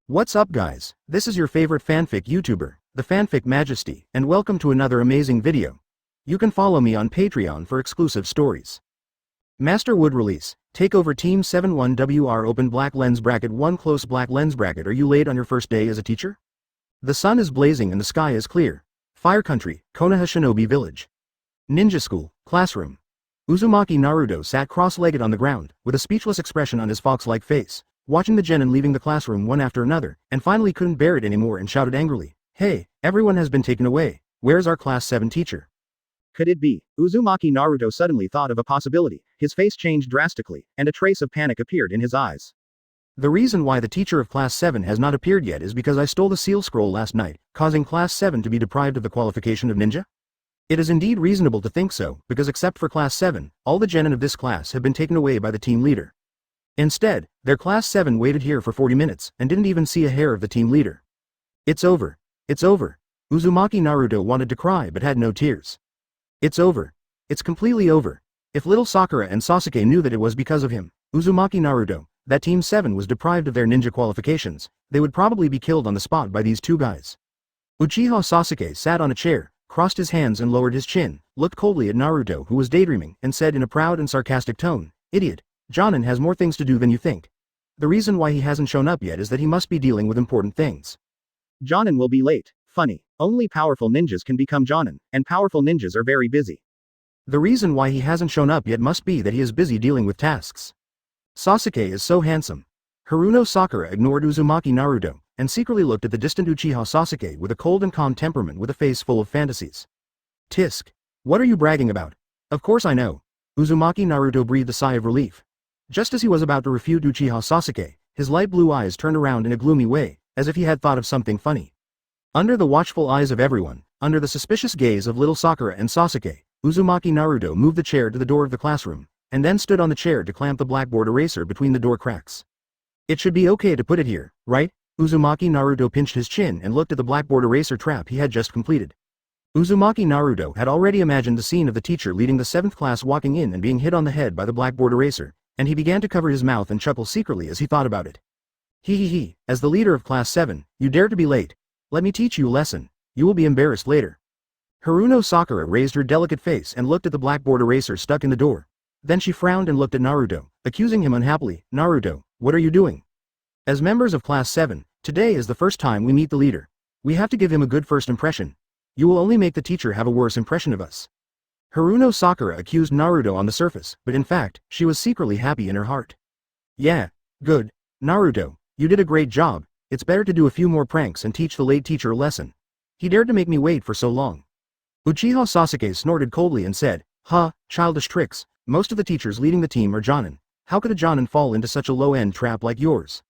What's up guys, this is your favorite fanfic YouTuber, the Fanfic Majesty, and welcome to another amazing video. You can follow me on Patreon for exclusive stories. Master Wood release, take over Team 71WR open black lens bracket 1 close black lens bracket. Are you late on your first day as a teacher? The sun is blazing and the sky is clear. Fire Country, Konoha Shinobi Village. Ninja School, Classroom. Uzumaki Naruto sat cross-legged on the ground, with a speechless expression on his fox-like face, watching the Jōnin leaving the classroom one after another, and finally couldn't bear it anymore and shouted angrily, "Hey, everyone has been taken away. Where's our Class 7 teacher?" Could it be? Uzumaki Naruto suddenly thought of a possibility. His face changed drastically, and a trace of panic appeared in his eyes. The reason why the teacher of Class 7 has not appeared yet is because I stole the seal scroll last night, causing Class 7 to be deprived of the qualification of ninja? It is indeed reasonable to think so, because except for Class 7, all the Jōnin of this class have been taken away by the team leader. Instead, their Class 7 waited here for 40 minutes and didn't even see a hair of the team leader. It's over. It's over. Uzumaki Naruto wanted to cry but had no tears. It's over. It's completely over. If little Sakura and Sasuke knew that it was because of him, Uzumaki Naruto, that Team 7 was deprived of their ninja qualifications, they would probably be killed on the spot by these two guys. Uchiha Sasuke sat on a chair, crossed his hands and lowered his chin, looked coldly at Naruto who was daydreaming, and said in a proud and sarcastic tone, "Idiot. Jōnin has more things to do than you think. The reason why he hasn't shown up yet is that he must be dealing with important things." Jōnin will be late. Funny. Only powerful ninjas can become Jōnin, and powerful ninjas are very busy. The reason why he hasn't shown up yet must be that he is busy dealing with tasks. Sasuke is so handsome. Haruno Sakura ignored Uzumaki Naruto, and secretly looked at the distant Uchiha Sasuke with a cold and calm temperament with a face full of fantasies. Tisk. What are you bragging about? Of course I know. Uzumaki Naruto breathed a sigh of relief. Just as he was about to refute Uchiha Sasuke, his light blue eyes turned around in a gloomy way, as if he had thought of something funny. Under the watchful eyes of everyone, under the suspicious gaze of little Sakura and Sasuke, Uzumaki Naruto moved the chair to the door of the classroom, and then stood on the chair to clamp the blackboard eraser between the door cracks. It should be okay to put it here, right? Uzumaki Naruto pinched his chin and looked at the blackboard eraser trap he had just completed. Uzumaki Naruto had already imagined the scene of the teacher leading the 7th class walking in and being hit on the head by the blackboard eraser, and he began to cover his mouth and chuckle secretly as he thought about it. He, as the leader of Class 7, you dare to be late. Let me teach you a lesson. You will be embarrassed later. Haruno Sakura raised her delicate face and looked at the blackboard eraser stuck in the door. Then she frowned and looked at Naruto, accusing him unhappily. "Naruto, what are you doing? As members of Class 7, today is the first time we meet the leader. We have to give him a good first impression. You will only make the teacher have a worse impression of us." Haruno Sakura accused Naruto on the surface, but in fact, she was secretly happy in her heart. "Yeah, good. Naruto, you did a great job. It's better to do a few more pranks and teach the late teacher a lesson. He dared to make me wait for so long." Uchiha Sasuke snorted coldly and said, "Huh, childish tricks. Most of the teachers leading the team are Jōnin. How could a Jōnin fall into such a low-end trap like yours?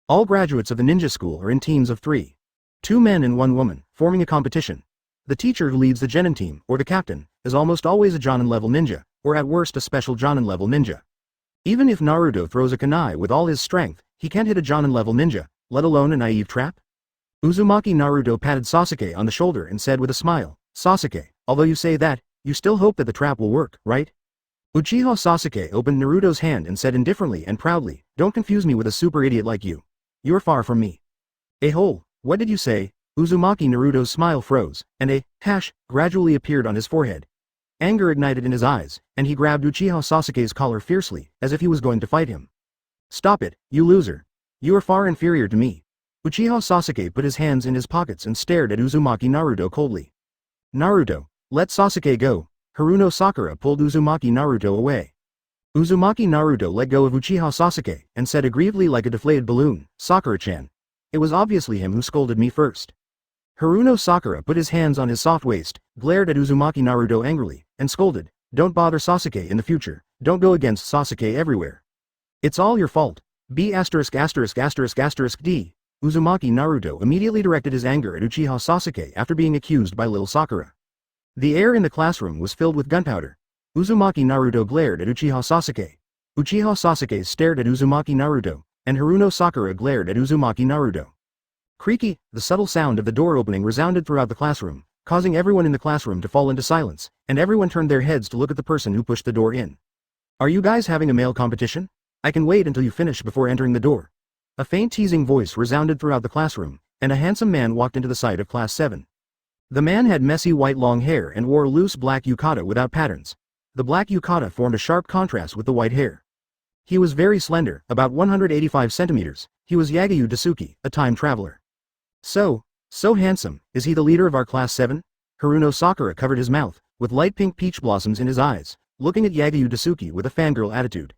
All graduates of the ninja school are in teams of 3. 2 men and 1 woman, forming a competition. The teacher who leads the Jōnin team, or the captain, is almost always a Jōnin-level ninja, or at worst a special Jōnin-level ninja. Even if Naruto throws a kunai with all his strength, he can't hit a Jōnin-level ninja, let alone a naive trap?" Uzumaki Naruto patted Sasuke on the shoulder and said with a smile, "Sasuke, although you say that, you still hope that the trap will work, right?" Uchiha Sasuke opened Naruto's hand and said indifferently and proudly, "Don't confuse me with a super idiot like you. You're far from me." "Hole, what did you say?" Uzumaki Naruto's smile froze, and a hash gradually appeared on his forehead. Anger ignited in his eyes, and he grabbed Uchiha Sasuke's collar fiercely, as if he was going to fight him. "Stop it, you loser. You are far inferior to me." Uchiha Sasuke put his hands in his pockets and stared at Uzumaki Naruto coldly. "Naruto, let Sasuke go." Haruno Sakura pulled Uzumaki Naruto away. Uzumaki Naruto let go of Uchiha Sasuke, and said aggrievedly like a deflated balloon, "Sakura-chan. It was obviously him who scolded me first." Haruno Sakura put his hands on his soft waist, glared at Uzumaki Naruto angrily, and scolded, "Don't bother Sasuke in the future. Don't go against Sasuke everywhere. It's all your fault. B***********D. Uzumaki Naruto immediately directed his anger at Uchiha Sasuke after being accused by little Sakura. The air in the classroom was filled with gunpowder. Uzumaki Naruto glared at Uchiha Sasuke. Uchiha Sasuke stared at Uzumaki Naruto, and Haruno Sakura glared at Uzumaki Naruto. Creaky, the subtle sound of the door opening resounded throughout the classroom, causing everyone in the classroom to fall into silence, and everyone turned their heads to look at the person who pushed the door in. "Are you guys having a male competition? I can wait until you finish before entering the door." A faint teasing voice resounded throughout the classroom, and a handsome man walked into the sight of Class 7. The man had messy white long hair and wore a loose black yukata without patterns. The black yukata formed a sharp contrast with the white hair. He was very slender, about 185 centimeters. He was Yagyu Tsuki, a time traveler. So handsome. Is he the leader of our Class 7? Haruno Sakura covered his mouth, with light pink peach blossoms in his eyes, looking at Yagyu Tsuki with a fangirl attitude.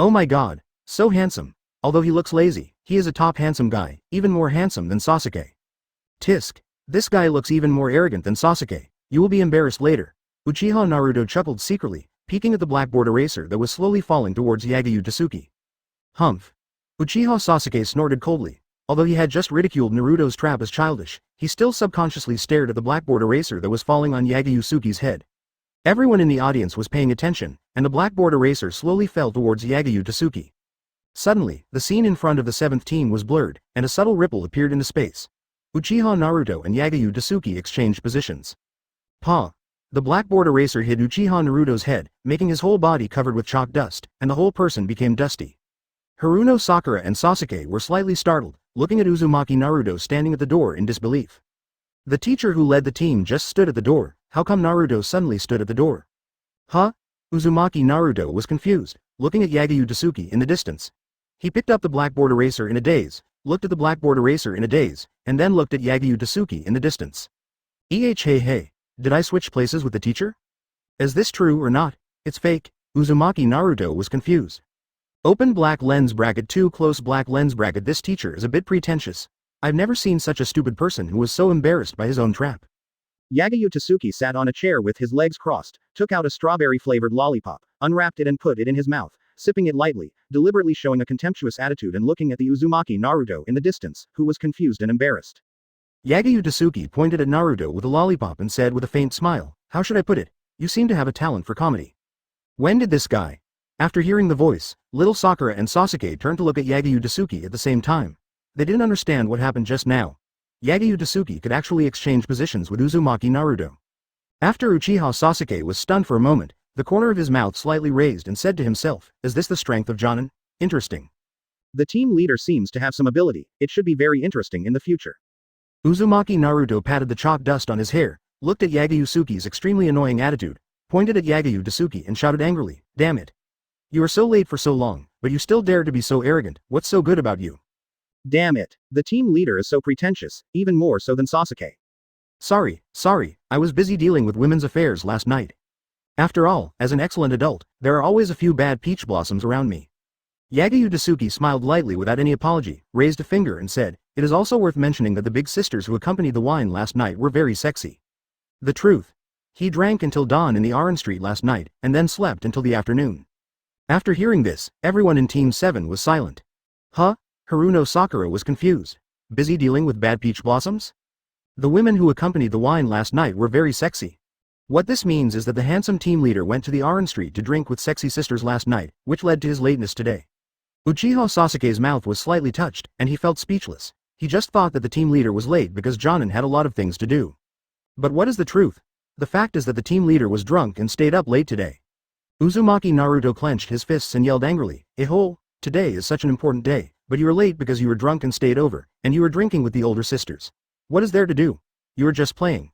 Oh my god, so handsome. Although he looks lazy, he is a top handsome guy, even more handsome than Sasuke. Tisk. This guy looks even more arrogant than Sasuke. You will be embarrassed later. Uchiha Naruto chuckled secretly, peeking at the blackboard eraser that was slowly falling towards Yagyu Tsuki. Humph. Uchiha Sasuke snorted coldly. Although he had just ridiculed Naruto's trap as childish, he still subconsciously stared at the blackboard eraser that was falling on Yagyu Tsuki's head. Everyone in the audience was paying attention, and the blackboard eraser slowly fell towards Yagyu Tsuki. Suddenly, the scene in front of the 7th team was blurred, and a subtle ripple appeared into space. Uchiha Naruto and Yagyu Tsuki exchanged positions. Pa! The blackboard eraser hit Uchiha Naruto's head, making his whole body covered with chalk dust, and the whole person became dusty. Haruno Sakura and Sasuke were slightly startled, looking at Uzumaki Naruto standing at the door in disbelief. The teacher who led the team just stood at the door. How come Naruto suddenly stood at the door? Huh? Uzumaki Naruto was confused, looking at Yagyu Tsuki in the distance. He picked up the blackboard eraser in a daze, looked at the blackboard eraser in a daze, and then looked at Yagyu Tsuki in the distance. Hey, did I switch places with the teacher? Is this true or not? It's fake. Uzumaki Naruto was confused. Open black lens bracket 2 close black lens bracket. This teacher is a bit pretentious. I've never seen such a stupid person who was so embarrassed by his own trap. Yagyu Tsuki sat on a chair with his legs crossed, took out a strawberry-flavored lollipop, unwrapped it and put it in his mouth, sipping it lightly, deliberately showing a contemptuous attitude and looking at the Uzumaki Naruto in the distance, who was confused and embarrassed. Yagyu Tsuki pointed at Naruto with a lollipop and said with a faint smile, how should I put it? You seem to have a talent for comedy. When did this guy? After hearing the voice, little Sakura and Sasuke turned to look at Yagyu Tsuki at the same time. They didn't understand what happened just now. Yagyu Tsuki could actually exchange positions with Uzumaki Naruto. After Uchiha Sasuke was stunned for a moment, the corner of his mouth slightly raised and said to himself, is this the strength of Jōnin? Interesting. The team leader seems to have some ability. It should be very interesting in the future. Uzumaki Naruto patted the chalk dust on his hair, looked at Yagyu Tsuki's extremely annoying attitude, pointed at Yagyu Tsuki and shouted angrily, damn it. You are so late for so long, but you still dare to be so arrogant. What's so good about you? Damn it. The team leader is so pretentious, even more so than Sasuke. Sorry, I was busy dealing with women's affairs last night. After all, as an excellent adult, there are always a few bad peach blossoms around me. Yagyu Tsuki smiled lightly without any apology, raised a finger and said, it is also worth mentioning that the big sisters who accompanied the wine last night were very sexy. The truth. He drank until dawn in the Orange Street last night, and then slept until the afternoon. After hearing this, everyone in Team 7 was silent. Huh? Haruno Sakura was confused. Busy dealing with bad peach blossoms? The women who accompanied the wine last night were very sexy. What this means is that the handsome team leader went to the Orange Street to drink with sexy sisters last night, which led to his lateness today. Uchiha Sasuke's mouth was slightly touched, and he felt speechless. He just thought that the team leader was late because Jōnin had a lot of things to do. But what is the truth? The fact is that the team leader was drunk and stayed up late today. Uzumaki Naruto clenched his fists and yelled angrily, today is such an important day, but you were late because you were drunk and stayed over, and you were drinking with the older sisters. What is there to do? You are just playing.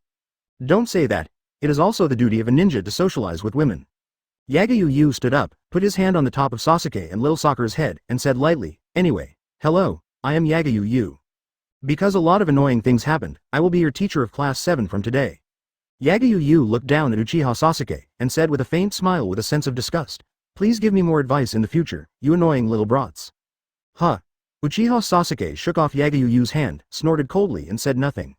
Don't say that. It is also the duty of a ninja to socialize with women. Yagyu stood up, put his hand on the top of Sasuke and little Sakura's head, and said lightly, anyway, hello, I am Yagyu. Because a lot of annoying things happened, I will be your teacher of class 7 from today. Yagyu looked down at Uchiha Sasuke, and said with a faint smile with a sense of disgust, please give me more advice in the future, you annoying little brats. Huh. Uchiha Sasuke shook off Yagyu's hand, snorted coldly and said nothing.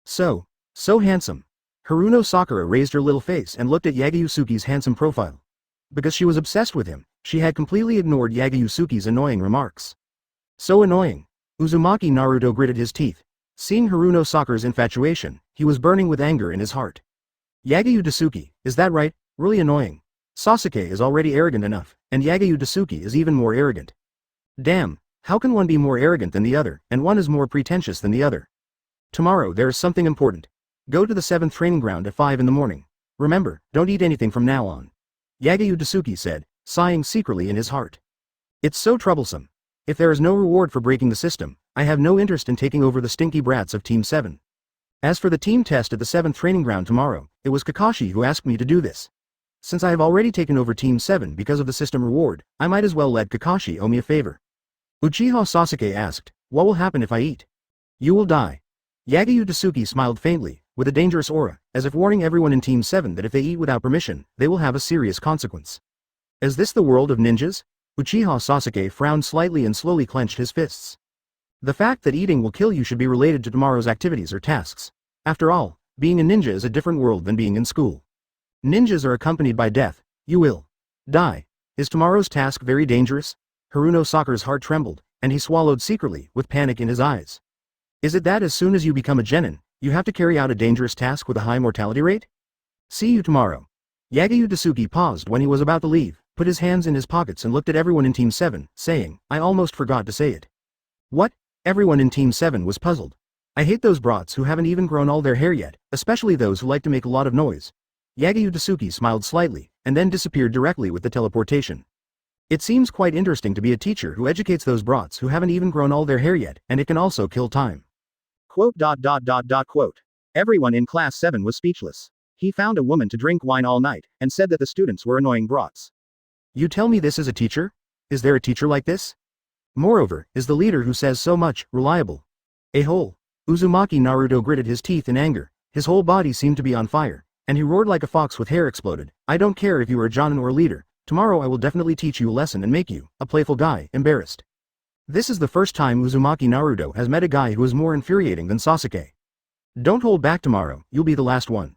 So handsome. Haruno Sakura raised her little face and looked at Yagyu Tsuki's handsome profile. Because she was obsessed with him, she had completely ignored Yagyu Tsuki's annoying remarks. So annoying. Uzumaki Naruto gritted his teeth. Seeing Haruno Sakura's infatuation, he was burning with anger in his heart. Yagyu Tsuki, is that right? Really annoying. Sasuke is already arrogant enough, and Yagyu Tsuki is even more arrogant. Damn, how can one be more arrogant than the other, and one is more pretentious than the other? Tomorrow there is something important. Go to the 7th training ground at 5 in the morning. Remember, don't eat anything from now on. Yagyu Tsuki said, sighing secretly in his heart. It's so troublesome. If there is no reward for breaking the system, I have no interest in taking over the stinky brats of Team 7. As for the team test at the 7th training ground tomorrow, it was Kakashi who asked me to do this. Since I have already taken over Team 7 because of the system reward, I might as well let Kakashi owe me a favor. Uchiha Sasuke asked, "What will happen if I eat?" "You will die." Yagyu Tsuki smiled faintly, with a dangerous aura, as if warning everyone in Team 7 that if they eat without permission, they will have a serious consequence. Is this the world of ninjas? Uchiha Sasuke frowned slightly and slowly clenched his fists. The fact that eating will kill you should be related to tomorrow's activities or tasks. After all, being a ninja is a different world than being in school. Ninjas are accompanied by death. You will die. Is tomorrow's task very dangerous? Haruno Sakura's heart trembled, and he swallowed secretly, with panic in his eyes. Is it that as soon as you become a genin, you have to carry out a dangerous task with a high mortality rate? See you tomorrow. Yagyu Tsuki paused when he was about to leave, put his hands in his pockets and looked at everyone in Team 7, saying, "I almost forgot to say it." What? Everyone in Team 7 was puzzled. I hate those brats who haven't even grown all their hair yet, especially those who like to make a lot of noise. Yagyu Tsuki smiled slightly, and then disappeared directly with the teleportation. It seems quite interesting to be a teacher who educates those brats who haven't even grown all their hair yet, and it can also kill time. Quote. Everyone in class 7 was speechless. He found a woman to drink wine all night, and said that the students were annoying brats. You tell me this is a teacher? Is there a teacher like this? Moreover, is the leader who says so much reliable? A-hole. Uzumaki Naruto gritted his teeth in anger, his whole body seemed to be on fire, and he roared like a fox with hair exploded. I don't care if you are a Jōnin or a leader, tomorrow I will definitely teach you a lesson and make you, a playful guy, embarrassed. This is the first time Uzumaki Naruto has met a guy who is more infuriating than Sasuke. Don't hold back tomorrow, you'll be the last one.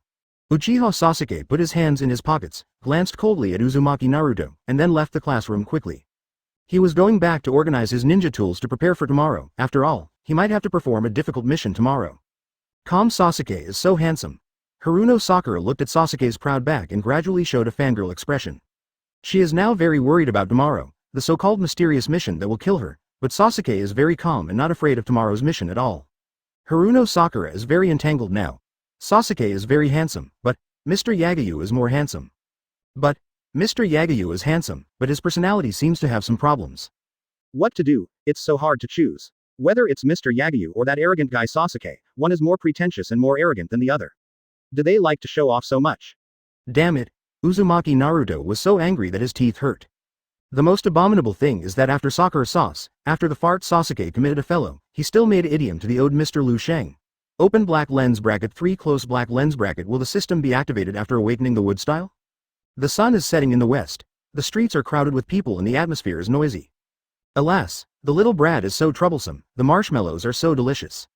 Uchiha Sasuke put his hands in his pockets, glanced coldly at Uzumaki Naruto, and then left the classroom quickly. He was going back to organize his ninja tools to prepare for tomorrow. After all, he might have to perform a difficult mission tomorrow. Calm Sasuke is so handsome. Haruno Sakura looked at Sasuke's proud back and gradually showed a fangirl expression. She is now very worried about tomorrow, the so-called mysterious mission that will kill her, but Sasuke is very calm and not afraid of tomorrow's mission at all. Haruno Sakura is very entangled now. Sasuke is very handsome, but Mr. Yagyu is more handsome. But Mr. Yagyu is handsome, but his personality seems to have some problems. What to do? It's so hard to choose. Whether it's Mr. Yagyu or that arrogant guy Sasuke, one is more pretentious and more arrogant than the other. Do they like to show off so much? Damn it, Uzumaki Naruto was so angry that his teeth hurt. The most abominable thing is that after Sakura sauce, after the fart Sasuke committed a fellow, he still made idiom to the ode Mr. Liu Shang. Open black lens bracket 3 close black lens bracket. Will the system be activated after awakening the wood style? The sun is setting in the west. The streets are crowded with people and the atmosphere is noisy. Alas, the little brat is so troublesome, the marshmallows are so delicious.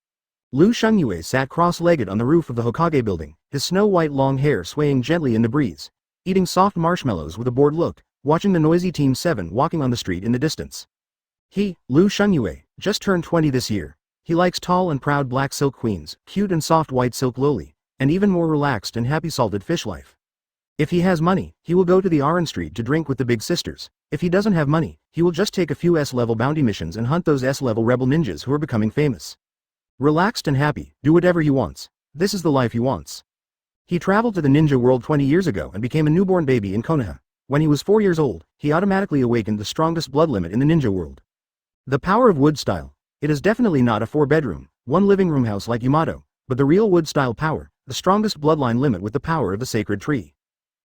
Liu Shengyue sat cross-legged on the roof of the Hokage building, his snow-white long hair swaying gently in the breeze, eating soft marshmallows with a bored look, watching the noisy Team 7 walking on the street in the distance. He, Liu Shengyue, just turned 20 this year. He likes tall and proud black silk queens, cute and soft white silk loli, and even more relaxed and happy salted fish life. If he has money, he will go to the Aran Street to drink with the big sisters. If he doesn't have money, he will just take a few S-level bounty missions and hunt those S-level rebel ninjas who are becoming famous. Relaxed and happy, do whatever he wants. This is the life he wants. He traveled to the ninja world 20 years ago and became a newborn baby in Konoha. When he was 4 years old, he automatically awakened the strongest blood limit in the ninja world. The power of wood style. It is definitely not a 4-bedroom, 1 living room house like Yamato, but the real wood style power, the strongest bloodline limit with the power of the sacred tree.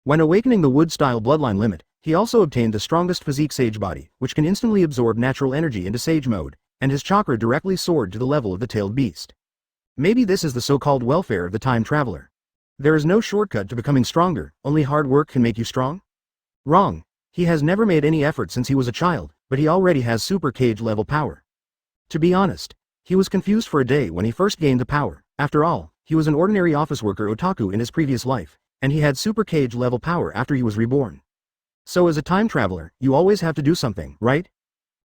When awakening the wood style bloodline limit, he also obtained the strongest physique sage body, which can instantly absorb natural energy into sage mode, and his chakra directly soared to the level of the tailed beast. Maybe this is the so-called welfare of the time traveler. There is no shortcut to becoming stronger, only hard work can make you strong? Wrong. He has never made any effort since he was a child, but he already has super cage level power. To be honest, he was confused for a day when he first gained the power. After all, he was an ordinary office worker otaku in his previous life, and he had super cage level power after he was reborn. So as a time traveler, you always have to do something, right?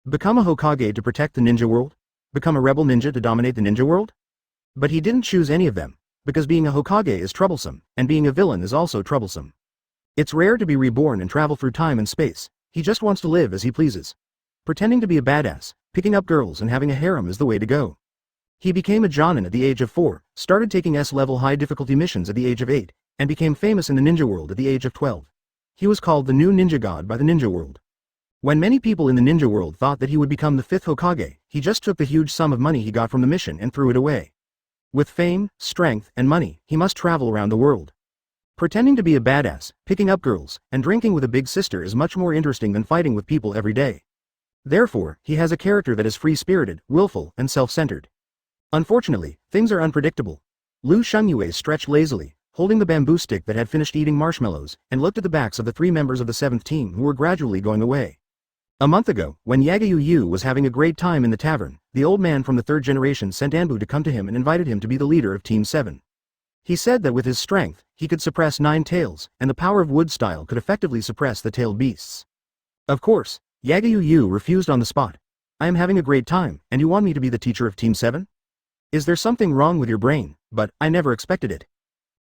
Become a Hokage to protect the ninja world? Become a rebel ninja to dominate the ninja world? But he didn't choose any of them, because being a Hokage is troublesome, and being a villain is also troublesome. It's rare to be reborn and travel through time and space. He just wants to live as he pleases. Pretending to be a badass, picking up girls and having a harem is the way to go. He became a Jōnin at the age of 4, started taking S-level high difficulty missions at the age of 8, and became famous in the ninja world at the age of 12. He was called the new ninja god by the ninja world. When many people in the ninja world thought that he would become the 5th Hokage, he just took the huge sum of money he got from the mission and threw it away. With fame, strength, and money, he must travel around the world. Pretending to be a badass, picking up girls, and drinking with a big sister is much more interesting than fighting with people every day. Therefore, he has a character that is free-spirited, willful, and self-centered. Unfortunately, things are unpredictable. Lu Shengyue stretched lazily, holding the bamboo stick that had finished eating marshmallows, and looked at the backs of the 3 members of the 7th team who were gradually going away. A month ago, when Yagyu was having a great time in the tavern, the old man from the 3rd generation sent Anbu to come to him and invited him to be the leader of Team 7. He said that with his strength, he could suppress 9 tails, and the power of wood style could effectively suppress the tailed beasts. Of course, Yagyu refused on the spot. I am having a great time, and you want me to be the teacher of Team 7? Is there something wrong with your brain? But I never expected it.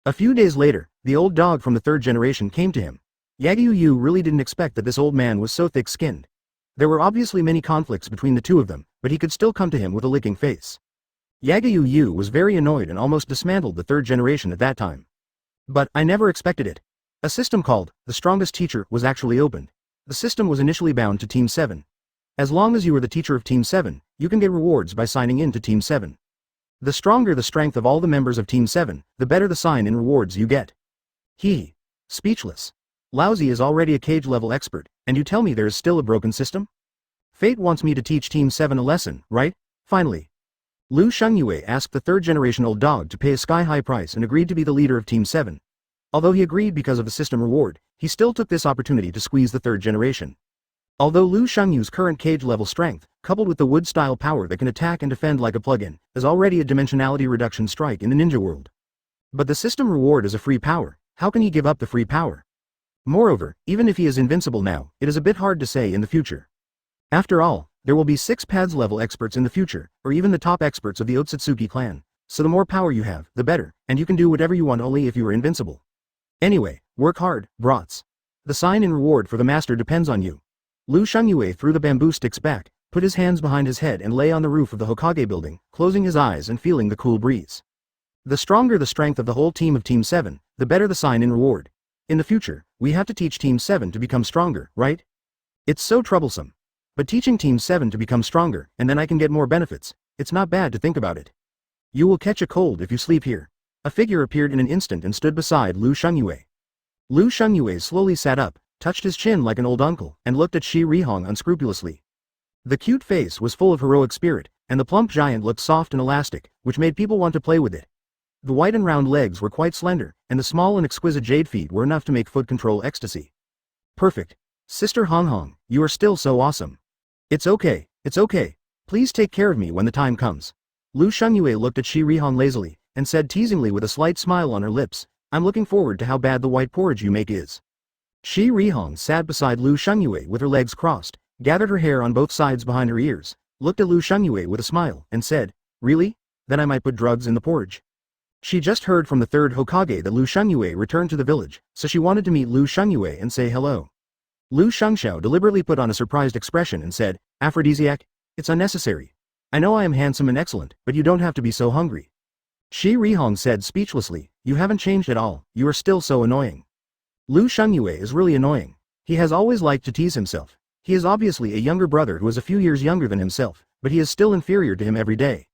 A few days later, the old dog from the 3rd generation came to him. Yagyu really didn't expect that this old man was so thick-skinned. There were obviously many conflicts between the two of them, but he could still come to him with a licking face. Yagyu was very annoyed and almost dismantled the 3rd generation at that time. But I never expected it. A system called the strongest teacher was actually opened. The system was initially bound to Team 7. As long as you are the teacher of Team 7, you can get rewards by signing in to Team 7. The stronger the strength of all the members of Team 7, the better the sign in rewards you get. Speechless. Lousy is already a cage level expert, and you tell me there is still a broken system? Fate wants me to teach Team 7 a lesson, right? Finally. Lu Shengyue asked the 3rd generation old dog to pay a sky-high price and agreed to be the leader of Team 7. Although he agreed because of the system reward, he still took this opportunity to squeeze the 3rd generation. Although Lu Shengyue's current cage level strength, coupled with the wood style power that can attack and defend like a plug-in, is already a dimensionality reduction strike in the ninja world. But the system reward is a free power. How can he give up the free power? Moreover, even if he is invincible now, it is a bit hard to say in the future. After all, there will be 6 paths level experts in the future, or even the top experts of the Otsutsuki clan, so the more power you have, the better, and you can do whatever you want only if you are invincible. Anyway, work hard, brats. The sign in reward for the master depends on you. Lu Shengyue threw the bamboo sticks back, put his hands behind his head and lay on the roof of the Hokage building, closing his eyes and feeling the cool breeze. The stronger the strength of the whole team of Team 7, the better the sign in reward. In the future, we have to teach Team 7 to become stronger, right? It's so troublesome. But teaching Team 7 to become stronger, and then I can get more benefits, it's not bad to think about it. You will catch a cold if you sleep here. A figure appeared in an instant and stood beside Lu Shengyue. Lu Shengyue slowly sat up, touched his chin like an old uncle, and looked at Shi Rihong unscrupulously. The cute face was full of heroic spirit, and the plump giant looked soft and elastic, which made people want to play with it. The white and round legs were quite slender, and the small and exquisite jade feet were enough to make foot control ecstasy. Perfect. Sister Hong Hong, you are still so awesome. It's okay. Please take care of me when the time comes. Lu Shengyue looked at Shi Rihong lazily, and said teasingly with a slight smile on her lips, I'm looking forward to how bad the white porridge you make is. Shi Rihong sat beside Lu Shengyue with her legs crossed, gathered her hair on both sides behind her ears, looked at Lu Shengyue with a smile, and said, Really? Then I might put drugs in the porridge. She just heard from the 3rd Hokage that Lu Shengyue returned to the village, so she wanted to meet Lu Shengyue and say hello. Lu Shengxiao deliberately put on a surprised expression and said, Aphrodisiac? It's unnecessary. I know I am handsome and excellent, but you don't have to be so hungry. Shi Rihong said speechlessly, You haven't changed at all, you are still so annoying. Lu Shengyue is really annoying. He has always liked to tease himself. He is obviously a younger brother who is a few years younger than himself, but he is still inferior to him every day.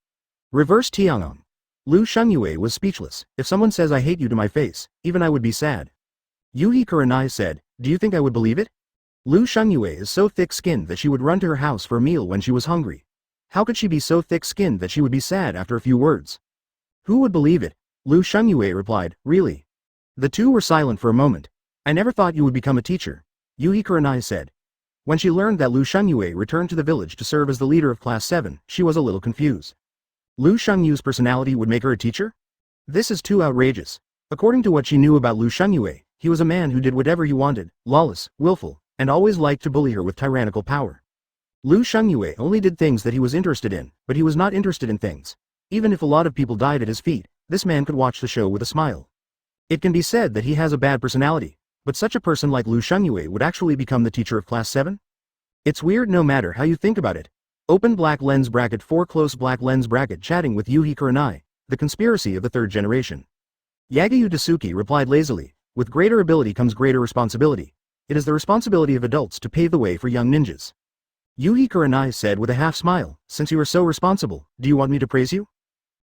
Reverse Tiangong. Lu Shengyue was speechless. If someone says I hate you to my face, even I would be sad. Yuhi Kurenai said, Do you think I would believe it? Lu Shengyue is so thick-skinned that she would run to her house for a meal when she was hungry. How could she be so thick-skinned that she would be sad after a few words? Who would believe it? Lu Shengyue replied, Really? The two were silent for a moment. I never thought you would become a teacher, Yuhi Kurenai said. When she learned that Lu Shengyue returned to the village to serve as the leader of Class 7, she was a little confused. Lu Shengyue's personality would make her a teacher? This is too outrageous. According to what she knew about Lu Shengyue, he was a man who did whatever he wanted, lawless, willful, and always liked to bully her with tyrannical power. Lu Shengyue only did things that he was interested in, but he was not interested in things. Even if a lot of people died at his feet, this man could watch the show with a smile. It can be said that he has a bad personality, but such a person like Lu Shengyue would actually become the teacher of Class 7? It's weird no matter how you think about it. Open black lens bracket 4 close black lens bracket chatting with Yuhi Kurenai, the conspiracy of the 3rd generation. Yagyu Tsuki replied lazily, with greater ability comes greater responsibility. It is the responsibility of adults to pave the way for young ninjas. Yuhi Kurenai said with a half smile, since you are so responsible, do you want me to praise you?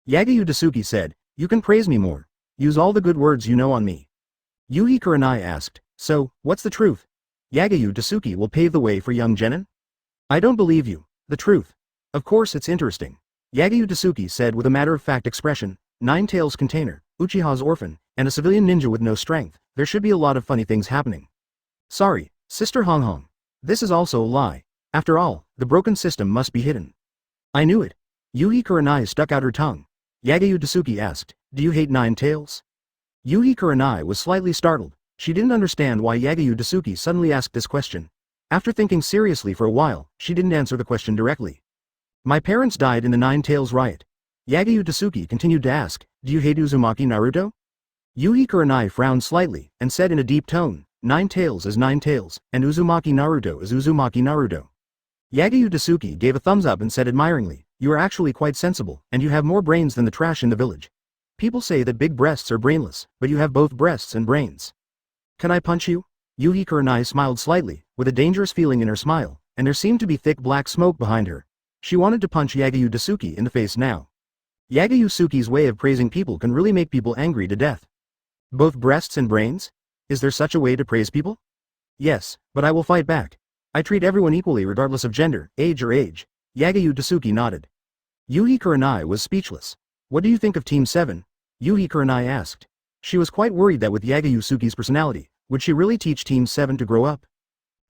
Yagyu Tsuki said, you can praise me more. Use all the good words you know on me. Yuhi Kurenai asked, so, what's the truth? Yagyu Tsuki will pave the way for young genin? I don't believe you. The truth. Of course it's interesting. Yagyu Tsuki said with a matter-of-fact expression, Nine Tails container, Uchiha's orphan, and a civilian ninja with no strength, there should be a lot of funny things happening. Sorry, Sister Hong Hong. This is also a lie. After all, the broken system must be hidden. I knew it. Yuhi Kurenai stuck out her tongue. Yagyu Tsuki asked, do you hate Nine Tails? Yuhi Kurenai was slightly startled. She didn't understand why Yagyu Tsuki suddenly asked this question. After thinking seriously for a while, she didn't answer the question directly. My parents died in the Nine Tails riot. Yagyu Tsuki continued to ask, do you hate Uzumaki Naruto? Yuhi Kurenai frowned slightly, and said in a deep tone, Nine Tails is Nine Tails, and Uzumaki Naruto is Uzumaki Naruto. Yagyu Tsuki gave a thumbs up and said admiringly, you are actually quite sensible, and you have more brains than the trash in the village. People say that big breasts are brainless, but you have both breasts and brains. Can I punch you? Yuhi Kurenai smiled slightly, with a dangerous feeling in her smile, and there seemed to be thick black smoke behind her. She wanted to punch Yagyu Tsuki in the face now. Yagyu Tsuki's way of praising people can really make people angry to death. Both breasts and brains? Is there such a way to praise people? Yes, but I will fight back. I treat everyone equally regardless of gender, age or age. Yagyu Tsuki nodded. Yuhi Kurenai was speechless. What do you think of Team 7? Yuhi Kurenai asked. She was quite worried that with Yagyu Tsuki's personality, would she really teach Team 7 to grow up?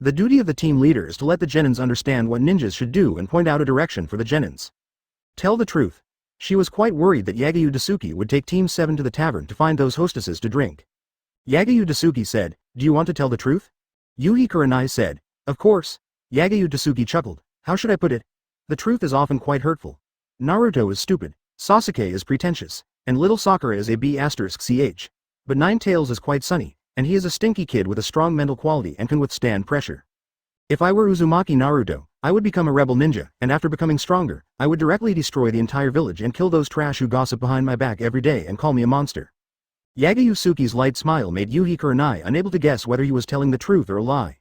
The duty of the team leader is to let the genins understand what ninjas should do and point out a direction for the genins. Tell the truth. She was quite worried that Yagyu Tsuki would take Team 7 to the tavern to find those hostesses to drink. Yagyu Tsuki said, do you want to tell the truth? Yuhi Kurenai said, of course. Yagyu Tsuki chuckled. How should I put it? The truth is often quite hurtful. Naruto is stupid, Sasuke is pretentious, and little Sakura is a B***ch. But Nine Tails is quite sunny, and he is a stinky kid with a strong mental quality and can withstand pressure. If I were Uzumaki Naruto, I would become a rebel ninja, and after becoming stronger, I would directly destroy the entire village and kill those trash who gossip behind my back every day and call me a monster. Yagyu Tsuki's light smile made Yuhi Kurenai unable to guess whether he was telling the truth or a lie.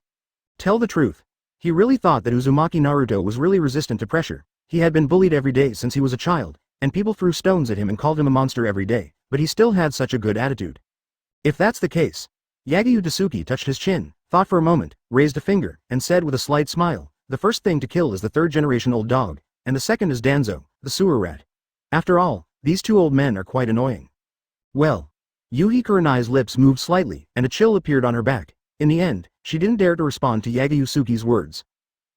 Tell the truth. He really thought that Uzumaki Naruto was really resistant to pressure. He had been bullied every day since he was a child, and people threw stones at him and called him a monster every day, but he still had such a good attitude. If that's the case, Yagyu Tsuki touched his chin, thought for a moment, raised a finger, and said with a slight smile, the first thing to kill is the third-generation old dog, and the second is Danzo, the sewer rat. After all, these two old men are quite annoying. Well. Yuhi Kurenai's lips moved slightly, and a chill appeared on her back. In the end, she didn't dare to respond to Yagyu Tsuki's words.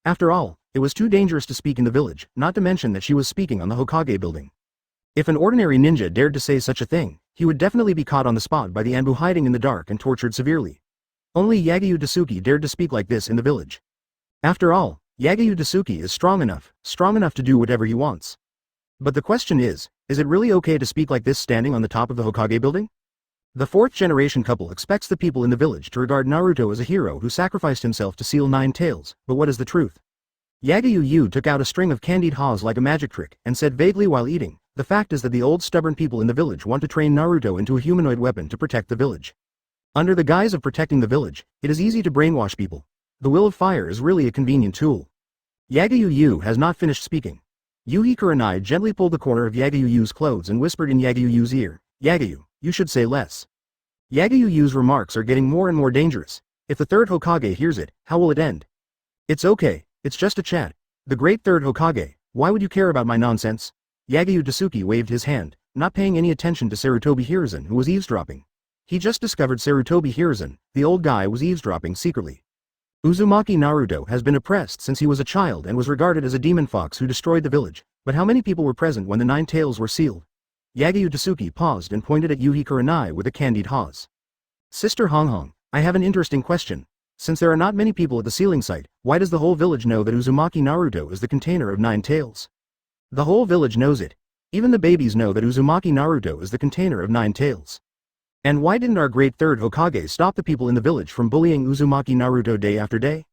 After all, it was too dangerous to speak in the village, not to mention that she was speaking on the Hokage building. If an ordinary ninja dared to say such a thing, he would definitely be caught on the spot by the Anbu hiding in the dark and tortured severely. Only Yagyu Tsuki dared to speak like this in the village. After all, Yagyu Tsuki is strong enough to do whatever he wants. But the question is it really okay to speak like this standing on the top of the Hokage building? The fourth-generation couple expects the people in the village to regard Naruto as a hero who sacrificed himself to seal Nine Tails, but what is the truth? Yagyu Yu took out a string of candied haws like a magic trick and said vaguely while eating, the fact is that the old stubborn people in the village want to train Naruto into a humanoid weapon to protect the village. Under the guise of protecting the village, it is easy to brainwash people. The will of fire is really a convenient tool. Yagyu Yu has not finished speaking. Yuhi Kurenai gently pulled the corner of Yagyu Yu's clothes and whispered in Yagyu Yu's ear, Yagyu, you should say less. Yagyu Yu's remarks are getting more and more dangerous. If the third Hokage hears it, how will it end? It's okay, it's just a chat. The great third Hokage, why would you care about my nonsense? Yagyu Tsuki waved his hand, not paying any attention to Sarutobi Hiruzen who was eavesdropping. He just discovered Sarutobi Hiruzen, the old guy was eavesdropping secretly. Uzumaki Naruto has been oppressed since he was a child and was regarded as a demon fox who destroyed the village, but how many people were present when the Nine Tails were sealed? Yagyu Tsuki paused and pointed at Yuhi Kurenai with a candied haws. Sister Hong Hong, I have an interesting question. Since there are not many people at the sealing site, why does the whole village know that Uzumaki Naruto is the container of Nine Tails? The whole village knows it. Even the babies know that Uzumaki Naruto is the container of Nine Tails. And why didn't our great third Hokage stop the people in the village from bullying Uzumaki Naruto day after day?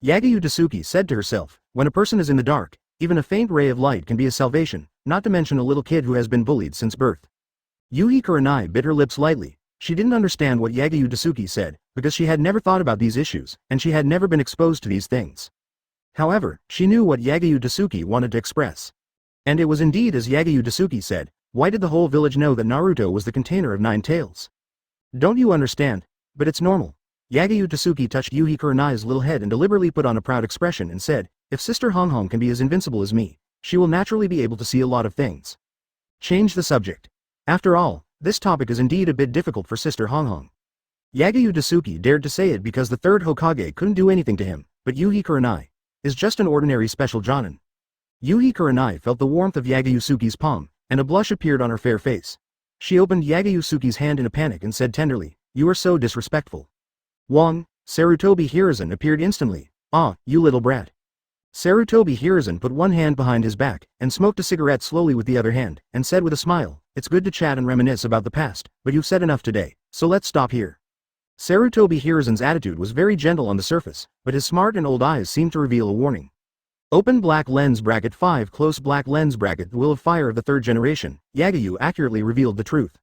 Yagyu Tsuki said to herself, when a person is in the dark, even a faint ray of light can be a salvation, not to mention a little kid who has been bullied since birth. Yuhi Kurenai bit her lips lightly. She didn't understand what Yagyu Tsuki said, because she had never thought about these issues, and she had never been exposed to these things. However, she knew what Yagyu Tsuki wanted to express. And it was indeed as Yagyu Tsuki said, why did the whole village know that Naruto was the container of 9 tails? Don't you understand? But it's normal. Yagyu Tsuki touched Yuhi Kurenai's little head and deliberately put on a proud expression and said, if Sister Honghong can be as invincible as me, she will naturally be able to see a lot of things. Change the subject. After all, this topic is indeed a bit difficult for Sister Honghong. Yagyu Tsuki dared to say it because the third Hokage couldn't do anything to him, but Yuhi Kurenai is just an ordinary special Jōnin. Yuhi Kurenai felt the warmth of Yagyu Tsuki's palm, and a blush appeared on her fair face. She opened Yagyu Tsuki's hand in a panic and said tenderly, you are so disrespectful. Wong, Sarutobi Hiruzen appeared instantly. Ah, you little brat. Sarutobi Hiruzen put one hand behind his back, and smoked a cigarette slowly with the other hand, and said with a smile, it's good to chat and reminisce about the past, but you've said enough today, so let's stop here. Sarutobi Hiruzen's attitude was very gentle on the surface, but his smart and old eyes seemed to reveal a warning. Open black lens bracket 5 close black lens bracket the will of fire of the third generation, Yagyu accurately revealed the truth.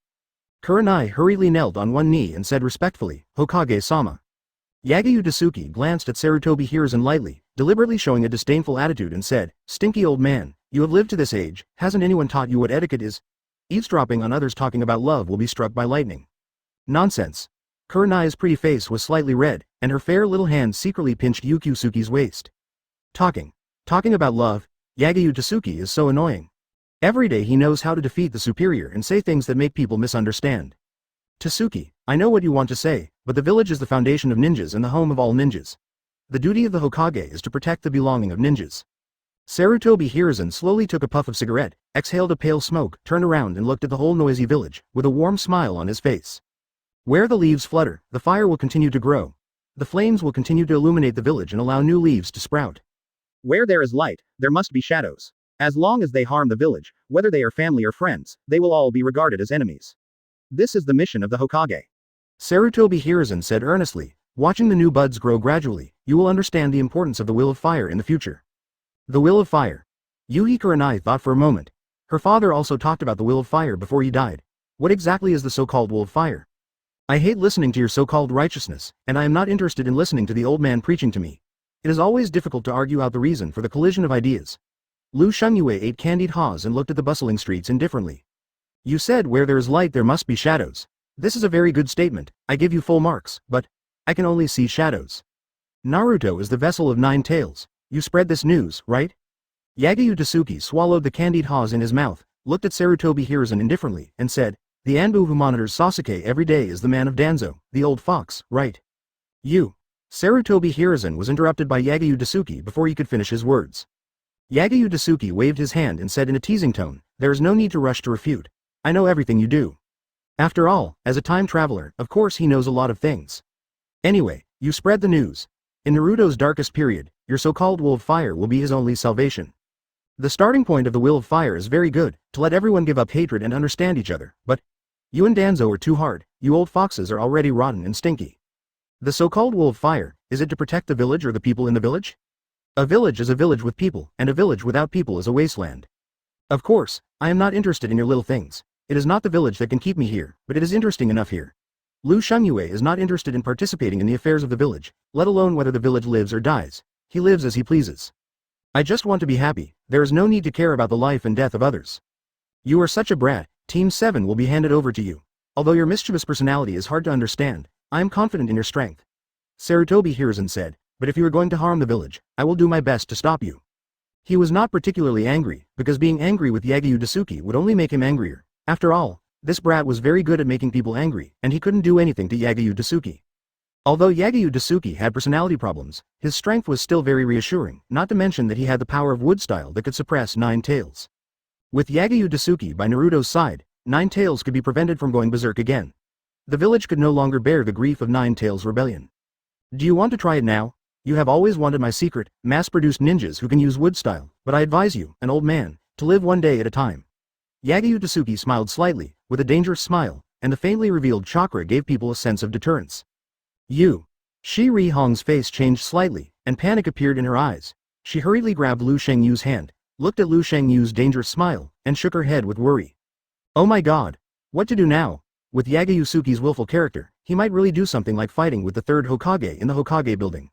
Kurenai hurriedly knelt on one knee and said respectfully, Hokage-sama. Yagyu Tsuki glanced at Sarutobi Hiruzen lightly, deliberately showing a disdainful attitude and said, stinky old man, you have lived to this age, hasn't anyone taught you what etiquette is? Eavesdropping on others talking about love will be struck by lightning. Nonsense. Kurenai's pretty face was slightly red, and her fair little hand secretly pinched Yagyu Tsuki's waist. Talking about love, Yagyu Tsuki is so annoying. Every day he knows how to defeat the superior and say things that make people misunderstand. Tsuki, I know what you want to say, but the village is the foundation of ninjas and the home of all ninjas. The duty of the Hokage is to protect the belonging of ninjas. Sarutobi Hiruzen slowly took a puff of cigarette, exhaled a pale smoke, turned around and looked at the whole noisy village, with a warm smile on his face. Where the leaves flutter, the fire will continue to grow. The flames will continue to illuminate the village and allow new leaves to sprout. Where there is light, there must be shadows. As long as they harm the village, whether they are family or friends, they will all be regarded as enemies. This is the mission of the Hokage. Sarutobi Hiruzen said earnestly, watching the new buds grow gradually, you will understand the importance of the will of fire in the future. The will of fire. Yuhi Kurenai thought for a moment. Her father also talked about the will of fire before he died. What exactly is the so-called will of fire? I hate listening to your so-called righteousness, and I am not interested in listening to the old man preaching to me. It is always difficult to argue out the reason for the collision of ideas. Lu Shengyue ate candied haws and looked at the bustling streets indifferently. You said where there is light there must be shadows. This is a very good statement, I give you full marks, but I can only see shadows. Naruto is the vessel of 9 tails. You spread this news, right? Yagyu Tsuki swallowed the candied haws in his mouth, looked at Sarutobi Hiruzen indifferently, and said, the Anbu who monitors Sasuke every day is the man of Danzo, the old fox, right? You. Sarutobi Hiruzen was interrupted by Yagyu Tsuki before he could finish his words. Yagyu Tsuki waved his hand and said in a teasing tone, there is no need to rush to refute. I know everything you do. After all, as a time traveler, of course he knows a lot of things. Anyway, you spread the news. In Naruto's darkest period, your so-called will of fire will be his only salvation. The starting point of the will of fire is very good, to let everyone give up hatred and understand each other, but you and Danzo are too hard, you old foxes are already rotten and stinky. The so-called will of fire, is it to protect the village or the people in the village? A village is a village with people, and a village without people is a wasteland. Of course, I am not interested in your little things. It is not the village that can keep me here, but it is interesting enough here. Lu Shengyue is not interested in participating in the affairs of the village, let alone whether the village lives or dies. He lives as he pleases. I just want to be happy, there is no need to care about the life and death of others. You are such a brat, Team 7 will be handed over to you. Although your mischievous personality is hard to understand, I am confident in your strength. Sarutobi Hiruzen said, but if you are going to harm the village, I will do my best to stop you. He was not particularly angry, because being angry with Yagyu Tsuki would only make him angrier. After all, this brat was very good at making people angry, and he couldn't do anything to Yagyu Tsuki. Although Yagyu Tsuki had personality problems, his strength was still very reassuring, not to mention that he had the power of wood style that could suppress 9 tails. With Yagyu Tsuki by Naruto's side, 9 tails could be prevented from going berserk again. The village could no longer bear the grief of 9 tails rebellion. Do you want to try it now? You have always wanted my secret, mass-produced ninjas who can use wood style, but I advise you, an old man, to live one day at a time. Yagyu Tsuki smiled slightly, with a dangerous smile, and the faintly revealed chakra gave people a sense of deterrence. You. Shi Ri Hong's face changed slightly, and panic appeared in her eyes. She hurriedly grabbed Lu Shengyu's hand, looked at Lu Shengyu's dangerous smile, and shook her head with worry. Oh my god! What to do now? With Yagyu Tsuki's willful character, he might really do something like fighting with the third Hokage in the Hokage building.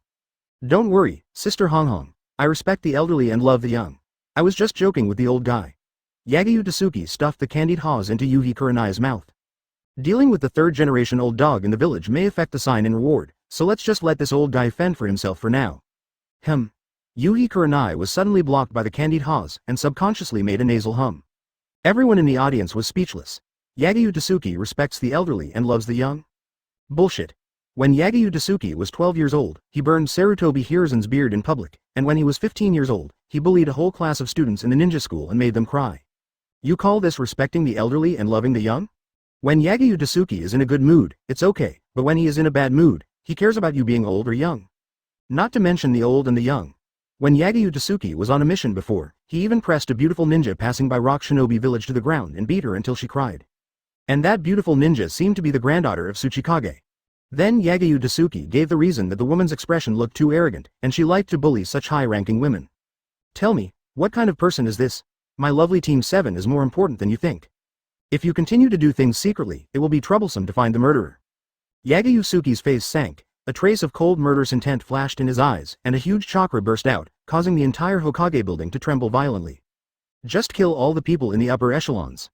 Don't worry, Sister Hong Hong. I respect the elderly and love the young. I was just joking with the old guy. Yagyu Tsuki stuffed the candied haws into Yuhi Kurenai's mouth. Dealing with the third-generation old dog in the village may affect the sign and reward, so let's just let this old guy fend for himself for now. Yuhi Kurenai was suddenly blocked by the candied haws and subconsciously made a nasal hum. Everyone in the audience was speechless. Yagyu Tsuki respects the elderly and loves the young? Bullshit. When Yagyu Tsuki was 12 years old, he burned Sarutobi Hiruzen's beard in public, and when he was 15 years old, he bullied a whole class of students in the ninja school and made them cry. You call this respecting the elderly and loving the young? When Yagyu Tsuki is in a good mood, it's okay, but when he is in a bad mood, he cares about you being old or young. Not to mention the old and the young. When Yagyu Tsuki was on a mission before, he even pressed a beautiful ninja passing by Rock Shinobi village to the ground and beat her until she cried. And that beautiful ninja seemed to be the granddaughter of Tsuchikage. Then Yagyu Tsuki gave the reason that the woman's expression looked too arrogant, and she liked to bully such high-ranking women. Tell me, what kind of person is this? My lovely Team 7 is more important than you think. If you continue to do things secretly, it will be troublesome to find the murderer. Yagyu Tsuki's face sank, a trace of cold murderous intent flashed in his eyes, and a huge chakra burst out, causing the entire Hokage building to tremble violently. Just kill all the people in the upper echelons.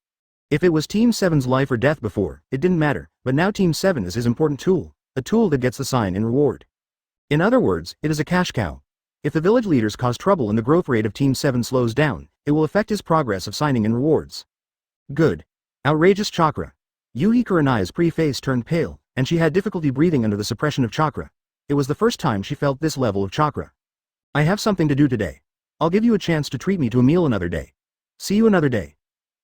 If it was Team 7's life or death before, it didn't matter, but now Team 7 is his important tool, a tool that gets the sign and reward. In other words, it is a cash cow. If the village leaders cause trouble and the growth rate of Team 7 slows down, it will affect his progress of signing and rewards. Good. Outrageous chakra. Yuhi Kurenai's pre-face turned pale, and she had difficulty breathing under the suppression of chakra. It was the first time she felt this level of chakra. I have something to do today. I'll give you a chance to treat me to a meal another day. See you another day.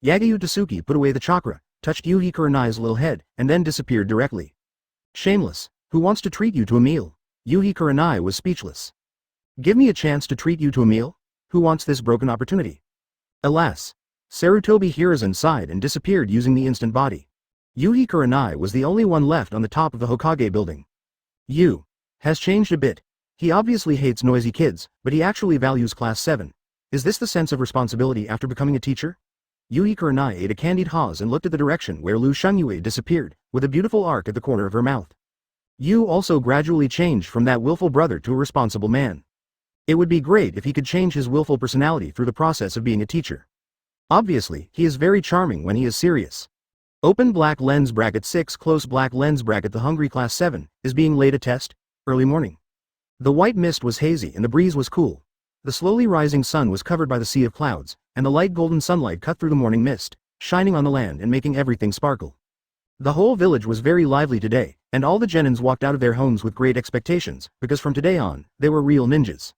Yagyu Tsuki put away the chakra, touched Yuhi Kurenai's little head, and then disappeared directly. Shameless. Who wants to treat you to a meal? Yuhi Kurenai was speechless. Give me a chance to treat you to a meal? Who wants this broken opportunity? Alas. Sarutobi Hiruzen sighed and disappeared using the instant body. Yuhi Kurenai was the only one left on the top of the Hokage building. Has changed a bit. He obviously hates noisy kids, but he actually values Class 7. Is this the sense of responsibility after becoming a teacher? Yuhi Kurenai ate a candied haws and looked at the direction where Lu Shungyue disappeared, with a beautiful arc at the corner of her mouth. You also gradually changed from that willful brother to a responsible man. It would be great if he could change his willful personality through the process of being a teacher. Obviously, he is very charming when he is serious. Open black lens bracket 6 close black lens bracket the hungry Class 7, is being laid a test, early morning. The white mist was hazy and the breeze was cool. The slowly rising sun was covered by the sea of clouds, and the light golden sunlight cut through the morning mist, shining on the land and making everything sparkle. The whole village was very lively today, and all the genins walked out of their homes with great expectations, because from today on, they were real ninjas.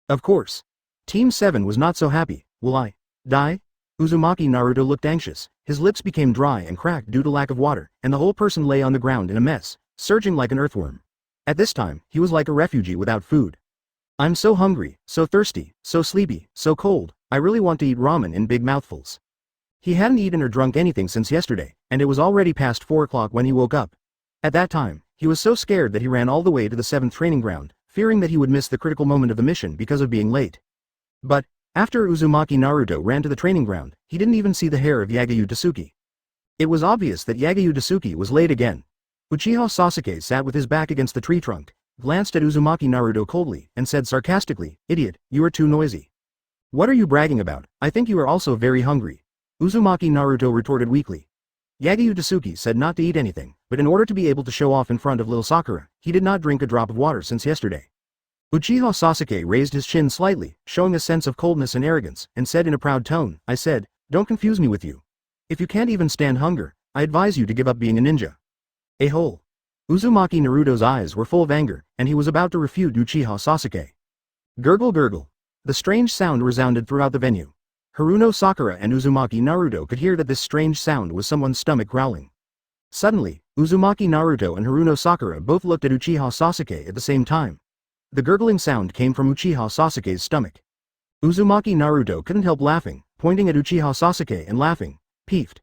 Of course. Team 7 was not so happy. Will I die? Uzumaki Naruto looked anxious, his lips became dry and cracked due to lack of water, and the whole person lay on the ground in a mess, surging like an earthworm. At this time, he was like a refugee without food. I'm so hungry, so thirsty, so sleepy, so cold, I really want to eat ramen in big mouthfuls. He hadn't eaten or drunk anything since yesterday, and it was already past 4 o'clock when he woke up. At that time, he was so scared that he ran all the way to the 7th training ground, fearing that he would miss the critical moment of the mission because of being late. But, after Uzumaki Naruto ran to the training ground, he didn't even see the hair of Yagyu Tsuki. It was obvious that Yagyu Tsuki was late again. Uchiha Sasuke sat with his back against the tree trunk, glanced at Uzumaki Naruto coldly, and said sarcastically, "Idiot, you are too noisy." "What are you bragging about? I think you are also very hungry." Uzumaki Naruto retorted weakly. Yagyu Tsuki said not to eat anything, but in order to be able to show off in front of little Sakura, he did not drink a drop of water since yesterday. Uchiha Sasuke raised his chin slightly, showing a sense of coldness and arrogance, and said in a proud tone, "I said, don't confuse me with you. If you can't even stand hunger, I advise you to give up being a ninja." A hole. Uzumaki Naruto's eyes were full of anger, and he was about to refute Uchiha Sasuke. Gurgle gurgle. The strange sound resounded throughout the venue. Haruno Sakura and Uzumaki Naruto could hear that this strange sound was someone's stomach growling. Suddenly, Uzumaki Naruto and Haruno Sakura both looked at Uchiha Sasuke at the same time. The gurgling sound came from Uchiha Sasuke's stomach. Uzumaki Naruto couldn't help laughing, pointing at Uchiha Sasuke and laughing, peeved.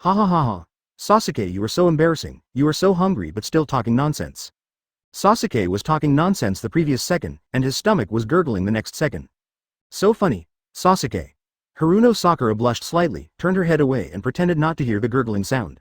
"Ha ha ha ha. Sasuke, you are so embarrassing, you are so hungry but still talking nonsense." Sasuke was talking nonsense the previous second, and his stomach was gurgling the next second. "So funny, Sasuke." Haruno Sakura blushed slightly, turned her head away and pretended not to hear the gurgling sound.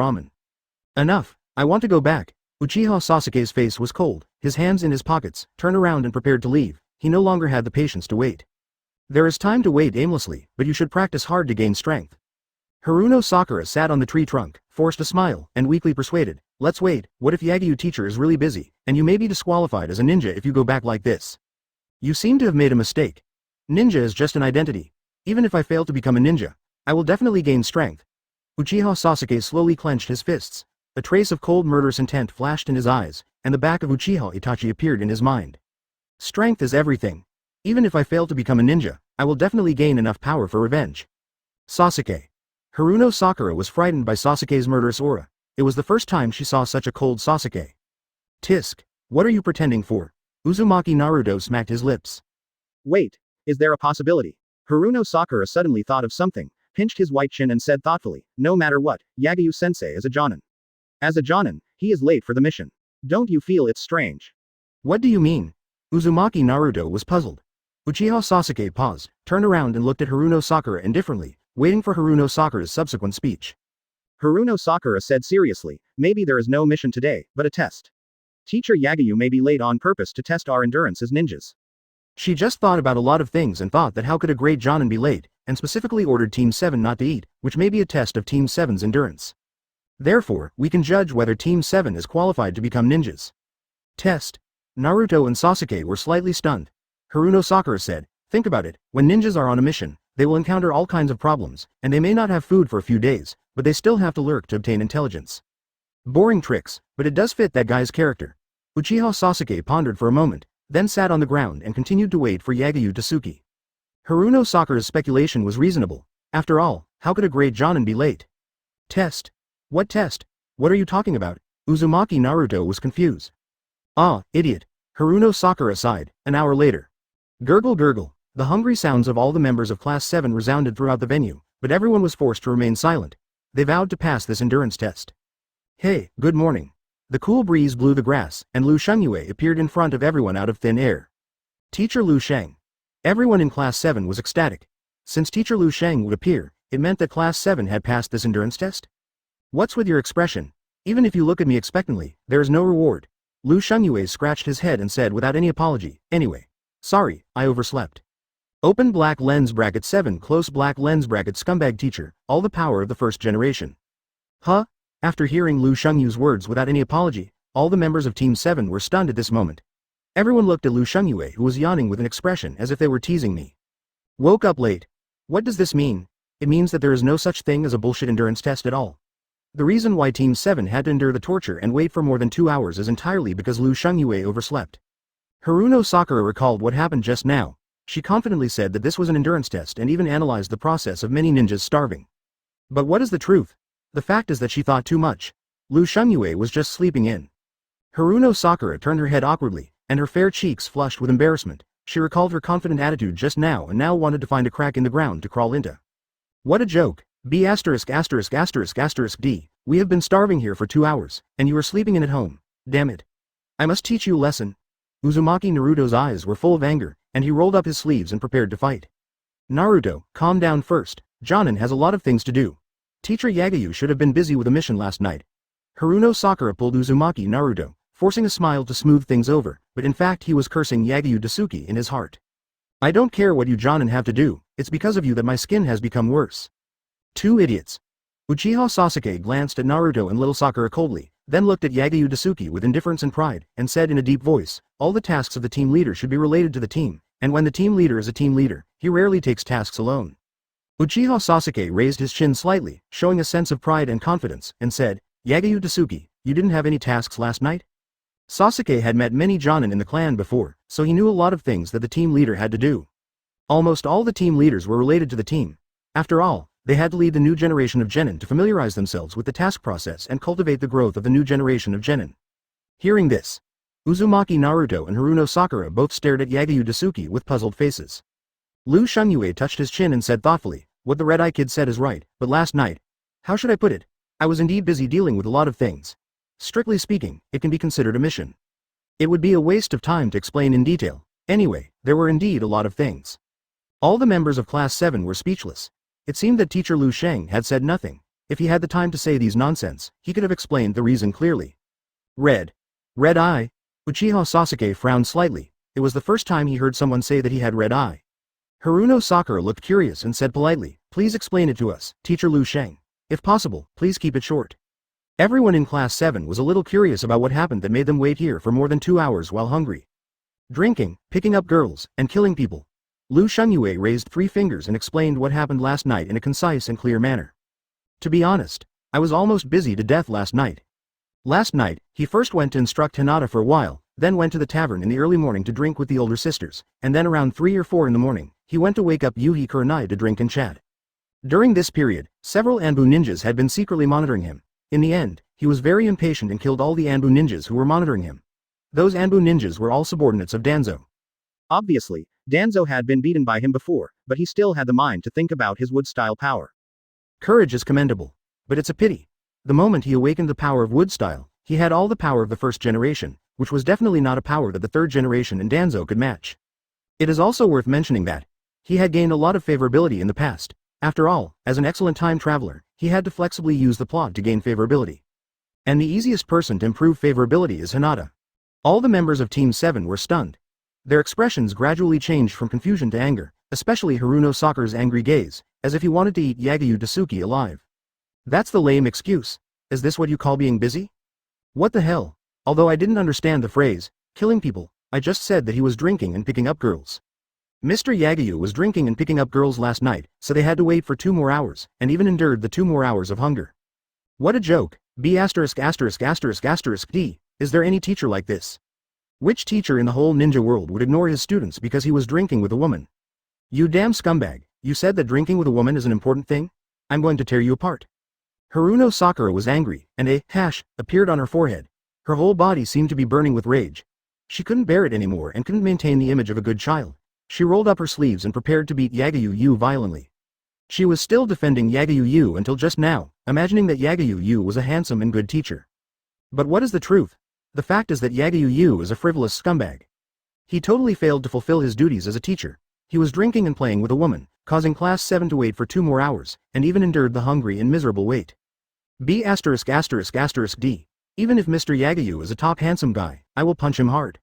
ramen. Enough, I want to go back. Uchiha Sasuke's face was cold, his hands in his pockets, turned around and prepared to leave. He no longer had the patience to wait. There is time to wait aimlessly, but you should practice hard to gain strength. Haruno Sakura sat on the tree trunk, forced a smile, and weakly persuaded, let's wait, what if Yagyu teacher is really busy, and you may be disqualified as a ninja if you go back like this? You seem to have made a mistake. Ninja is just an identity. Even if I fail to become a ninja, I will definitely gain strength. Uchiha Sasuke slowly clenched his fists. A trace of cold murderous intent flashed in his eyes, and the back of Uchiha Itachi appeared in his mind. Strength is everything. Even if I fail to become a ninja, I will definitely gain enough power for revenge. Sasuke. Haruno Sakura was frightened by Sasuke's murderous aura. It was the first time she saw such a cold Sasuke. Tisk. What are you pretending for? Uzumaki Naruto smacked his lips. Wait, is there a possibility? Haruno Sakura suddenly thought of something, pinched his white chin and said thoughtfully, no matter what, Yagyu-sensei is a Jōnin. As a Jōnin, he is late for the mission. Don't you feel it's strange? What do you mean? Uzumaki Naruto was puzzled. Uchiha Sasuke paused, turned around and looked at Haruno Sakura indifferently, waiting for Haruno Sakura's subsequent speech. Haruno Sakura said seriously, maybe there is no mission today, but a test. Teacher Yagyu may be late on purpose to test our endurance as ninjas. She just thought about a lot of things and thought that how could a great Jōnin be late, and specifically ordered Team 7 not to eat, which may be a test of Team 7's endurance. Therefore, we can judge whether Team 7 is qualified to become ninjas. Test. Naruto and Sasuke were slightly stunned. Haruno Sakura said, think about it, when ninjas are on a mission, they will encounter all kinds of problems, and they may not have food for a few days, but they still have to lurk to obtain intelligence. Boring tricks, but it does fit that guy's character. Uchiha Sasuke pondered for a moment, then sat on the ground and continued to wait for Yagyu Tsuki. Haruno Sakura's speculation was reasonable. After all, how could a great Jōnin be late? Test. What test? What are you talking about? Uzumaki Naruto was confused. Ah, idiot. Haruno Sakura sighed, an hour later. Gurgle gurgle. The hungry sounds of all the members of Class 7 resounded throughout the venue, but everyone was forced to remain silent. They vowed to pass this endurance test. Hey, good morning. The cool breeze blew the grass, and Lu Shengyue appeared in front of everyone out of thin air. Teacher Lu Sheng. Everyone in Class 7 was ecstatic. Since Teacher Lu Sheng would appear, it meant that Class 7 had passed this endurance test? What's with your expression? Even if you look at me expectantly, there is no reward. Lu Shengyue scratched his head and said without any apology, anyway. Sorry, I overslept. Open black lens bracket 7 close black lens bracket scumbag teacher, all the power of the first generation. Huh? After hearing Lu Shengyue's words without any apology, all the members of Team 7 were stunned at this moment. Everyone looked at Lu Shengyue, who was yawning with an expression as if they were teasing me. Woke up late. What does this mean? It means that there is no such thing as a bullshit endurance test at all. The reason why Team 7 had to endure the torture and wait for more than 2 hours is entirely because Lu Shengyue overslept. Haruno Sakura recalled what happened just now. She confidently said that this was an endurance test and even analyzed the process of many ninjas starving. But what is the truth? The fact is that she thought too much. Lu Shengyue was just sleeping in. Haruno Sakura turned her head awkwardly, and her fair cheeks flushed with embarrassment. She recalled her confident attitude just now and now wanted to find a crack in the ground to crawl into. What a joke. B***********D. We have been starving here for 2 hours, and you are sleeping in at home. Damn it. I must teach you a lesson. Uzumaki Naruto's eyes were full of anger, and he rolled up his sleeves and prepared to fight. Naruto, calm down first. Jōnin has a lot of things to do. Teacher Yagyu should have been busy with a mission last night. Haruno Sakura pulled Uzumaki Naruto, forcing a smile to smooth things over, but in fact he was cursing Yagyu Tsuki in his heart. I don't care what you Jōnin have to do, it's because of you that my skin has become worse. 2 idiots. Uchiha Sasuke glanced at Naruto and little Sakura coldly, then looked at Yagyu Tsuki with indifference and pride, and said in a deep voice, all the tasks of the team leader should be related to the team, and when the team leader is a team leader, he rarely takes tasks alone. Uchiha Sasuke raised his chin slightly, showing a sense of pride and confidence, and said, Yagyu Tsuki, you didn't have any tasks last night? Sasuke had met many Jōnin in the clan before, so he knew a lot of things that the team leader had to do. Almost all the team leaders were related to the team. After all, they had to lead the new generation of genin to familiarize themselves with the task process and cultivate the growth of the new generation of genin. Hearing this, Uzumaki Naruto and Haruno Sakura both stared at Yagyu Tsuki with puzzled faces. Lu Shengyue touched his chin and said thoughtfully, what the red-eye kid said is right, but last night, how should I put it? I was indeed busy dealing with a lot of things. Strictly speaking, it can be considered a mission. It would be a waste of time to explain in detail. Anyway, there were indeed a lot of things. All the members of Class 7 were speechless. It seemed that Teacher Lu Sheng had said nothing. If he had the time to say these nonsense, he could have explained the reason clearly. Red eye? Uchiha Sasuke frowned slightly. It was the first time he heard someone say that he had red eye. Haruno Sakura looked curious and said politely, please explain it to us, Teacher Lu Sheng. If possible, please keep it short. Everyone in Class 7 was a little curious about what happened that made them wait here for more than 2 hours while hungry. Drinking, picking up girls, and killing people. Lu Shengyue raised 3 fingers and explained what happened last night in a concise and clear manner. To be honest, I was almost busy to death last night. Last night, he first went to instruct Hinata for a while, then went to the tavern in the early morning to drink with the older sisters, and then around 3 or 4 in the morning, he went to wake up Yuhi Kurenai to drink and chat. During this period, several Anbu ninjas had been secretly monitoring him. In the end, he was very impatient and killed all the Anbu ninjas who were monitoring him. Those Anbu ninjas were all subordinates of Danzo. Obviously, Danzo had been beaten by him before, but he still had the mind to think about his wood-style power. Courage is commendable, but it's a pity. The moment he awakened the power of wood-style, he had all the power of the first generation, which was definitely not a power that the third generation in Danzo could match. It is also worth mentioning that he had gained a lot of favorability in the past. After all, as an excellent time traveler, he had to flexibly use the plot to gain favorability. And the easiest person to improve favorability is Hinata. All the members of Team 7 were stunned. Their expressions gradually changed from confusion to anger, especially Haruno Sakura's angry gaze, as if he wanted to eat Yagyu Tsuki alive. That's the lame excuse. Is this what you call being busy? What the hell? Although I didn't understand the phrase, killing people, I just said that he was drinking and picking up girls. Mr. Yagyu was drinking and picking up girls last night, so they had to wait for 2 more hours, and even endured the 2 more hours of hunger. What a joke. B*********D. Is there any teacher like this? Which teacher in the whole ninja world would ignore his students because he was drinking with a woman? You damn scumbag, you said that drinking with a woman is an important thing? I'm going to tear you apart. Haruno Sakura was angry, and a hash appeared on her forehead. Her whole body seemed to be burning with rage. She couldn't bear it anymore and couldn't maintain the image of a good child. She rolled up her sleeves and prepared to beat Yagyu Yu violently. She was still defending Yagyu Yu until just now, imagining that Yagyu Yu was a handsome and good teacher. But what is the truth? The fact is that Yagyu Yu is a frivolous scumbag. He totally failed to fulfill his duties as a teacher. He was drinking and playing with a woman, causing Class 7 to wait for 2 more hours, and even endured the hungry and miserable wait. B*******D. Even if Mr. Yagyu is a top handsome guy, I will punch him hard.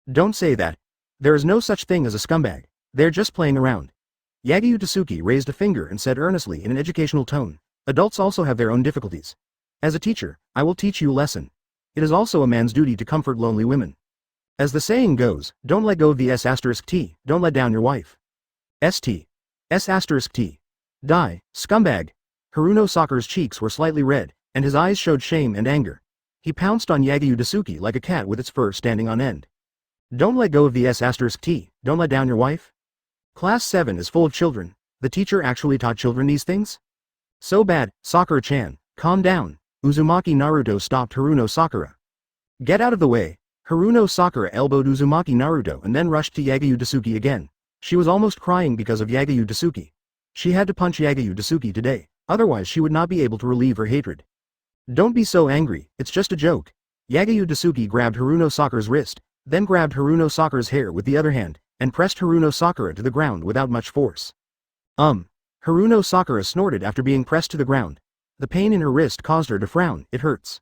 Don't say that. There is no such thing as a scumbag. They're just playing around. Yagyu Tsuki raised a finger and said earnestly in an educational tone, adults also have their own difficulties. As a teacher, I will teach you a lesson. It is also a man's duty to comfort lonely women. As the saying goes, don't let go of the S*T, don't let down your wife. St. S*T. Die, scumbag. Haruno Sakura's cheeks were slightly red, and his eyes showed shame and anger. He pounced on Yagyu Tsuki like a cat with its fur standing on end. Don't let go of the S*T, don't let down your wife? Class 7 is full of children. The teacher actually taught children these things? So bad, Sakura-chan, calm down. Uzumaki Naruto stopped Haruno Sakura. Get out of the way. Haruno Sakura elbowed Uzumaki Naruto and then rushed to Yagyu Tsuki again. She was almost crying because of Yagyu Tsuki. She had to punch Yagyu Tsuki today, otherwise she would not be able to relieve her hatred. Don't be so angry, it's just a joke. Yagyu Tsuki grabbed Haruno Sakura's wrist, then grabbed Haruno Sakura's hair with the other hand, and pressed Haruno Sakura to the ground without much force. Haruno Sakura snorted after being pressed to the ground. The pain in her wrist caused her to frown. It hurts.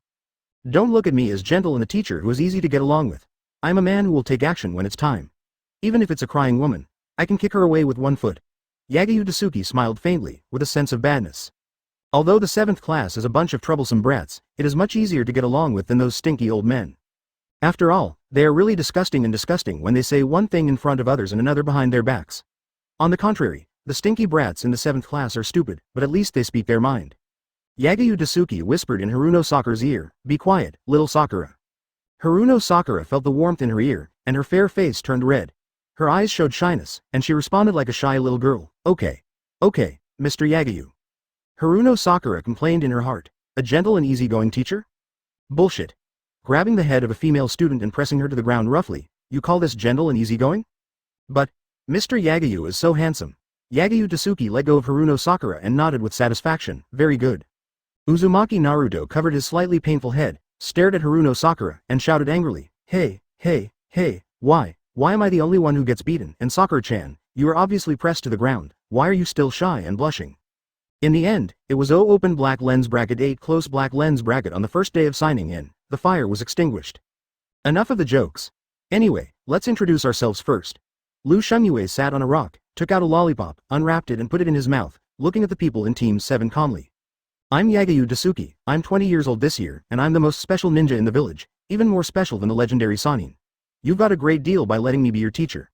Don't look at me as gentle and a teacher who is easy to get along with. I'm a man who will take action when it's time. Even if it's a crying woman, I can kick her away with one foot. Yagyu Tsuki smiled faintly, with a sense of badness. Although the 7th class is a bunch of troublesome brats, it is much easier to get along with than those stinky old men. After all, they are really disgusting when they say one thing in front of others and another behind their backs. On the contrary, the stinky brats in the 7th class are stupid, but at least they speak their mind. Yagyu Tsuki whispered in Haruno Sakura's ear, "Be quiet, little Sakura." Haruno Sakura felt the warmth in her ear, and her fair face turned red. Her eyes showed shyness, and she responded like a shy little girl, Okay, Mr. Yagyu. Haruno Sakura complained in her heart, a gentle and easygoing teacher? Bullshit. Grabbing the head of a female student and pressing her to the ground roughly, you call this gentle and easygoing? But, Mr. Yagyu is so handsome. Yagyu Tsuki let go of Haruno Sakura and nodded with satisfaction, very good. Uzumaki Naruto covered his slightly painful head, stared at Haruno Sakura, and shouted angrily, Hey, why am I the only one who gets beaten? And Sakura-chan, you are obviously pressed to the ground, why are you still shy and blushing? In the end, it was O open black lens bracket 8 close black lens bracket on the first day of signing in, the fire was extinguished. Enough of the jokes. Anyway, let's introduce ourselves first. Lu Shungyue sat on a rock, took out a lollipop, unwrapped it and put it in his mouth, looking at the people in Team 7 calmly. I'm Yagyu Tsuki, I'm 20 years old this year, and I'm the most special ninja in the village, even more special than the legendary Sannin. You've got a great deal by letting me be your teacher.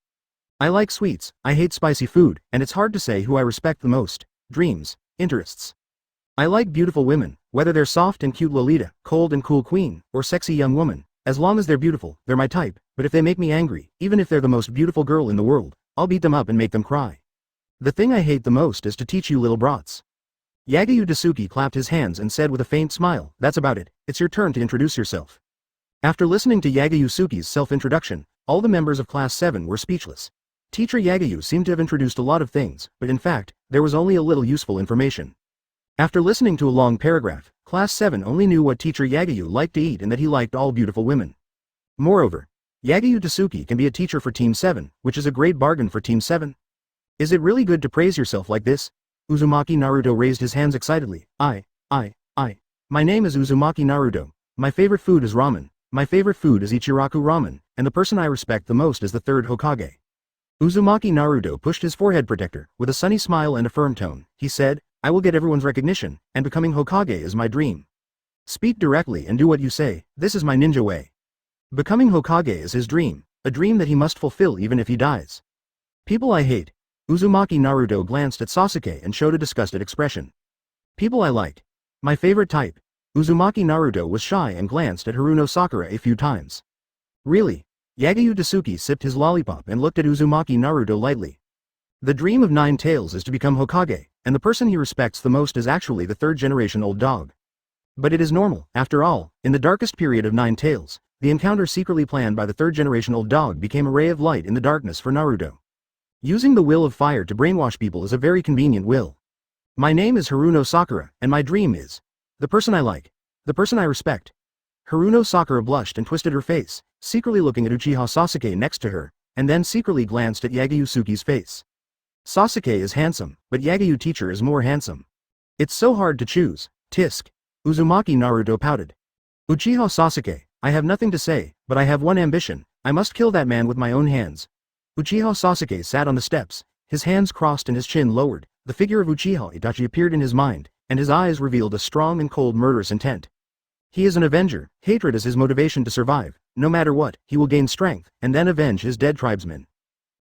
I like sweets, I hate spicy food, and it's hard to say who I respect the most. Dreams, interests. I like beautiful women, whether they're soft and cute Lolita, cold and cool queen, or sexy young woman. As long as they're beautiful, they're my type, but if they make me angry, even if they're the most beautiful girl in the world, I'll beat them up and make them cry. The thing I hate the most is to teach you little brats. Yagyu Tsuki clapped his hands and said with a faint smile, That's about it, it's your turn to introduce yourself. After listening to Yagyu Tsuki's self-introduction, all the members of Class 7 were speechless. Teacher Yagyu seemed to have introduced a lot of things, but in fact, there was only a little useful information. After listening to a long paragraph, Class 7 only knew what Teacher Yagyu liked to eat and that he liked all beautiful women. Moreover, Yagyu Tsuki can be a teacher for Team 7, which is a great bargain for Team 7. Is it really good to praise yourself like this? Uzumaki Naruto raised his hands excitedly. I. My name is Uzumaki Naruto. My favorite food is ramen. My favorite food is Ichiraku ramen, and the person I respect the most is the 3rd Hokage. Uzumaki Naruto pushed his forehead protector, with a sunny smile and a firm tone. He said, I will get everyone's recognition, and becoming Hokage is my dream. Speak directly and do what you say, this is my ninja way. Becoming Hokage is his dream, a dream that he must fulfill even if he dies. People I hate. Uzumaki Naruto glanced at Sasuke and showed a disgusted expression. People I like. My favorite type. Uzumaki Naruto was shy and glanced at Haruno Sakura a few times. Really? Yagyu Tsuki sipped his lollipop and looked at Uzumaki Naruto lightly. The dream of 9 tails is to become Hokage, and the person he respects the most is actually the 3rd generation old dog. But it is normal, after all, in the darkest period of 9 tails, the encounter secretly planned by the 3rd generation old dog became a ray of light in the darkness for Naruto. Using the will of fire to brainwash people is a very convenient will. My name is Haruno Sakura, and my dream is the person I like, the person I respect. Haruno Sakura blushed and twisted her face, secretly looking at Uchiha Sasuke next to her, and then secretly glanced at Yagyu Tsuki's face. Sasuke is handsome, but Yagyu teacher is more handsome. It's so hard to choose. Tisk. Uzumaki Naruto pouted. Uchiha Sasuke, I have nothing to say, but I have one ambition, I must kill that man with my own hands. Uchiha Sasuke sat on the steps, his hands crossed and his chin lowered. The figure of Uchiha Itachi appeared in his mind, and his eyes revealed a strong and cold murderous intent. He is an avenger, hatred is his motivation to survive, no matter what, he will gain strength, and then avenge his dead tribesmen.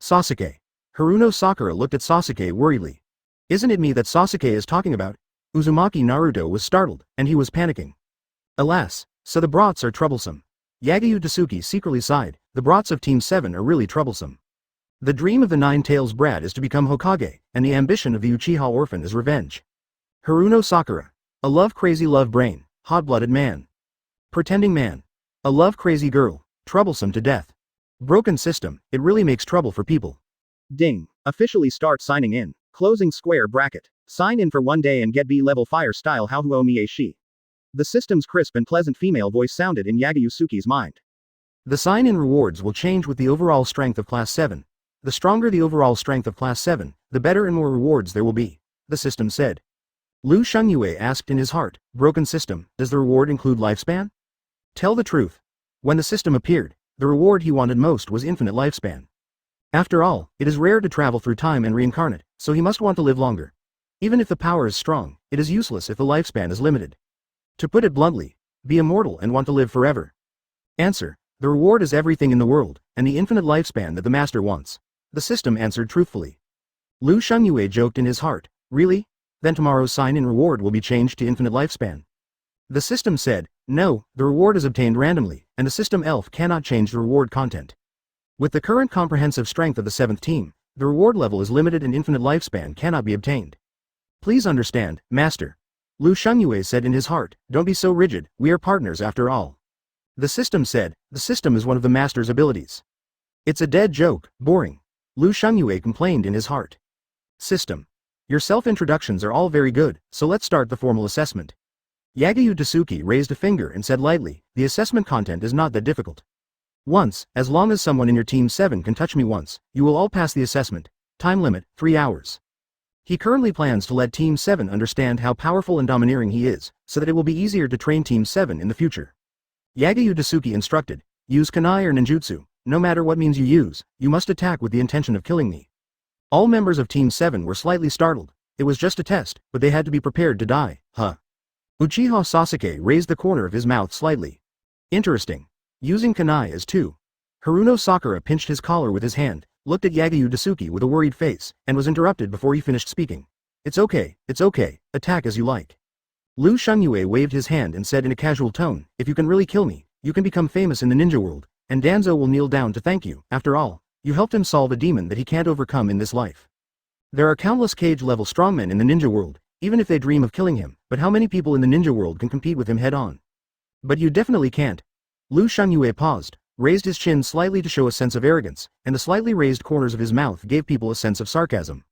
Sasuke. Haruno Sakura looked at Sasuke worriedly. Isn't it me that Sasuke is talking about? Uzumaki Naruto was startled, and he was panicking. Alas, so the brats are troublesome. Yagyu Tsuki secretly sighed, the brats of Team 7 are really troublesome. The dream of the Nine-Tails brat is to become Hokage, and the ambition of the Uchiha orphan is revenge. Haruno Sakura. A love-crazy love brain, hot-blooded man. Pretending man. A love-crazy girl, troublesome to death. Broken system, it really makes trouble for people. Ding. Officially start signing in. Closing square bracket. Sign in for 1 day and get B-level fire style Hauhuo Mie. The system's crisp and pleasant female voice sounded in Yagyu Tsuki's mind. The sign-in rewards will change with the overall strength of Class 7. The stronger the overall strength of Class 7, the better and more rewards there will be, the system said. Lu Shengyue asked in his heart, broken system, does the reward include lifespan? Tell the truth. When the system appeared, the reward he wanted most was infinite lifespan. After all, it is rare to travel through time and reincarnate, so he must want to live longer. Even if the power is strong, it is useless if the lifespan is limited. To put it bluntly, be immortal and want to live forever. Answer. The reward is everything in the world, and the infinite lifespan that the master wants. The system answered truthfully. Lu Shengyue joked in his heart, really? Then tomorrow's sign-in reward will be changed to infinite lifespan. The system said, no, the reward is obtained randomly, and the system elf cannot change the reward content. With the current comprehensive strength of the 7th team, the reward level is limited and infinite lifespan cannot be obtained. Please understand, master. Lu Shengyue said in his heart, don't be so rigid, we are partners after all. The system said, the system is one of the master's abilities. It's a dead joke, boring. Lu Shengyue complained in his heart. System. Your self-introductions are all very good, so let's start the formal assessment. Yagyu Tsuki raised a finger and said lightly, the assessment content is not that difficult. Once, as long as someone in your Team 7 can touch me once, you will all pass the assessment. Time limit, 3 hours. He currently plans to let Team 7 understand how powerful and domineering he is, so that it will be easier to train Team 7 in the future. Yagyu Tsuki instructed, use kunai or ninjutsu, no matter what means you use, you must attack with the intention of killing me. All members of Team 7 were slightly startled. It was just a test, but they had to be prepared to die, huh? Uchiha Sasuke raised the corner of his mouth slightly. Interesting. Using kunai as 2. Haruno Sakura pinched his collar with his hand, looked at Yagyu Tsuki with a worried face, and was interrupted before he finished speaking. It's okay, attack as you like. Lu Shengyue waved his hand and said in a casual tone, if you can really kill me, you can become famous in the ninja world, and Danzo will kneel down to thank you. After all, you helped him solve a demon that he can't overcome in this life. There are countless cage-level strongmen in the ninja world, even if they dream of killing him, but how many people in the ninja world can compete with him head-on? But you definitely can't. Lu Shengyue paused, raised his chin slightly to show a sense of arrogance, and the slightly raised corners of his mouth gave people a sense of sarcasm.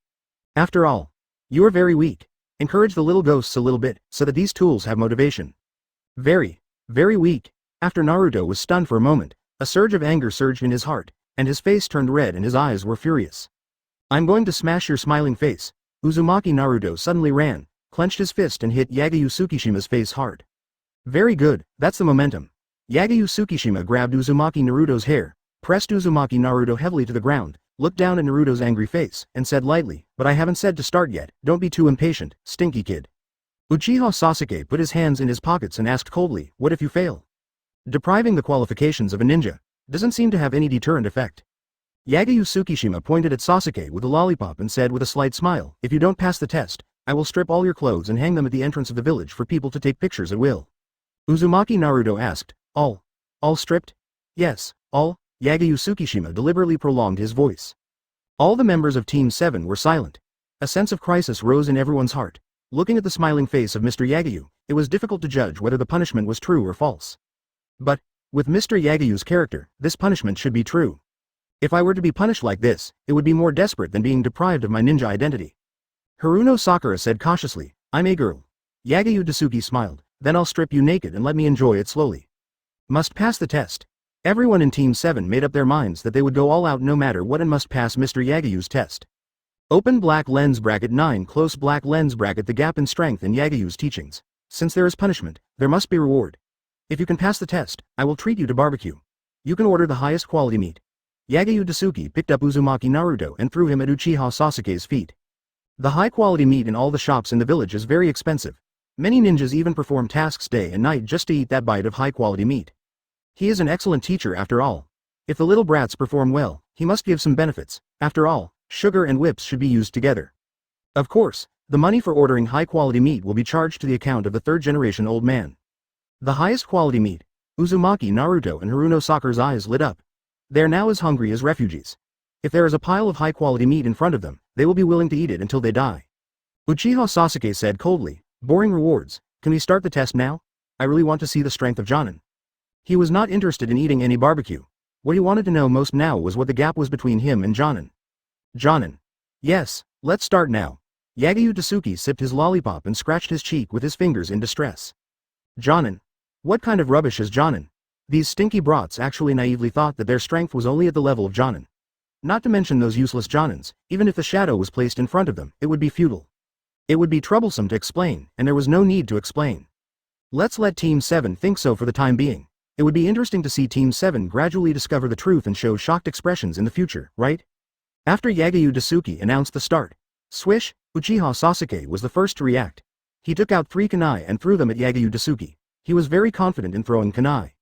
After all, you are very weak. Encourage the little ghosts a little bit, so that these tools have motivation. Very, very weak. After Naruto was stunned for a moment, a surge of anger surged in his heart, and his face turned red and his eyes were furious. I'm going to smash your smiling face. Uzumaki Naruto suddenly ran, clenched his fist and hit Yagyu Tsukishima's face hard. Very good, that's the momentum. Yagyu Tsukishima grabbed Uzumaki Naruto's hair, pressed Uzumaki Naruto heavily to the ground, looked down at Naruto's angry face, and said lightly, but I haven't said to start yet, don't be too impatient, stinky kid. Uchiha Sasuke put his hands in his pockets and asked coldly, what if you fail? Depriving the qualifications of a ninja doesn't seem to have any deterrent effect. Yagyu Tsukishima pointed at Sasuke with a lollipop and said with a slight smile, if you don't pass the test, I will strip all your clothes and hang them at the entrance of the village for people to take pictures at will. Uzumaki Naruto asked, all stripped? Yes, all. Yagyu Tsukishima deliberately prolonged his voice. All the members of Team 7 were silent. A sense of crisis rose in everyone's heart. Looking at the smiling face of Mr. Yagyu, it was difficult to judge whether the punishment was true or false. But, with Mr. Yagyu's character, this punishment should be true. If I were to be punished like this, it would be more desperate than being deprived of my ninja identity. Haruno Sakura said cautiously, I'm a girl. Yagyu Tsuki smiled, then I'll strip you naked and let me enjoy it slowly. Must pass the test. Everyone in Team 7 made up their minds that they would go all out no matter what and must pass Mr. Yagyu's test. Open black lens bracket 9 close black lens bracket the gap in strength in Yagyu's teachings. Since there is punishment, there must be reward. If you can pass the test, I will treat you to barbecue. You can order the highest quality meat. Yagyu Tsuki picked up Uzumaki Naruto and threw him at Uchiha Sasuke's feet. The high quality meat in all the shops in the village is very expensive. Many ninjas even perform tasks day and night just to eat that bite of high-quality meat. He is an excellent teacher after all. If the little brats perform well, he must give some benefits. After all, sugar and whips should be used together. Of course, the money for ordering high-quality meat will be charged to the account of the third-generation old man. The highest quality meat. Uzumaki, Naruto and Haruno Sakura's eyes lit up. They are now as hungry as refugees. If there is a pile of high-quality meat in front of them, they will be willing to eat it until they die. Uchiha Sasuke said coldly, "Boring rewards, can we start the test now? I really want to see the strength of Jōnin." He was not interested in eating any barbecue. What he wanted to know most now was what the gap was between him and Jōnin. Jōnin. Yes, let's start now. Yagyu Tsuki sipped his lollipop and scratched his cheek with his fingers in distress. Jōnin. What kind of rubbish is Jōnin? These stinky brats actually naively thought that their strength was only at the level of Jōnin. Not to mention those useless Jōnins, even if the shadow was placed in front of them, it would be futile. It would be troublesome to explain, and there was no need to explain. Let's let Team 7 think so for the time being. It would be interesting to see Team 7 gradually discover the truth and show shocked expressions in the future, right? After Yagyu Tsuki announced the start, swish, Uchiha Sasuke was the first to react. He took out 3 kunai and threw them at Yagyu Tsuki. He was very confident in throwing kunai.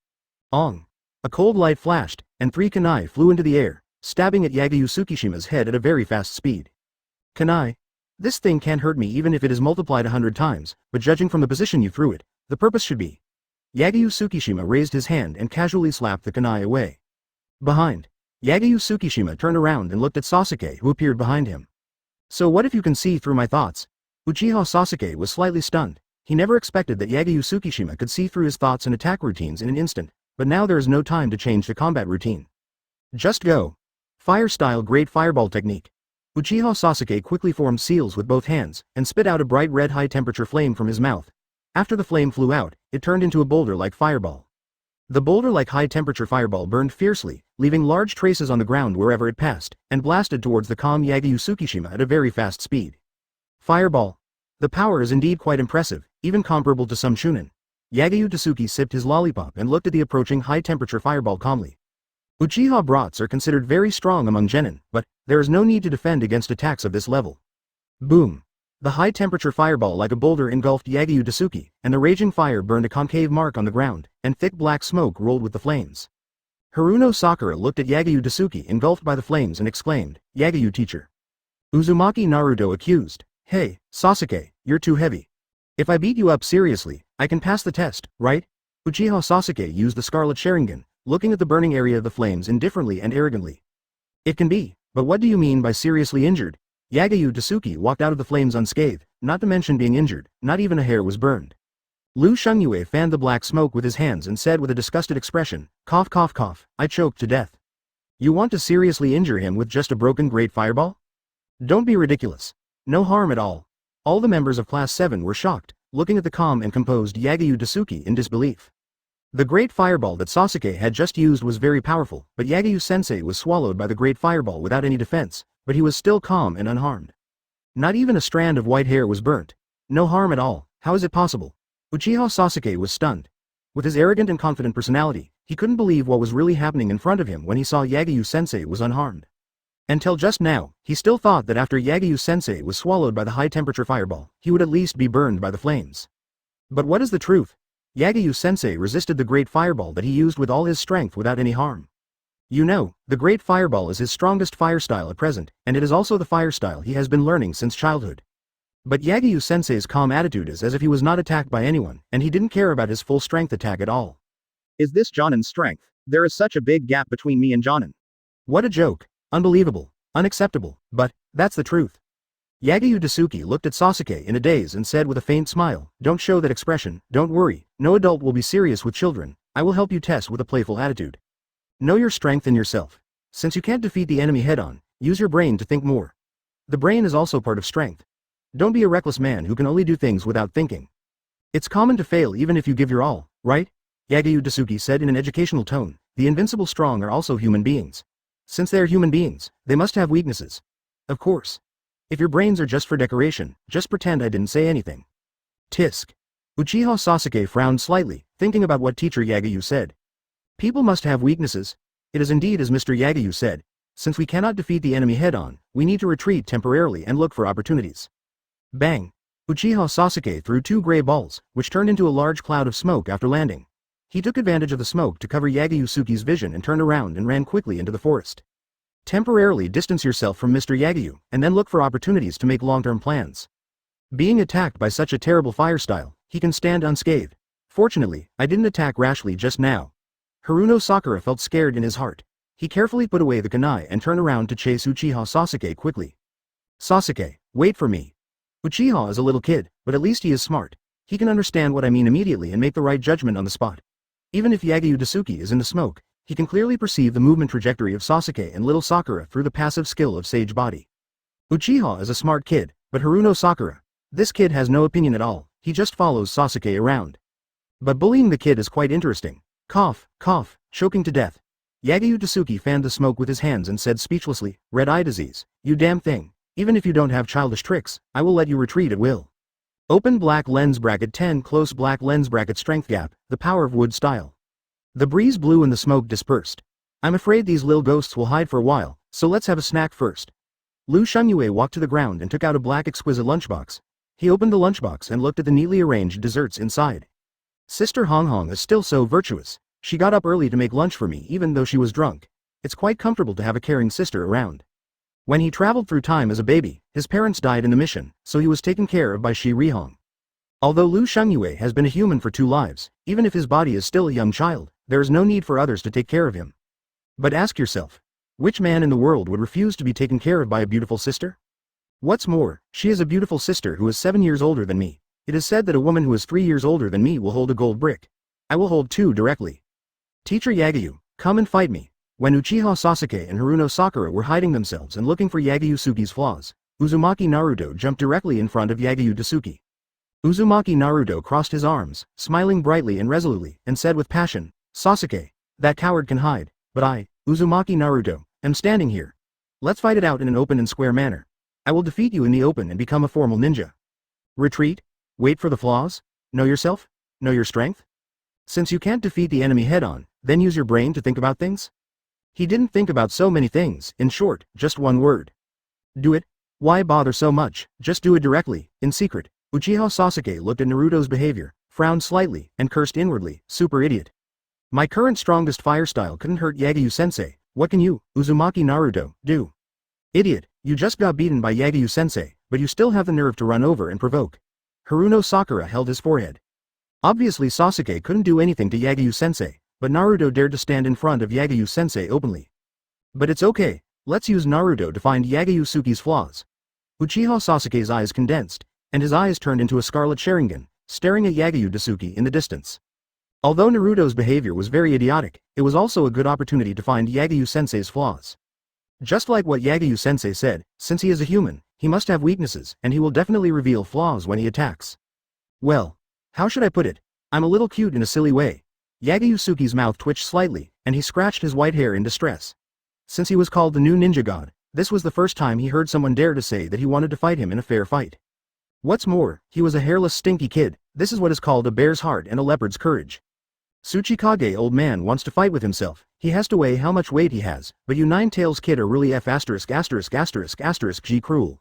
Ong! A cold light flashed, and 3 kunai flew into the air, stabbing at Yagyu Tsukishima's head at a very fast speed. Kunai? This thing can't hurt me even if it is multiplied 100 times, but judging from the position you threw it, the purpose should be. Yagyu Tsukishima raised his hand and casually slapped the kunai away. Behind. Yagyu Tsukishima turned around and looked at Sasuke, who appeared behind him. So what if you can see through my thoughts? Uchiha Sasuke was slightly stunned. He never expected that Yagyu Tsukishima could see through his thoughts and attack routines in an instant, but now there is no time to change the combat routine. Just go. Fire-style great fireball technique. Uchiha Sasuke quickly formed seals with both hands, and spit out a bright red high-temperature flame from his mouth. After the flame flew out, it turned into a boulder-like fireball. The boulder-like high-temperature fireball burned fiercely, leaving large traces on the ground wherever it passed, and blasted towards the calm Yagyu Tsukishima at a very fast speed. Fireball. The power is indeed quite impressive, even comparable to some Shunin. Yagyu Tsuki sipped his lollipop and looked at the approaching high-temperature fireball calmly. Uchiha brats are considered very strong among genin, but there is no need to defend against attacks of this level. Boom! The high-temperature fireball like a boulder engulfed Yagyu Tsuki, and the raging fire burned a concave mark on the ground, and thick black smoke rolled with the flames. Haruno Sakura looked at Yagyu Tsuki engulfed by the flames and exclaimed, "Yagyu teacher." Uzumaki Naruto accused, "Hey, Sasuke, you're too heavy. If I beat you up seriously, I can pass the test, right?" Uchiha Sasuke used the Scarlet Sharingan, looking at the burning area of the flames indifferently and arrogantly. "It can be, but what do you mean by seriously injured?" Yagyu Tsuki walked out of the flames unscathed, not to mention being injured, not even a hair was burned. Lu Shungyue fanned the black smoke with his hands and said with a disgusted expression, "Cough cough cough, I choked to death." You want to seriously injure him with just a broken great fireball? Don't be ridiculous. No harm at all. All the members of Class 7 were shocked, looking at the calm and composed Yagyu Tsuki in disbelief. The great fireball that Sasuke had just used was very powerful, but Yagyu-sensei was swallowed by the great fireball without any defense, but he was still calm and unharmed. Not even a strand of white hair was burnt. No harm at all, how is it possible? Uchiha Sasuke was stunned. With his arrogant and confident personality, he couldn't believe what was really happening in front of him when he saw Yagyu-sensei was unharmed. Until just now, he still thought that after Yagyu-sensei was swallowed by the high-temperature fireball, he would at least be burned by the flames. But what is the truth? Yagyu-sensei resisted the great fireball that he used with all his strength without any harm. You know, the great fireball is his strongest fire style at present, and it is also the fire style he has been learning since childhood. But Yagyu-sensei's calm attitude is as if he was not attacked by anyone, and he didn't care about his full strength attack at all. Is this Jōnin's strength? There is such a big gap between me and Jōnin. What a joke. Unbelievable. Unacceptable. But, that's the truth. Yagyu Tsuki looked at Sasuke in a daze and said with a faint smile, "Don't show that expression, don't worry, no adult will be serious with children, I will help you test with a playful attitude. Know your strength in yourself. Since you can't defeat the enemy head-on, use your brain to think more. The brain is also part of strength. Don't be a reckless man who can only do things without thinking. It's common to fail even if you give your all, right?" Yagyu Tsuki said in an educational tone, "The invincible strong are also human beings. Since they are human beings, they must have weaknesses. Of course. If your brains are just for decoration, just pretend I didn't say anything." Tisk. Uchiha Sasuke frowned slightly, thinking about what teacher Yagyu said. People must have weaknesses. It is indeed as Mr. Yagyu said. Since we cannot defeat the enemy head-on, we need to retreat temporarily and look for opportunities. Bang. Uchiha Sasuke threw 2 gray balls, which turned into a large cloud of smoke after landing. He took advantage of the smoke to cover Yagyu Tsuki's vision and turned around and ran quickly into the forest. Temporarily distance yourself from Mr. Yagyu, and then look for opportunities to make long-term plans. Being attacked by such a terrible fire style, he can stand unscathed. Fortunately, I didn't attack rashly just now. Haruno Sakura felt scared in his heart. He carefully put away the kunai and turned around to chase Uchiha Sasuke quickly. Sasuke, wait for me. Uchiha is a little kid, but at least he is smart. He can understand what I mean immediately and make the right judgment on the spot. Even if Yagyu Tsuki is in the smoke, he can clearly perceive the movement trajectory of Sasuke and little Sakura through the passive skill of Sage Body. Uchiha is a smart kid, but Haruno Sakura, this kid has no opinion at all, he just follows Sasuke around. But bullying the kid is quite interesting. Cough, cough, choking to death. Yagyu Tsuki fanned the smoke with his hands and said speechlessly, red eye disease, you damn thing. Even if you don't have childish tricks, I will let you retreat at will. Open black lens bracket 10 close black lens bracket strength gap, the power of wood style. The breeze blew and the smoke dispersed. I'm afraid these lil ghosts will hide for a while, so let's have a snack first. Lu Shunyue walked to the ground and took out a black exquisite lunchbox. He opened the lunchbox and looked at the neatly arranged desserts inside. Sister Hong Hong is still so virtuous. She got up early to make lunch for me even though she was drunk. It's quite comfortable to have a caring sister around. When he traveled through time as a baby, his parents died in the mission, so he was taken care of by Shi Rihong. Although Lu Shunyue has been a human for 2 lives, even if his body is still a young child, there is no need for others to take care of him. But ask yourself, which man in the world would refuse to be taken care of by a beautiful sister? What's more, she is a beautiful sister who is 7 years older than me. It is said that a woman who is 3 years older than me will hold a gold brick. I will hold 2 directly. Teacher Yagyu, come and fight me. When Uchiha Sasuke and Haruno Sakura were hiding themselves and looking for Yagyu Tsuki's flaws, Uzumaki Naruto jumped directly in front of Yagyu Tsuki. Uzumaki Naruto crossed his arms, smiling brightly and resolutely, and said with passion, Sasuke, that coward can hide, but I, Uzumaki Naruto, am standing here. Let's fight it out in an open and square manner. I will defeat you in the open and become a formal ninja. Retreat? Wait for the flaws? Know yourself? Know your strength? Since you can't defeat the enemy head-on, then use your brain to think about things? He didn't think about so many things, in short, just one word. Do it? Why bother so much, just do it directly, in secret. Uchiha Sasuke looked at Naruto's behavior, frowned slightly, and cursed inwardly, super idiot. My current strongest fire style couldn't hurt Yagyu-sensei, what can you, Uzumaki Naruto, do? Idiot, you just got beaten by Yagyu-sensei, but you still have the nerve to run over and provoke. Haruno Sakura held his forehead. Obviously Sasuke couldn't do anything to Yagyu-sensei, but Naruto dared to stand in front of Yagyu-sensei openly. But it's okay, let's use Naruto to find Yagyu Tsuki's flaws. Uchiha Sasuke's eyes condensed, and his eyes turned into a scarlet Sharingan, staring at Yagyu Tsuki in the distance. Although Naruto's behavior was very idiotic, it was also a good opportunity to find Yagyu-sensei's flaws. Just like what Yagyu-sensei said, since he is a human, he must have weaknesses, and he will definitely reveal flaws when he attacks. Well, how should I put it? I'm a little cute in a silly way. Yagyu Tsuki's mouth twitched slightly, and he scratched his white hair in distress. Since he was called the new ninja god, this was the first time he heard someone dare to say that he wanted to fight him in a fair fight. What's more, he was a hairless stinky kid. This is what is called a bear's heart and a leopard's courage. Tsuchikage old man wants to fight with himself. He has to weigh how much weight he has, but you nine-tails kid are really G cruel.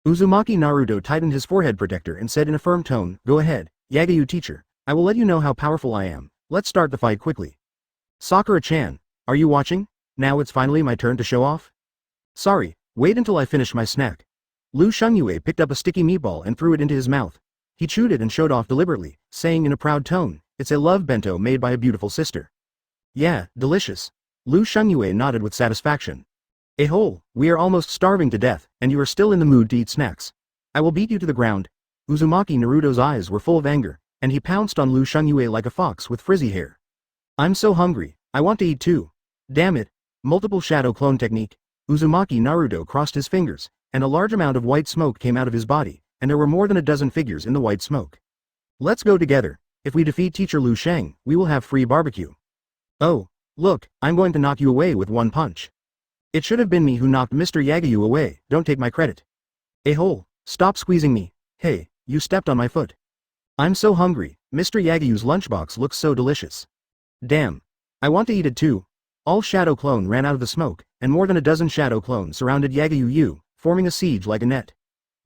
Uzumaki Naruto tightened his forehead protector and said in a firm tone, go ahead, Yagyu teacher, I will let you know how powerful I am. Let's start the fight quickly. Sakura-chan, are you watching? Now it's finally my turn to show off? Sorry, wait until I finish my snack. Lu Shunyue picked up a sticky meatball and threw it into his mouth. He chewed it and showed off deliberately, saying in a proud tone, it's a love bento made by a beautiful sister. Yeah, delicious. Lu Shunyue nodded with satisfaction. A-hole, we are almost starving to death, and you are still in the mood to eat snacks. I will beat you to the ground. Uzumaki Naruto's eyes were full of anger, and he pounced on Lu Shunyue like a fox with frizzy hair. I'm so hungry, I want to eat too. Damn it. Multiple shadow clone technique. Uzumaki Naruto crossed his fingers, and a large amount of white smoke came out of his body, and there were more than a dozen figures in the white smoke. Let's go together. If we defeat Teacher Lu Sheng, we will have free barbecue. Oh, look, I'm going to knock you away with one punch. It should have been me who knocked Mr. Yagyu away, don't take my credit. A-hole, stop squeezing me. Hey, you stepped on my foot. I'm so hungry, Mr. Yagyu's lunchbox looks so delicious. Damn. I want to eat it too. All shadow clone ran out of the smoke, and more than a dozen shadow clones surrounded Yagyu, forming a siege like a net.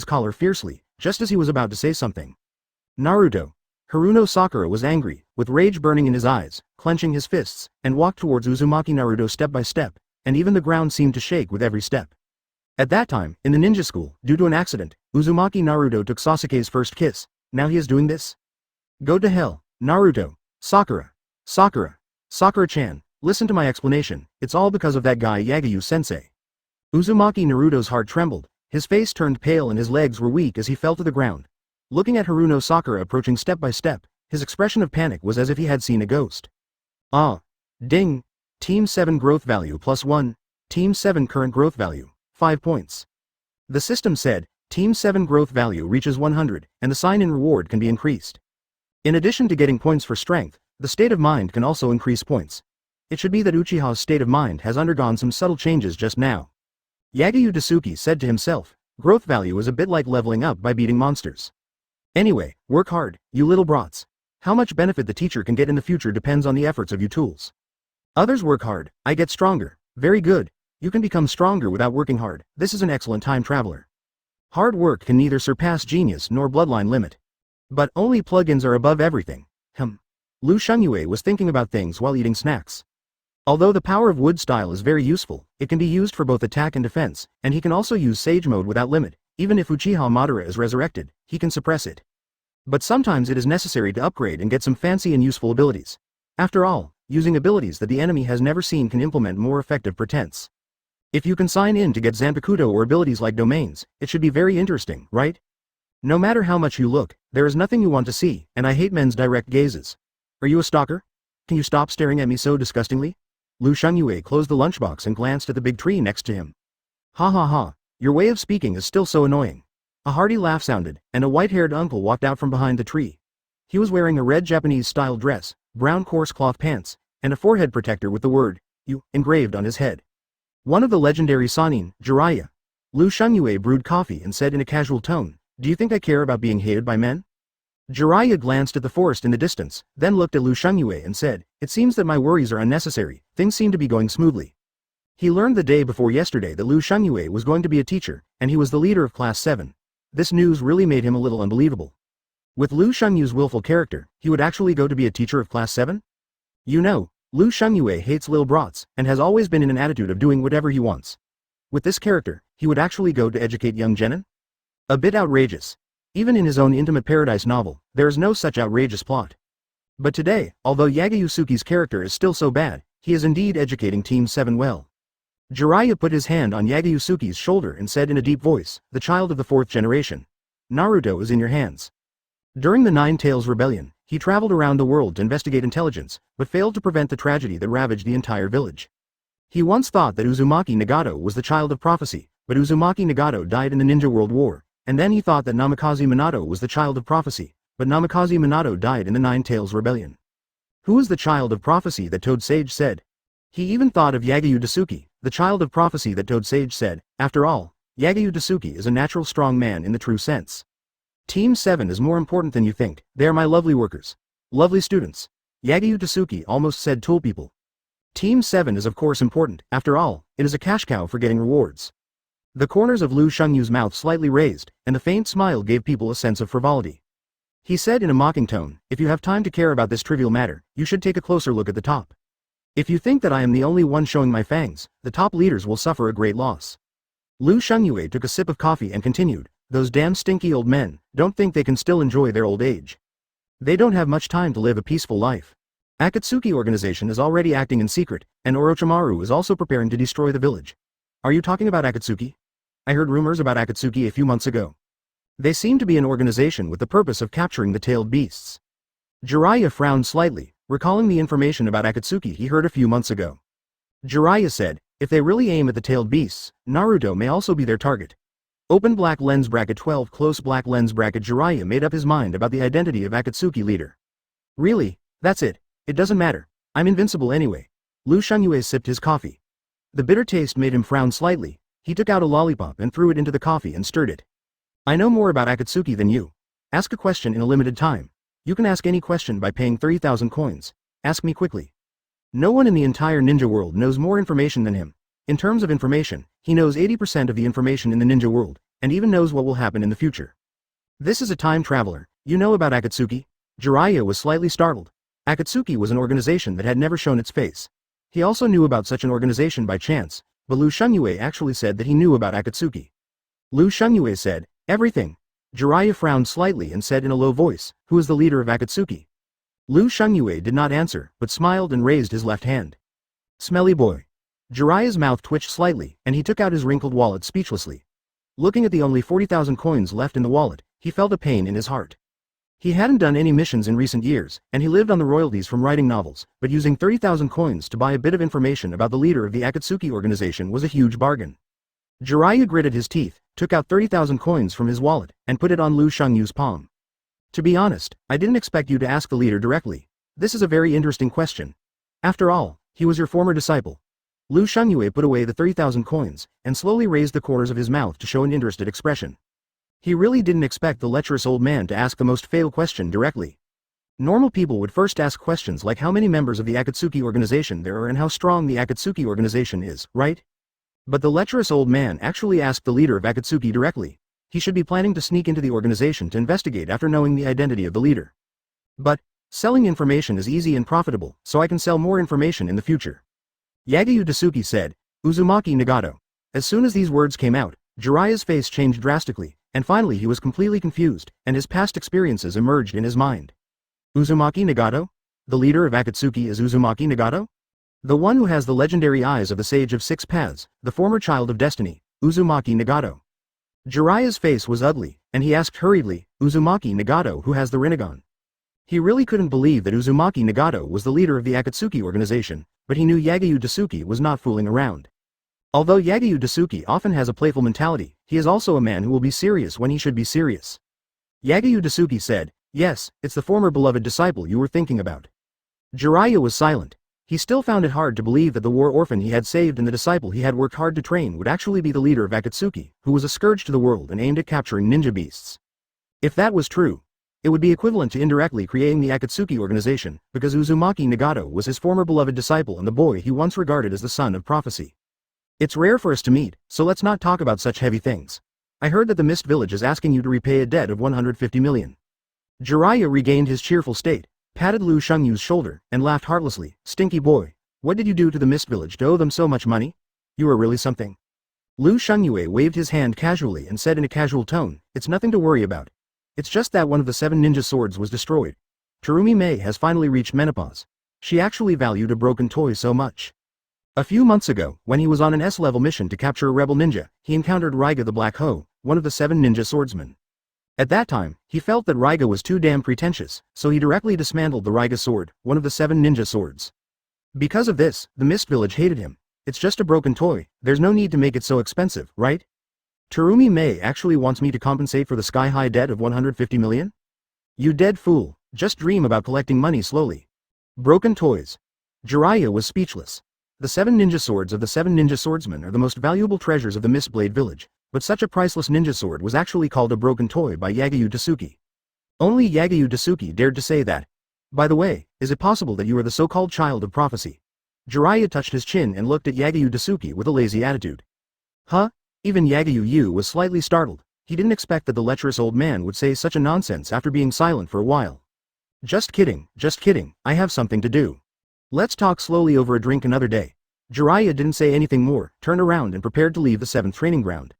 Sasuke's collar fiercely, just as he was about to say something. Naruto. Haruno Sakura was angry, with rage burning in his eyes, clenching his fists, and walked towards Uzumaki Naruto step by step, and even the ground seemed to shake with every step. At that time, in the ninja school, due to an accident, Uzumaki Naruto took Sasuke's first kiss. Now he is doing this? Go to hell, Naruto. Sakura. Sakura-chan, listen to my explanation, it's all because of that guy Yagyu-sensei. Uzumaki Naruto's heart trembled, his face turned pale and his legs were weak as he fell to the ground. Looking at Haruno Sakura approaching step by step, his expression of panic was as if he had seen a ghost. Ah. Ding. Team 7 growth value +1. Team 7 current growth value, 5 points. The system said, Team 7 growth value reaches 100, and the sign-in reward can be increased. In addition to getting points for strength, the state of mind can also increase points. It should be that Uchiha's state of mind has undergone some subtle changes just now. Yagyu Tsuki said to himself, growth value is a bit like leveling up by beating monsters. Anyway, work hard, you little brats. How much benefit the teacher can get in the future depends on the efforts of you tools. Others work hard, I get stronger. Very good. You can become stronger without working hard. This is an excellent time traveler. Hard work can neither surpass genius nor bloodline limit. But only plugins are above everything. Lu Shunyue was thinking about things while eating snacks. Although the power of wood style is very useful, it can be used for both attack and defense, and he can also use Sage Mode without limit. Even if Uchiha Madara is resurrected, he can suppress it. But sometimes it is necessary to upgrade and get some fancy and useful abilities. After all, using abilities that the enemy has never seen can implement more effective pretense. If you can sign in to get Zanpakuto or abilities like domains, it should be very interesting, right? No matter how much you look, there is nothing you want to see, and I hate men's direct gazes. Are you a stalker? Can you stop staring at me so disgustingly? Lu Shunyue closed the lunchbox and glanced at the big tree next to him. Ha ha ha, your way of speaking is still so annoying. A hearty laugh sounded, and a white-haired uncle walked out from behind the tree. He was wearing a red Japanese-style dress, brown coarse cloth pants, and a forehead protector with the word, "You," engraved on his head. One of the legendary Sannin, Jiraiya. Lu Shunyue brewed coffee and said in a casual tone, "Do you think I care about being hated by men?" Jiraiya glanced at the forest in the distance, then looked at Lu Shunyue and said, "It seems that my worries are unnecessary, things seem to be going smoothly." He learned the day before yesterday that Lu Shunyue was going to be a teacher, and he was the leader of Class 7. This news really made him a little unbelievable. With Lu Shunyue's willful character, he would actually go to be a teacher of Class 7? You know, Lu Shunyue hates lil brats, and has always been in an attitude of doing whatever he wants. With this character, he would actually go to educate young genin? A bit outrageous. Even in his own Intimate Paradise novel, there is no such outrageous plot. But today, although Yagyu Tsuki's character is still so bad, he is indeed educating Team 7 well. Jiraiya put his hand on Yagyu Tsuki's shoulder and said in a deep voice, "The child of the 4th generation. Naruto is in your hands." During the Nine Tails Rebellion, he traveled around the world to investigate intelligence, but failed to prevent the tragedy that ravaged the entire village. He once thought that Uzumaki Nagato was the child of prophecy, but Uzumaki Nagato died in the Ninja World War. And then he thought that Namikaze Minato was the child of prophecy, but Namikaze Minato died in the Nine Tails Rebellion. Who is the child of prophecy that Toad Sage said? He even thought of Yagyu Tsuki, the child of prophecy that Toad Sage said. After all, Yagyu Tsuki is a natural strong man in the true sense. Team 7 is more important than you think. They are my lovely workers. Lovely students. Yagyu Tsuki almost said tool people. Team 7 is of course important. After all, it is a cash cow for getting rewards. The corners of Lu Shunyue's mouth slightly raised, and the faint smile gave people a sense of frivolity. He said in a mocking tone, "If you have time to care about this trivial matter, you should take a closer look at the top. If you think that I am the only one showing my fangs, the top leaders will suffer a great loss." Lu Shunyue took a sip of coffee and continued, "Those damn stinky old men don't think they can still enjoy their old age. They don't have much time to live a peaceful life. Akatsuki organization is already acting in secret, and Orochimaru is also preparing to destroy the village." Are you talking about Akatsuki? I heard rumors about Akatsuki a few months ago. They seem to be an organization with the purpose of capturing the tailed beasts. Jiraiya frowned slightly, recalling the information about Akatsuki he heard a few months ago. Jiraiya said, "If they really aim at the tailed beasts, Naruto may also be their target." Open black lens bracket 12 close black lens bracket. Jiraiya made up his mind about the identity of Akatsuki leader. "Really? That's it. It doesn't matter. I'm invincible anyway." Lu Shunyue sipped his coffee. The bitter taste made him frown slightly. He took out a lollipop and threw it into the coffee and stirred it. "I know more about Akatsuki than you. Ask a question in a limited time. You can ask any question by paying 30,000 coins. Ask me quickly." No one in the entire ninja world knows more information than him. In terms of information, he knows 80% of the information in the ninja world, and even knows what will happen in the future. This is a time traveler. You know about Akatsuki? Jiraiya was slightly startled. Akatsuki was an organization that had never shown its face. He also knew about such an organization by chance, but Lu Shunyue actually said that he knew about Akatsuki. Lu Shunyue said, "Everything." Jiraiya frowned slightly and said in a low voice, "Who is the leader of Akatsuki?" Lu Shunyue did not answer, but smiled and raised his left hand. "Smelly boy." Jiraiya's mouth twitched slightly, and he took out his wrinkled wallet speechlessly. Looking at the only 40,000 coins left in the wallet, he felt a pain in his heart. He hadn't done any missions in recent years, and he lived on the royalties from writing novels, but using 30,000 coins to buy a bit of information about the leader of the Akatsuki organization was a huge bargain. Jiraiya gritted his teeth, took out 30,000 coins from his wallet, and put it on Lu Shunyue's palm. "To be honest, I didn't expect you to ask the leader directly. This is a very interesting question. After all, he was your former disciple." Lu Shunyue put away the 30,000 coins, and slowly raised the corners of his mouth to show an interested expression. He really didn't expect the lecherous old man to ask the most fatal question directly. Normal people would first ask questions like how many members of the Akatsuki organization there are and how strong the Akatsuki organization is, right? But the lecherous old man actually asked the leader of Akatsuki directly. He should be planning to sneak into the organization to investigate after knowing the identity of the leader. But, selling information is easy and profitable, so I can sell more information in the future. Yagyu Tsuki said, Uzumaki Nagato. As soon as these words came out, Jiraiya's face changed drastically, and finally he was completely confused, and his past experiences emerged in his mind. Uzumaki Nagato? The leader of Akatsuki is Uzumaki Nagato? The one who has the legendary eyes of the Sage of Six Paths, the former child of destiny, Uzumaki Nagato. Jiraiya's face was ugly, and he asked hurriedly, Uzumaki Nagato who has the Rinnegan? He really couldn't believe that Uzumaki Nagato was the leader of the Akatsuki organization, but he knew Yagyu Tsuki was not fooling around. Although Yagyu Tsuki often has a playful mentality, he is also a man who will be serious when he should be serious. Yagyu Tsuki said, yes, it's the former beloved disciple you were thinking about. Jiraiya was silent. He still found it hard to believe that the war orphan he had saved and the disciple he had worked hard to train would actually be the leader of Akatsuki, who was a scourge to the world and aimed at capturing ninja beasts. If that was true, it would be equivalent to indirectly creating the Akatsuki organization, because Uzumaki Nagato was his former beloved disciple and the boy he once regarded as the son of prophecy. It's rare for us to meet, so let's not talk about such heavy things. I heard that the Mist Village is asking you to repay a debt of 150 million. Jiraiya regained his cheerful state, patted Lu Shengyu's shoulder, and laughed heartlessly, stinky boy. What did you do to the Mist Village to owe them so much money? You are really something. Lu Shengyue waved his hand casually and said in a casual tone, it's nothing to worry about. It's just that one of the 7 ninja swords was destroyed. Terumi Mei has finally reached menopause. She actually valued a broken toy so much. A few months ago, when he was on an S-level mission to capture a rebel ninja, he encountered Raiga the Black Hoe, one of the 7 ninja swordsmen. At that time, he felt that Raiga was too damn pretentious, so he directly dismantled the Raiga sword, one of the 7 ninja swords. Because of this, the Mist Village hated him. It's just a broken toy, there's no need to make it so expensive, right? Terumi Mei actually wants me to compensate for the sky-high debt of 150 million? You dead fool, just dream about collecting money slowly. Broken toys. Jiraiya was speechless. The 7 ninja swords of the 7 ninja swordsmen are the most valuable treasures of the Mistblade village, but such a priceless ninja sword was actually called a broken toy by Yagyu Tsuki. Only Yagyu Tsuki dared to say that. By the way, is it possible that you are the so-called child of prophecy? Jiraiya touched his chin and looked at Yagyu Tsuki with a lazy attitude. Huh? Even Yagyu Yu was slightly startled. He didn't expect that the lecherous old man would say such a nonsense after being silent for a while. Just kidding, I have something to do. Let's talk slowly over a drink another day. Jiraiya didn't say anything more, turned around and prepared to leave the 7th training ground.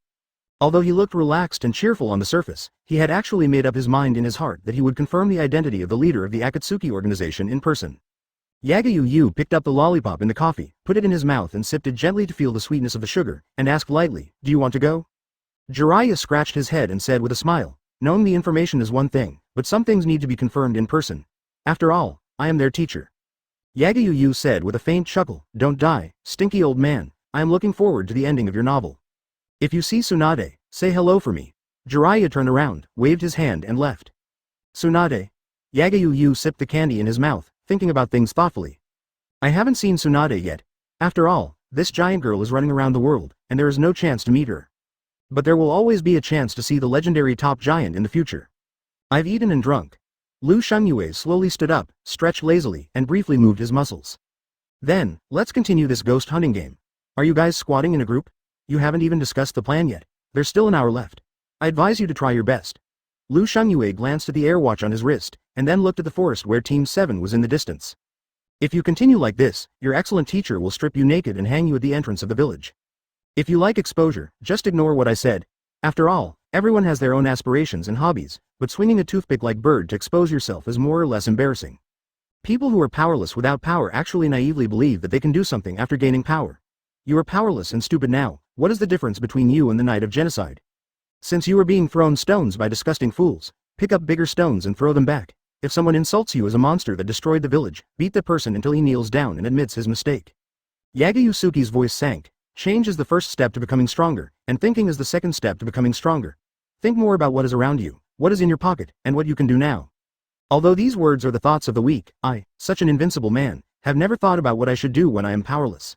Although he looked relaxed and cheerful on the surface, he had actually made up his mind in his heart that he would confirm the identity of the leader of the Akatsuki organization in person. Yagyu Yu picked up the lollipop in the coffee, put it in his mouth and sipped it gently to feel the sweetness of the sugar, and asked lightly, do you want to go? Jiraiya scratched his head and said with a smile, knowing the information is one thing, but some things need to be confirmed in person. After all, I am their teacher. Yagyu Yu said with a faint chuckle, don't die, stinky old man, I am looking forward to the ending of your novel. If you see Tsunade, say hello for me. Jiraiya turned around, waved his hand and left. Tsunade. Yagyu Yu sipped the candy in his mouth, thinking about things thoughtfully. I haven't seen Tsunade yet. After all, this giant girl is running around the world, and there is no chance to meet her. But there will always be a chance to see the legendary top giant in the future. I've eaten and drunk. Lu Shengyue slowly stood up, stretched lazily, and briefly moved his muscles. Then, let's continue this ghost hunting game. Are you guys squatting in a group? You haven't even discussed the plan yet. There's still an hour left. I advise you to try your best. Lu Shengyue glanced at the air watch on his wrist, and then looked at the forest where Team 7 was in the distance. If you continue like this, your excellent teacher will strip you naked and hang you at the entrance of the village. If you like exposure, just ignore what I said. After all, everyone has their own aspirations and hobbies, but swinging a toothpick like bird to expose yourself is more or less embarrassing. People who are powerless without power actually naively believe that they can do something after gaining power. You are powerless and stupid now. What is the difference between you and the Knight of Genocide? Since you are being thrown stones by disgusting fools, pick up bigger stones and throw them back. If someone insults you as a monster that destroyed the village, beat the person until he kneels down and admits his mistake. Yagyu Tsuki's voice sank. Change is the first step to becoming stronger, and thinking is the second step to becoming stronger. Think more about what is around you, what is in your pocket, and what you can do now. Although these words are the thoughts of the weak, I, such an invincible man, have never thought about what I should do when I am powerless.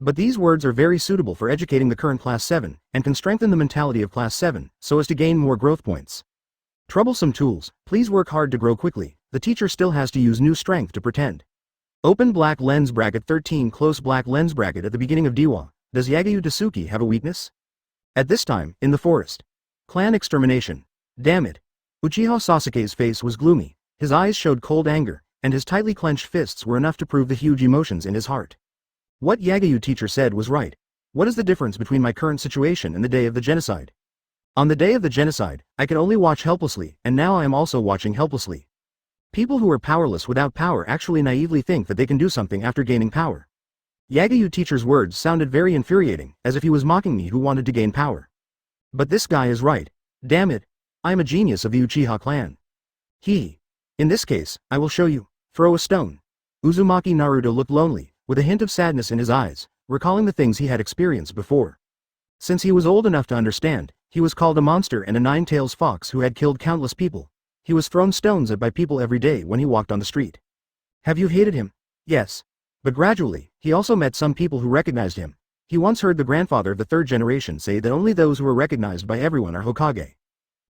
But these words are very suitable for educating the current Class 7, and can strengthen the mentality of Class 7, so as to gain more growth points. Troublesome tools, please work hard to grow quickly. The teacher still has to use new strength to pretend. Open black lens bracket 13 close black lens bracket at the beginning of Diwa. Does Yagyu Tsuki have a weakness? At this time, in the forest. Clan extermination. Damn it. Uchiha Sasuke's face was gloomy, his eyes showed cold anger, and his tightly clenched fists were enough to prove the huge emotions in his heart. What Yagyu teacher said was right. What is the difference between my current situation and the day of the genocide? On the day of the genocide, I could only watch helplessly, and now I am also watching helplessly. People who are powerless without power actually naively think that they can do something after gaining power. Yagyu teacher's words sounded very infuriating, as if he was mocking me who wanted to gain power. But this guy is right. Damn it. I am a genius of the Uchiha clan. In this case, I will show you. Throw a stone. Uzumaki Naruto looked lonely, with a hint of sadness in his eyes, recalling the things he had experienced before. Since he was old enough to understand, he was called a monster and a nine-tails fox who had killed countless people. He was thrown stones at by people every day when he walked on the street. Have you hated him? Yes. But gradually, he also met some people who recognized him. He once heard the grandfather of the third generation say that only those who are recognized by everyone are Hokage.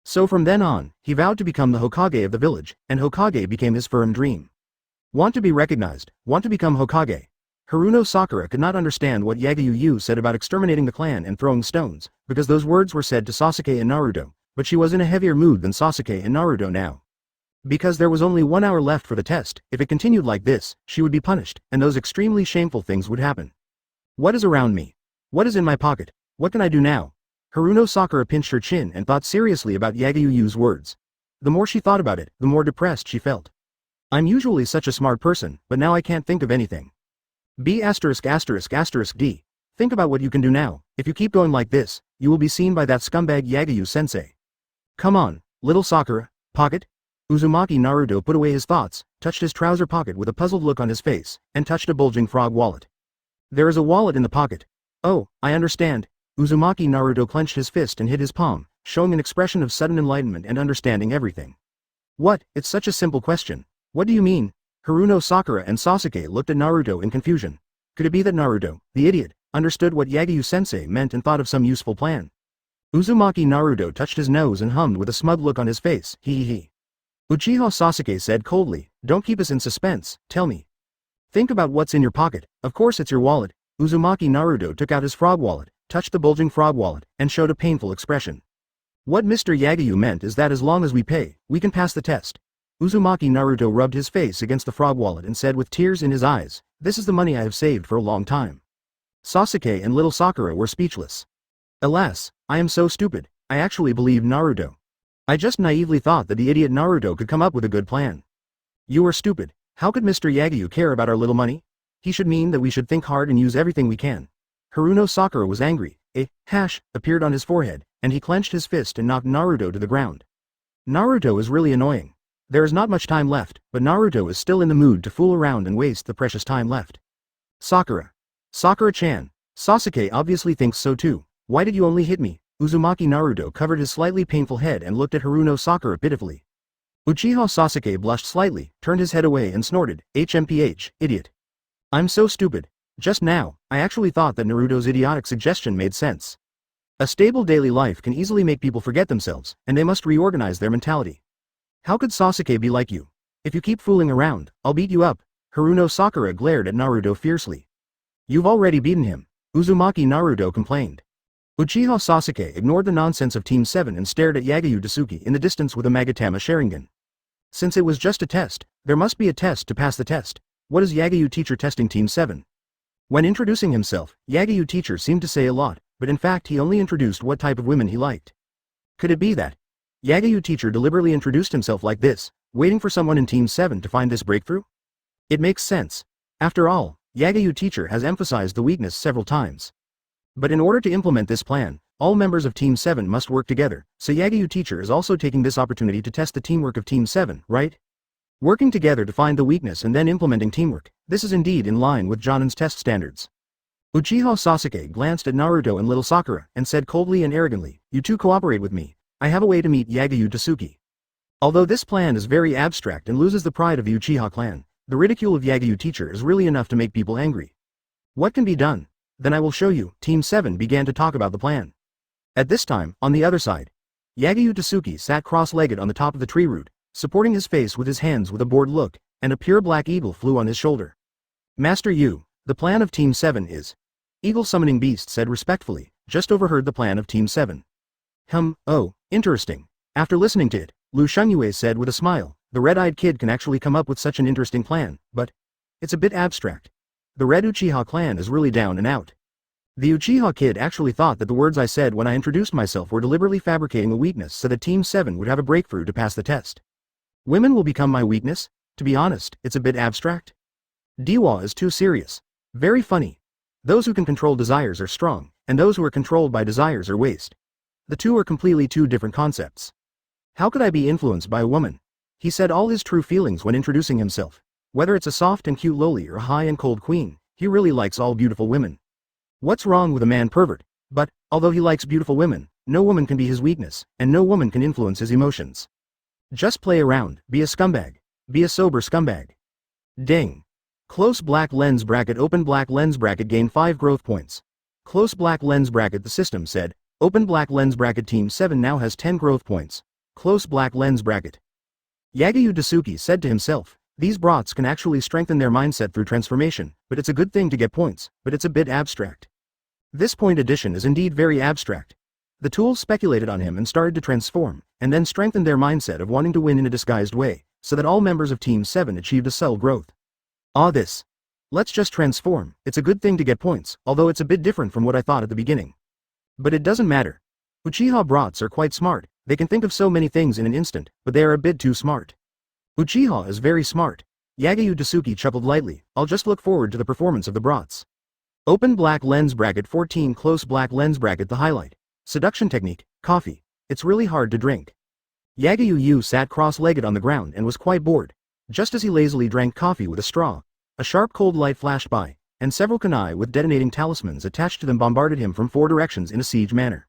So from then on, he vowed to become the Hokage of the village, and Hokage became his firm dream. Want to be recognized, want to become Hokage. Haruno Sakura could not understand what Yagyu said about exterminating the clan and throwing stones, because those words were said to Sasuke and Naruto, but she was in a heavier mood than Sasuke and Naruto now. Because there was only 1 hour left for the test, if it continued like this, she would be punished, and those extremely shameful things would happen. What is around me? What is in my pocket? What can I do now? Haruno Sakura pinched her chin and thought seriously about Yagyu's words. The more she thought about it, the more depressed she felt. I'm usually such a smart person, but now I can't think of anything. B********D. Think about what you can do now. If you keep going like this, you will be seen by that scumbag Yagyu-sensei. Come on, little Sakura. Pocket? Uzumaki Naruto put away his thoughts, touched his trouser pocket with a puzzled look on his face, and touched a bulging frog wallet. There is a wallet in the pocket. Oh, I understand. Uzumaki Naruto clenched his fist and hit his palm, showing an expression of sudden enlightenment and understanding everything. What? It's such a simple question. What do you mean? Haruno Sakura and Sasuke looked at Naruto in confusion. Could it be that Naruto, the idiot, understood what Yagyu-sensei meant and thought of some useful plan? Uzumaki Naruto touched his nose and hummed with a smug look on his face, hee. Uchiha Sasuke said coldly, don't keep us in suspense, tell me. Think about what's in your pocket, of course it's your wallet. Uzumaki Naruto took out his frog wallet, touched the bulging frog wallet, and showed a painful expression. What Mr. Yagyu meant is that as long as we pay, we can pass the test. Uzumaki Naruto rubbed his face against the frog wallet and said with tears in his eyes, this is the money I have saved for a long time. Sasuke and little Sakura were speechless. Alas, I am so stupid, I actually believed Naruto. I just naively thought that the idiot Naruto could come up with a good plan. You are stupid. How could Mr. Yagyu care about our little money? He should mean that we should think hard and use everything we can. Haruno Sakura was angry. A hash appeared on his forehead, and he clenched his fist and knocked Naruto to the ground. Naruto is really annoying. There is not much time left, but Naruto is still in the mood to fool around and waste the precious time left. Sakura. Sakura-chan. Sasuke obviously thinks so too. Why did you only hit me? Uzumaki Naruto covered his slightly painful head and looked at Haruno Sakura pitifully. Uchiha Sasuke blushed slightly, turned his head away and snorted, HMPH, idiot. I'm so stupid. Just now, I actually thought that Naruto's idiotic suggestion made sense. A stable daily life can easily make people forget themselves, and they must reorganize their mentality. How could Sasuke be like you? If you keep fooling around, I'll beat you up. Haruno Sakura glared at Naruto fiercely. You've already beaten him. Uzumaki Naruto complained. Uchiha Sasuke ignored the nonsense of Team 7 and stared at Yagyu Tsuki in the distance with a Magatama Sharingan. Since it was just a test, there must be a test to pass the test. What is Yagyu teacher testing Team 7? When introducing himself, Yagyu teacher seemed to say a lot, but in fact he only introduced what type of women he liked. Could it be that Yagyu teacher deliberately introduced himself like this, waiting for someone in Team 7 to find this breakthrough? It makes sense. After all, Yagyu teacher has emphasized the weakness several times. But in order to implement this plan, all members of Team 7 must work together, so Yagyu teacher is also taking this opportunity to test the teamwork of Team 7, right? Working together to find the weakness and then implementing teamwork, this is indeed in line with Jōnin's test standards. Uchiha Sasuke glanced at Naruto and little Sakura, and said coldly and arrogantly, you two cooperate with me. I have a way to meet Yagyu Tsuki. Although this plan is very abstract and loses the pride of the Uchiha clan, the ridicule of Yagyu teacher is really enough to make people angry. What can be done? Then I will show you. Team 7 began to talk about the plan. At this time, on the other side, Yagyu Tsuki sat cross-legged on the top of the tree root, supporting his face with his hands with a bored look, and a pure black eagle flew on his shoulder. Master Yu, the plan of Team 7 is... Eagle Summoning Beast said respectfully, just overheard the plan of Team 7. Oh, interesting. After listening to it, Lu Shengyue said with a smile, the red-eyed kid can actually come up with such an interesting plan, but... it's a bit abstract. The Red Uchiha clan is really down and out. The Uchiha kid actually thought that the words I said when I introduced myself were deliberately fabricating a weakness so that Team 7 would have a breakthrough to pass the test. Women will become my weakness? To be honest, it's a bit abstract. Diwa is too serious. Very funny. Those who can control desires are strong, and those who are controlled by desires are waste. The two are completely two different concepts. How could I be influenced by a woman? He said all his true feelings when introducing himself. Whether it's a soft and cute loli or a high and cold queen, he really likes all beautiful women. What's wrong with a man pervert? But, although he likes beautiful women, no woman can be his weakness, and no woman can influence his emotions. Just play around, be a scumbag. Be a sober scumbag. Ding. Close black lens bracket open black lens bracket gain 5 growth points. Close black lens bracket the system said, open black lens bracket Team 7 now has 10 growth points. Close black lens bracket. Yagyu Tsuki said to himself, these brats can actually strengthen their mindset through transformation, but it's a good thing to get points, but it's a bit abstract. This point addition is indeed very abstract. The tools speculated on him and started to transform, and then strengthened their mindset of wanting to win in a disguised way, so that all members of Team 7 achieved a subtle growth. This. Let's just transform, it's a good thing to get points, although it's a bit different from what I thought at the beginning. But it doesn't matter. Uchiha brats are quite smart, they can think of so many things in an instant, but they are a bit too smart. Uchiha is very smart. Yagyu Tsuki chuckled lightly, I'll just look forward to the performance of the brats. Open black lens bracket 14 close black lens bracket the highlight. Seduction technique, coffee. It's really hard to drink. Yagyu Yu sat cross-legged on the ground and was quite bored. Just as he lazily drank coffee with a straw, a sharp cold light flashed by, and several kunai with detonating talismans attached to them bombarded him from 4 directions in a siege manner.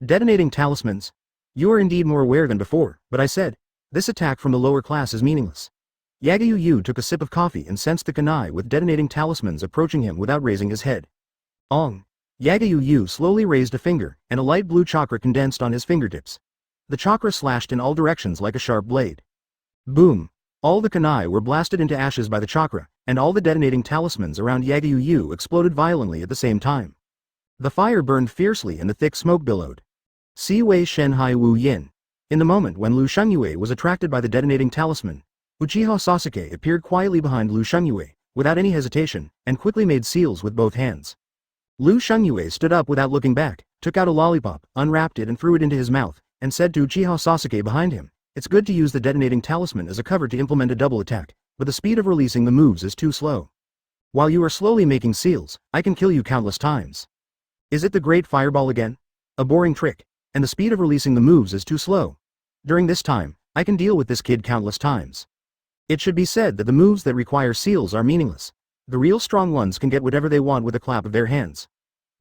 Detonating talismans? You are indeed more aware than before, but I said, this attack from the lower class is meaningless. Yagyu Yu took a sip of coffee and sensed the kunai with detonating talismans approaching him without raising his head. Ong. Yagyu Yu slowly raised a finger, and a light blue chakra condensed on his fingertips. The chakra slashed in all directions like a sharp blade. Boom. All the kunai were blasted into ashes by the chakra, and all the detonating talismans around Yagyu Yu exploded violently at the same time. The fire burned fiercely and the thick smoke billowed. Si Wei Shen Hai Wu Yin. In the moment when Lu Shengyue was attracted by the detonating talisman, Uchiha Sasuke appeared quietly behind Lu Shengyue, without any hesitation, and quickly made seals with both hands. Lu Shengyue stood up without looking back, took out a lollipop, unwrapped it and threw it into his mouth, and said to Uchiha Sasuke behind him, it's good to use the detonating talisman as a cover to implement a double attack, but the speed of releasing the moves is too slow. While you are slowly making seals, I can kill you countless times. Is it the great fireball again? A boring trick, and the speed of releasing the moves is too slow. During this time, I can deal with this kid countless times. It should be said that the moves that require seals are meaningless. The real strong ones can get whatever they want with a clap of their hands.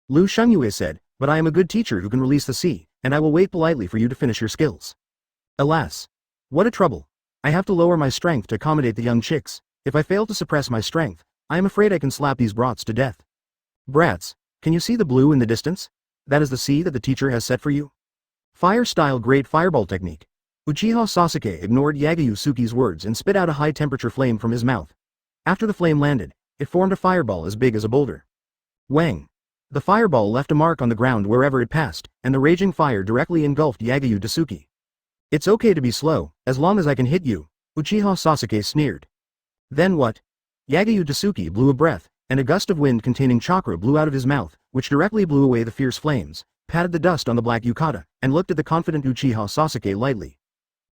Lu Shengyue said, but I am a good teacher who can release the sea, and I will wait politely for you to finish your skills. Alas. What a trouble. I have to lower my strength to accommodate the young chicks. If I fail to suppress my strength, I am afraid I can slap these brats to death. Brats, can you see the blue in the distance? That is the sea that the teacher has set for you? Fire-style great fireball technique. Uchiha Sasuke ignored Yagyu Tsuki's words and spit out a high-temperature flame from his mouth. After the flame landed, it formed a fireball as big as a boulder. Wang. The fireball left a mark on the ground wherever it passed, and the raging fire directly engulfed Yagyu Tsuki. It's okay to be slow, as long as I can hit you, Uchiha Sasuke sneered. Then what? Yagyu Tsuki blew a breath, and a gust of wind containing chakra blew out of his mouth, which directly blew away the fierce flames, patted the dust on the black yukata, and looked at the confident Uchiha Sasuke lightly.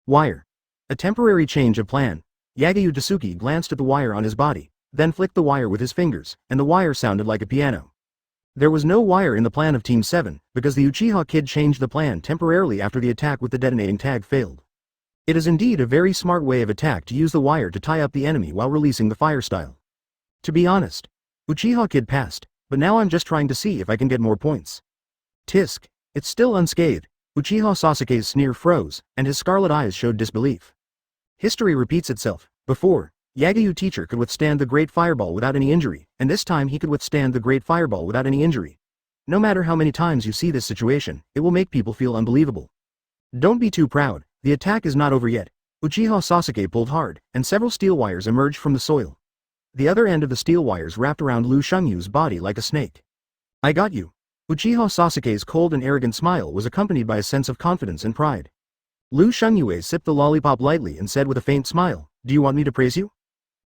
Wire. A temporary change of plan. Yagyu Tsuki glanced at the wire on his body, then flicked the wire with his fingers, and the wire sounded like a piano. There was no wire in the plan of Team 7, because the Uchiha kid changed the plan temporarily after the attack with the detonating tag failed. It is indeed a very smart way of attack to use the wire to tie up the enemy while releasing the fire style. To be honest, Uchiha kid passed, but now I'm just trying to see if I can get more points. Tisk. It's still unscathed. Uchiha Sasuke's sneer froze, and his scarlet eyes showed disbelief. History repeats itself. Before, Yagyu teacher could withstand the great fireball without any injury, and this time he could withstand the great fireball without any injury. No matter how many times you see this situation, it will make people feel unbelievable. Don't be too proud, the attack is not over yet. Uchiha Sasuke pulled hard, and several steel wires emerged from the soil. The other end of the steel wires wrapped around Lu Shungyu's body like a snake. I got you. Uchiha Sasuke's cold and arrogant smile was accompanied by a sense of confidence and pride. Lu Shungyue sipped the lollipop lightly and said with a faint smile, "Do you want me to praise you?"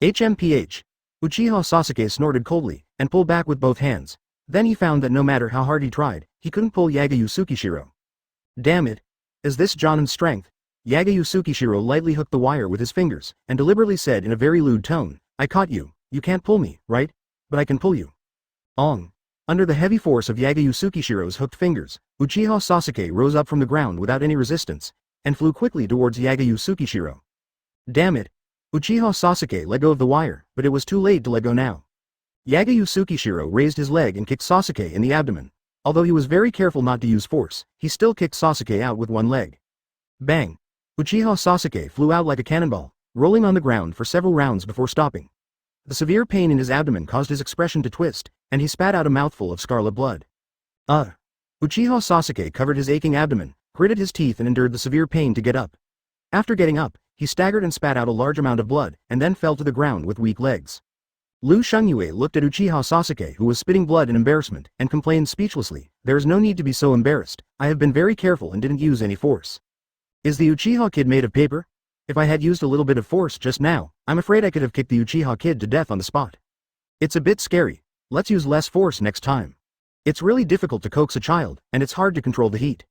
HMPH. Uchiha Sasuke snorted coldly, and pulled back with both hands. Then he found that no matter how hard he tried, he couldn't pull Yagyu Tsukishiro. Damn it. Is this Jōnin's strength? Yagyu Tsukishiro lightly hooked the wire with his fingers, and deliberately said in a very lewd tone, "I caught you. You can't pull me, right? But I can pull you." Ong. Under the heavy force of Yagyu Tsukishiro's hooked fingers, Uchiha Sasuke rose up from the ground without any resistance, and flew quickly towards Yagyu Tsukishiro. Damn it. Uchiha Sasuke let go of the wire, but it was too late to let go now. Yagyu Tsukishiro raised his leg and kicked Sasuke in the abdomen. Although he was very careful not to use force, he still kicked Sasuke out with one leg. Bang! Uchiha Sasuke flew out like a cannonball, rolling on the ground for several rounds before stopping. The severe pain in his abdomen caused his expression to twist, and he spat out a mouthful of scarlet blood. Uchiha Sasuke covered his aching abdomen, gritted his teeth and endured the severe pain to get up. After getting up, he staggered and spat out a large amount of blood, and then fell to the ground with weak legs. Lu Shungyue looked at Uchiha Sasuke who was spitting blood in embarrassment, and complained speechlessly, "There is no need to be so embarrassed, I have been very careful and didn't use any force." Is the Uchiha kid made of paper? If I had used a little bit of force just now, I'm afraid I could have kicked the Uchiha kid to death on the spot. It's a bit scary. Let's use less force next time. It's really difficult to coax a child, and it's hard to control the heat.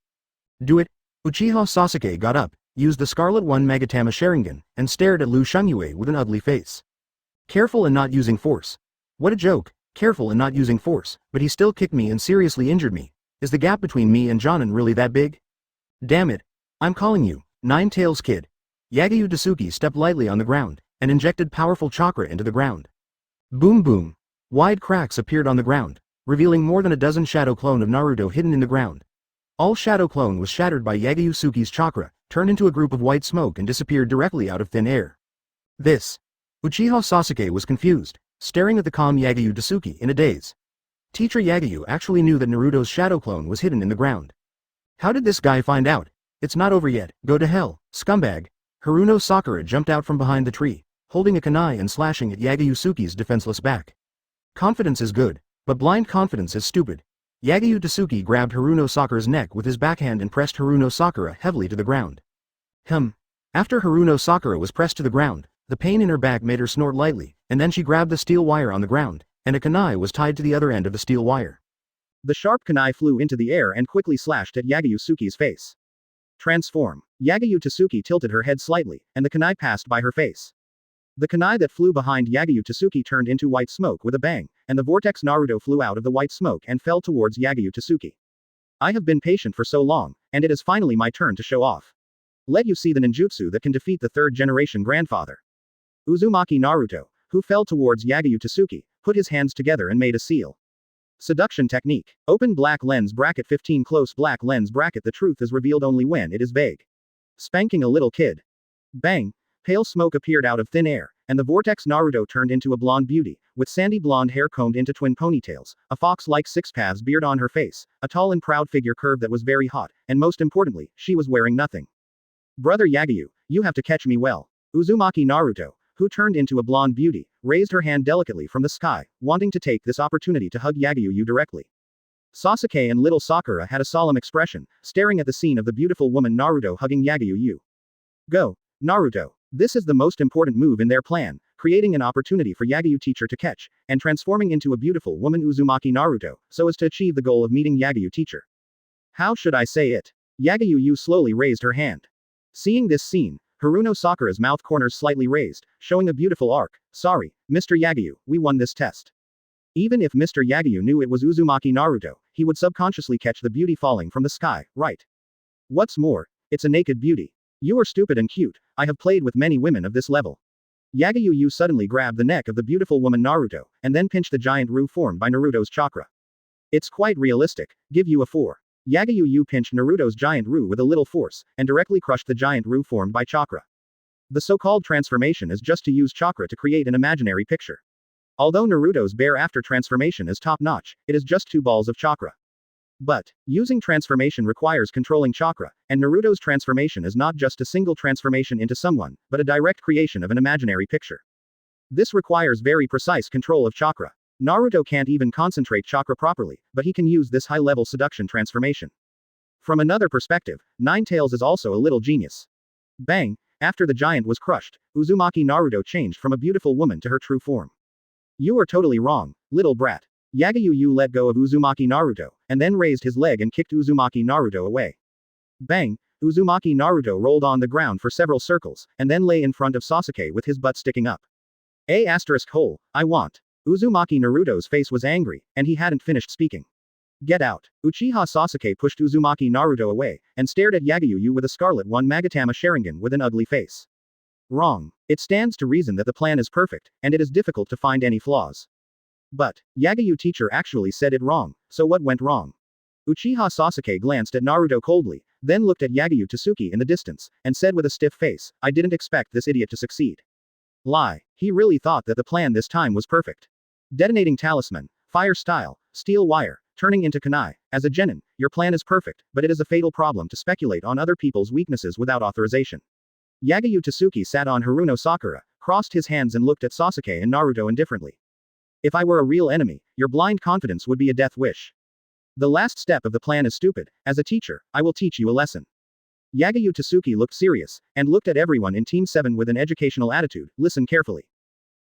Do it. Uchiha Sasuke got up, used the Scarlet One Magatama Sharingan, and stared at Lu Shungyue with an ugly face. Careful and not using force. What a joke, careful and not using force, but he still kicked me and seriously injured me. Is the gap between me and Jōnin really that big? Damn it. I'm calling you, Nine-Tails Kid. Yagyu Tsuki stepped lightly on the ground, and injected powerful chakra into the ground. Boom boom. Wide cracks appeared on the ground, revealing more than a dozen shadow clone of Naruto hidden in the ground. All shadow clone was shattered by Yagyu Tsuki's chakra, turned into a group of white smoke and disappeared directly out of thin air. This. Uchiha Sasuke was confused, staring at the calm Yagyu Tsuki in a daze. Teacher Yagyu actually knew that Naruto's shadow clone was hidden in the ground. How did this guy find out? It's not over yet, go to hell, scumbag. Haruno Sakura jumped out from behind the tree, holding a kunai and slashing at Yagyu Tsuki's defenseless back. Confidence is good, but blind confidence is stupid. Yagyu Tsuki grabbed Haruno Sakura's neck with his backhand and pressed Haruno Sakura heavily to the ground. After Haruno Sakura was pressed to the ground, the pain in her back made her snort lightly, and then she grabbed the steel wire on the ground, and a kunai was tied to the other end of the steel wire. The sharp kunai flew into the air and quickly slashed at Yagyu Tsuki's face. Transform. Yagyu Tsuki tilted her head slightly, and the kunai passed by her face. The kunai that flew behind Yagyu Tsuki turned into white smoke with a bang, and the vortex Naruto flew out of the white smoke and fell towards Yagyu Tsuki. I have been patient for so long, and it is finally my turn to show off. Let you see the ninjutsu that can defeat the third-generation grandfather. Uzumaki Naruto, who fell towards Yagyu Tsuki, put his hands together and made a seal. Seduction technique. Open black lens bracket 15 close black lens bracket. The truth is revealed only when it is vague. Spanking a little kid. Bang. Pale smoke appeared out of thin air, and the vortex Naruto turned into a blonde beauty, with sandy blonde hair combed into twin ponytails, a fox-like six-paths beard on her face, a tall and proud figure curve that was very hot, and most importantly, she was wearing nothing. Brother Yagyu, you have to catch me well. Uzumaki Naruto, who turned into a blonde beauty, raised her hand delicately from the sky, wanting to take this opportunity to hug Yagyu directly. Sasuke and little Sakura had a solemn expression, staring at the scene of the beautiful woman Naruto hugging Yagyu. Go, Naruto. This is the most important move in their plan, creating an opportunity for Yagyu teacher to catch, and transforming into a beautiful woman Uzumaki Naruto, so as to achieve the goal of meeting Yagyu teacher. How should I say it? Yagyu slowly raised her hand. Seeing this scene, Haruno Sakura's mouth corners slightly raised, showing a beautiful arc. Sorry, Mr. Yagyu, we won this test. Even if Mr. Yagyu knew it was Uzumaki Naruto, he would subconsciously catch the beauty falling from the sky, right? What's more, it's a naked beauty. You are stupid and cute, I have played with many women of this level. Yagyu suddenly grabbed the neck of the beautiful woman Naruto, and then pinched the giant Ru formed by Naruto's chakra. It's quite realistic, give you a 4. Yagyu pinched Naruto's giant Ru with a little force, and directly crushed the giant Ru formed by chakra. The so-called transformation is just to use chakra to create an imaginary picture. Although Naruto's bear after transformation is top-notch, it is just 2 balls of chakra. But, using transformation requires controlling chakra, and Naruto's transformation is not just a single transformation into someone, but a direct creation of an imaginary picture. This requires very precise control of chakra. Naruto can't even concentrate chakra properly, but he can use this high-level seduction transformation. From another perspective, Ninetales is also a little genius. Bang! After the giant was crushed, Uzumaki Naruto changed from a beautiful woman to her true form. You are totally wrong, little brat. Yagyu let go of Uzumaki Naruto, and then raised his leg and kicked Uzumaki Naruto away. Bang! Uzumaki Naruto rolled on the ground for several circles, and then lay in front of Sasuke with his butt sticking up. I want. Uzumaki Naruto's face was angry, and he hadn't finished speaking. Get out. Uchiha Sasuke pushed Uzumaki Naruto away, and stared at Yagyu with a scarlet one Magatama Sharingan with an ugly face. Wrong. It stands to reason that the plan is perfect, and it is difficult to find any flaws. But, Yagyu teacher actually said it wrong, so what went wrong? Uchiha Sasuke glanced at Naruto coldly, then looked at Yagyu Tsuki in the distance, and said with a stiff face, I didn't expect this idiot to succeed. Lie. He really thought that the plan this time was perfect. Detonating talisman, fire style, steel wire, turning into kunai. As a genin, your plan is perfect, but it is a fatal problem to speculate on other people's weaknesses without authorization. Yagyu Tsuki sat on Haruno Sakura, crossed his hands and looked at Sasuke and Naruto indifferently. If I were a real enemy, your blind confidence would be a death wish. The last step of the plan is stupid. As a teacher, I will teach you a lesson. Yagyu Tsuki looked serious, and looked at everyone in Team 7 with an educational attitude. Listen carefully.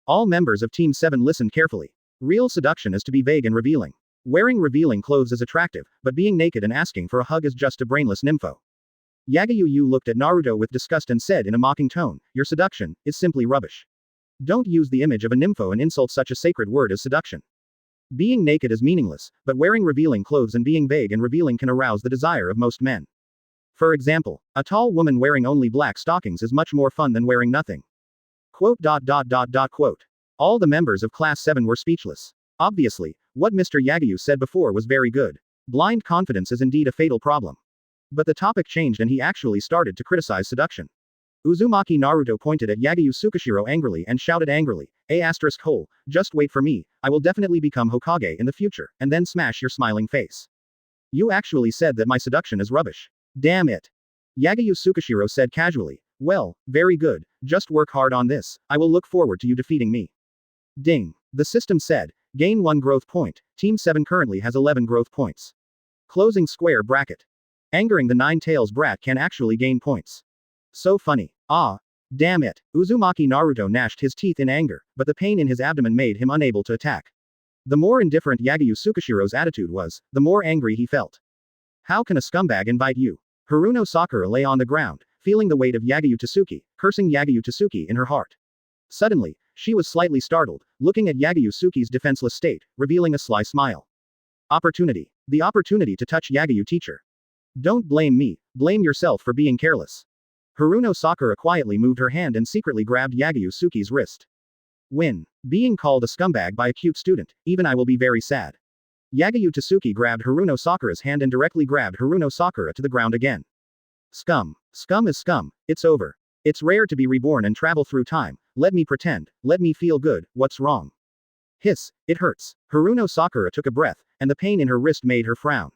All members of Team 7 listened carefully. Real seduction is to be vague and revealing. Wearing revealing clothes is attractive, but being naked and asking for a hug is just a brainless nympho. Yagyu looked at Naruto with disgust and said in a mocking tone, your seduction is simply rubbish. Don't use the image of a nympho and insult such a sacred word as seduction. Being naked is meaningless, but wearing revealing clothes and being vague and revealing can arouse the desire of most men. For example, a tall woman wearing only black stockings is much more fun than wearing nothing. Quote. All the members of Class 7 were speechless. Obviously, what Mr. Yagyu said before was very good. Blind confidence is indeed a fatal problem. But the topic changed and he actually started to criticize seduction. Uzumaki Naruto pointed at Yagyu Tsukishiro angrily and shouted angrily, just wait for me, I will definitely become Hokage in the future, and then smash your smiling face. You actually said that my seduction is rubbish. Damn it. Yagyu Tsukishiro said casually, well, very good, just work hard on this, I will look forward to you defeating me. Ding. The system said, gain 1 growth point, Team 7 currently has 11 growth points. Closing square bracket. Angering the Ninetales brat can actually gain points. So funny. Ah. Damn it. Uzumaki Naruto gnashed his teeth in anger, but the pain in his abdomen made him unable to attack. The more indifferent Yagyu Tsukishiro's attitude was, the more angry he felt. How can a scumbag invite you? Haruno Sakura lay on the ground, feeling the weight of Yagyu Tsuki, cursing Yagyu Tsuki in her heart. Suddenly, she was slightly startled, looking at Yagyu Tsuki's defenseless state, revealing a sly smile. Opportunity. The opportunity to touch Yagyu teacher. Don't blame me, blame yourself for being careless. Haruno Sakura quietly moved her hand and secretly grabbed Yagyu Tsuki's wrist. Win. Being called a scumbag by a cute student, even I will be very sad. Yagyu Tsuki grabbed Haruno Sakura's hand and directly grabbed Haruno Sakura to the ground again. Scum. Scum is scum, it's over. It's rare to be reborn and travel through time, let me pretend, let me feel good, what's wrong? Hiss, it hurts. Haruno Sakura took a breath, and the pain in her wrist made her frown.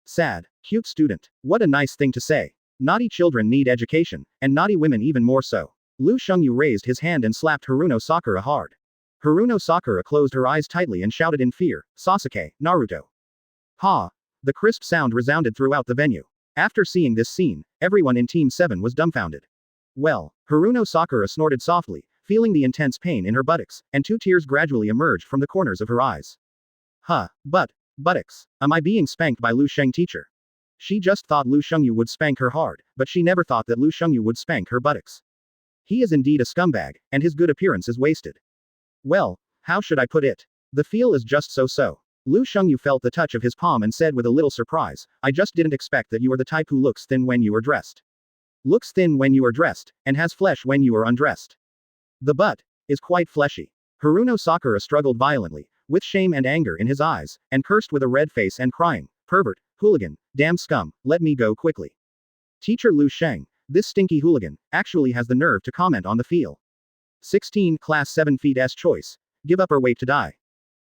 Sad. Cute student. What a nice thing to say. Naughty children need education, and naughty women even more so. Lu Shengyu raised his hand and slapped Haruno Sakura hard. Haruno Sakura closed her eyes tightly and shouted in fear, Sasuke, Naruto. Ha! The crisp sound resounded throughout the venue. After seeing this scene, everyone in Team 7 was dumbfounded. Well, Haruno Sakura snorted softly, feeling the intense pain in her buttocks, and 2 tears gradually emerged from the corners of her eyes. Buttocks. Am I being spanked by Lu Sheng teacher? She just thought Lu Shengyu would spank her hard, but she never thought that Lu Shengyu would spank her buttocks. He is indeed a scumbag, and his good appearance is wasted. Well, how should I put it? The feel is just so-so. Lu Shengyu felt the touch of his palm and said with a little surprise, I just didn't expect that you are the type who looks thin when you are dressed. Looks thin when you are dressed, and has flesh when you are undressed. The butt is quite fleshy. Haruno Sakura struggled violently, with shame and anger in his eyes, and cursed with a red face and crying, pervert, hooligan, damn scum, let me go quickly. Teacher Lu Sheng, this stinky hooligan, actually has the nerve to comment on the feel. 16 Class 7 feet S choice. Give up or wait to die.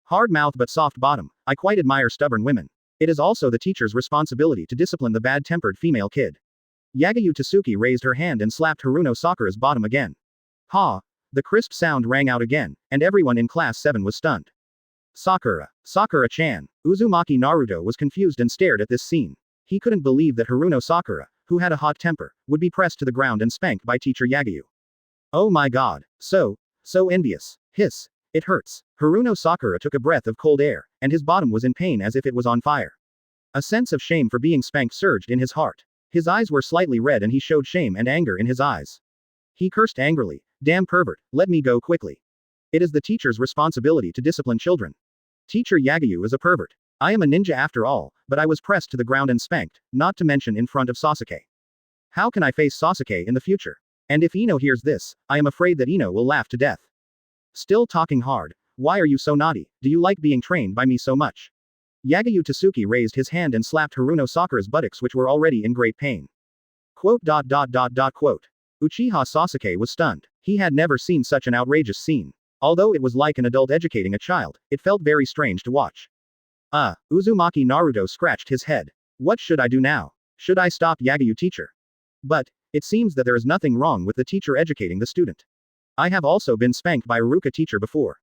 Hard mouth but soft bottom, I quite admire stubborn women. It is also the teacher's responsibility to discipline the bad-tempered female kid. Yagyu Tsuki raised her hand and slapped Haruno Sakura's bottom again. Ha! The crisp sound rang out again, and everyone in Class 7 was stunned. Sakura. Sakura-chan. Uzumaki Naruto was confused and stared at this scene. He couldn't believe that Haruno Sakura, who had a hot temper, would be pressed to the ground and spanked by teacher Yagyu. Oh my god. So envious. Hiss. It hurts. Haruno Sakura took a breath of cold air, and his bottom was in pain as if it was on fire. A sense of shame for being spanked surged in his heart. His eyes were slightly red and he showed shame and anger in his eyes. He cursed angrily. Damn pervert, let me go quickly. It is the teacher's responsibility to discipline children. Teacher Yagyu is a pervert. I am a ninja after all, but I was pressed to the ground and spanked, not to mention in front of Sasuke. How can I face Sasuke in the future? And if Ino hears this, I am afraid that Ino will laugh to death. Still talking hard. Why are you so naughty? Do you like being trained by me so much? Yagyu Tsuki raised his hand and slapped Haruno Sakura's buttocks, which were already in great pain. Quote. Uchiha Sasuke was stunned. He had never seen such an outrageous scene. Although it was like an adult educating a child, it felt very strange to watch. Uzumaki Naruto scratched his head. What should I do now? Should I stop Yagyu teacher? But it seems that there is nothing wrong with the teacher educating the student. I have also been spanked by Iruka teacher before.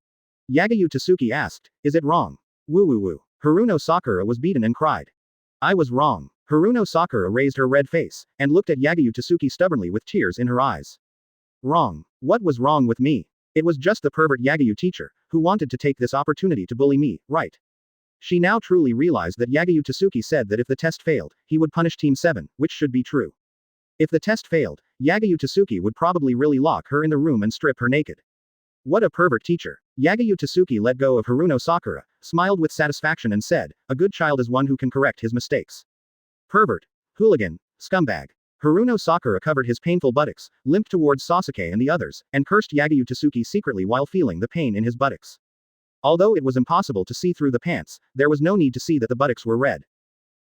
Yagyu Tsuki asked, is it wrong? Woo. Haruno Sakura was beaten and cried. I was wrong. Haruno Sakura raised her red face, and looked at Yagyu Tsuki stubbornly with tears in her eyes. Wrong. What was wrong with me? It was just the pervert Yagyu teacher, who wanted to take this opportunity to bully me, right? She now truly realized that Yagyu Tsuki said that if the test failed, he would punish Team 7, which should be true. If the test failed, Yagyu Tsuki would probably really lock her in the room and strip her naked. What a pervert teacher. Yagyu Tsuki let go of Haruno Sakura, smiled with satisfaction and said, a good child is one who can correct his mistakes. Pervert. Hooligan. Scumbag. Haruno Sakura covered his painful buttocks, limped towards Sasuke and the others, and cursed Yagyu Tsuki secretly while feeling the pain in his buttocks. Although it was impossible to see through the pants, there was no need to see that the buttocks were red.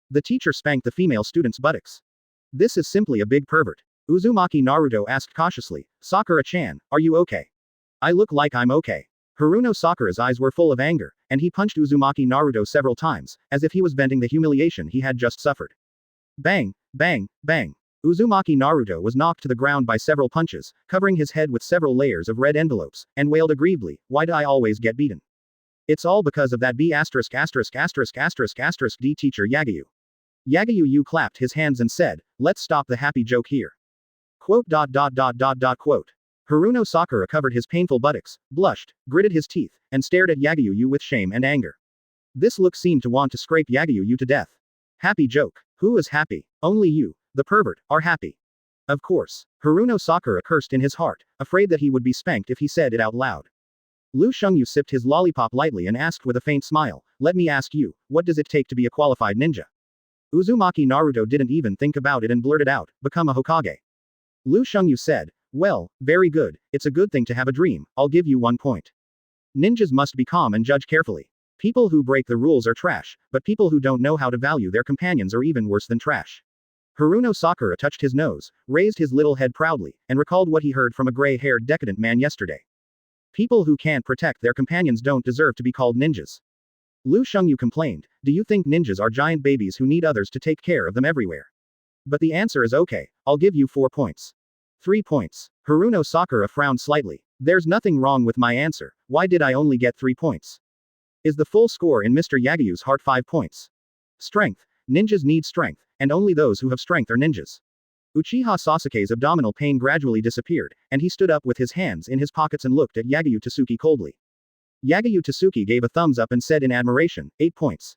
The teacher spanked the female student's buttocks. This is simply a big pervert. Uzumaki Naruto asked cautiously, Sakura-chan, are you okay? I look like I'm okay. Haruno Sakura's eyes were full of anger, and he punched Uzumaki Naruto several times, as if he was venting the humiliation he had just suffered. Bang, bang, bang. Uzumaki Naruto was knocked to the ground by several punches, covering his head with several layers of red envelopes, and wailed aggrievedly, why do I always get beaten? It's all because of that B********* D teacher Yagyu. Yagyu clapped his hands and said, let's stop the happy joke here. Quote. Haruno Sakura covered his painful buttocks, blushed, gritted his teeth, and stared at Yagyu with shame and anger. This look seemed to want to scrape Yagyu to death. Happy joke. Who is happy? Only you, the pervert, are happy. Of course. Haruno Sakura cursed in his heart, afraid that he would be spanked if he said it out loud. Lu Shengyu sipped his lollipop lightly and asked with a faint smile, let me ask you, what does it take to be a qualified ninja? Uzumaki Naruto didn't even think about it and blurted out, become a Hokage. Lu Shengyu said, well, very good, it's a good thing to have a dream, I'll give you 1 point. Ninjas must be calm and judge carefully. People who break the rules are trash, but people who don't know how to value their companions are even worse than trash. Haruno Sakura touched his nose, raised his little head proudly, and recalled what he heard from a gray-haired decadent man yesterday. People who can't protect their companions don't deserve to be called ninjas. Lu Shengyu complained, do you think ninjas are giant babies who need others to take care of them everywhere? But the answer is okay, I'll give you 4 points. 3 points. Haruno Sakura frowned slightly. There's nothing wrong with my answer, why did I only get 3 points? Is the full score in Mr. Yagyu's heart 5 points? Strength. Ninjas need strength, and only those who have strength are ninjas. Uchiha Sasuke's abdominal pain gradually disappeared, and he stood up with his hands in his pockets and looked at Yagyu Tsuki coldly. Yagyu Tsuki gave a thumbs up and said in admiration, 8 points.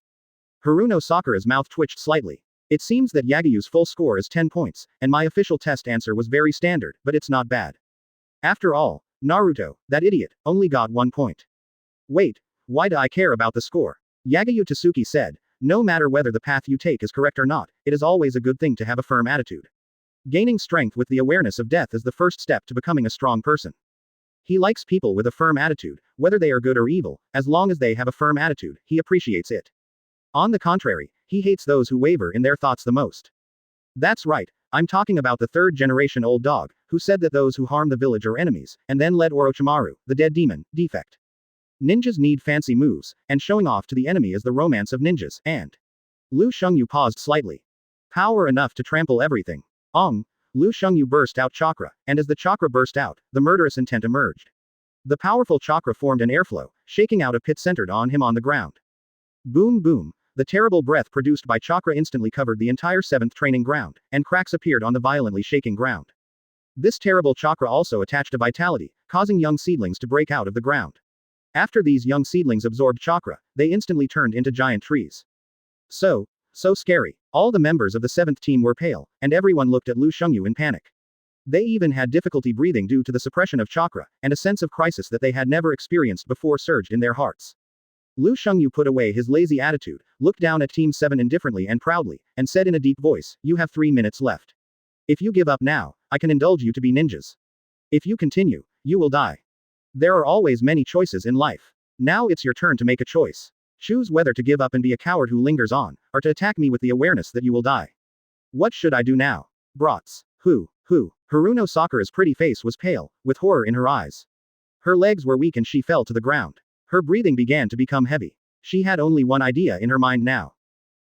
Haruno Sakura's mouth twitched slightly. It seems that Yagyu's full score is 10 points, and my official test answer was very standard, but it's not bad. After all, Naruto, that idiot, only got 1 point. Wait, why do I care about the score? Yagyu Tsuki said, no matter whether the path you take is correct or not, it is always a good thing to have a firm attitude. Gaining strength with the awareness of death is the first step to becoming a strong person. He likes people with a firm attitude, whether they are good or evil, as long as they have a firm attitude, he appreciates it. On the contrary, he hates those who waver in their thoughts the most. That's right, I'm talking about the 3rd-generation old dog, who said that those who harm the village are enemies, and then led Orochimaru, the dead demon, defect. Ninjas need fancy moves, and showing off to the enemy is the romance of ninjas, and Lu Shengyu paused slightly. Power enough to trample everything. Ong! Lu Shengyu burst out chakra, and as the chakra burst out, the murderous intent emerged. The powerful chakra formed an airflow, shaking out a pit centered on him on the ground. Boom boom! The terrible breath produced by chakra instantly covered the entire 7th training ground, and cracks appeared on the violently shaking ground. This terrible chakra also attached a vitality, causing young seedlings to break out of the ground. After these young seedlings absorbed chakra, they instantly turned into giant trees. So scary. All the members of the 7th team were pale, and everyone looked at Lu Shengyu in panic. They even had difficulty breathing due to the suppression of chakra, and a sense of crisis that they had never experienced before surged in their hearts. Lu Shengyu put away his lazy attitude, looked down at Team 7 indifferently and proudly, and said in a deep voice, "You have 3 minutes left. If you give up now, I can indulge you to be ninjas. If you continue, you will die. There are always many choices in life. Now it's your turn to make a choice. Choose whether to give up and be a coward who lingers on, or to attack me with the awareness that you will die. What should I do now?" Brats. Who? Haruno Sakura's pretty face was pale, with horror in her eyes. Her legs were weak and she fell to the ground. Her breathing began to become heavy. She had only one idea in her mind now.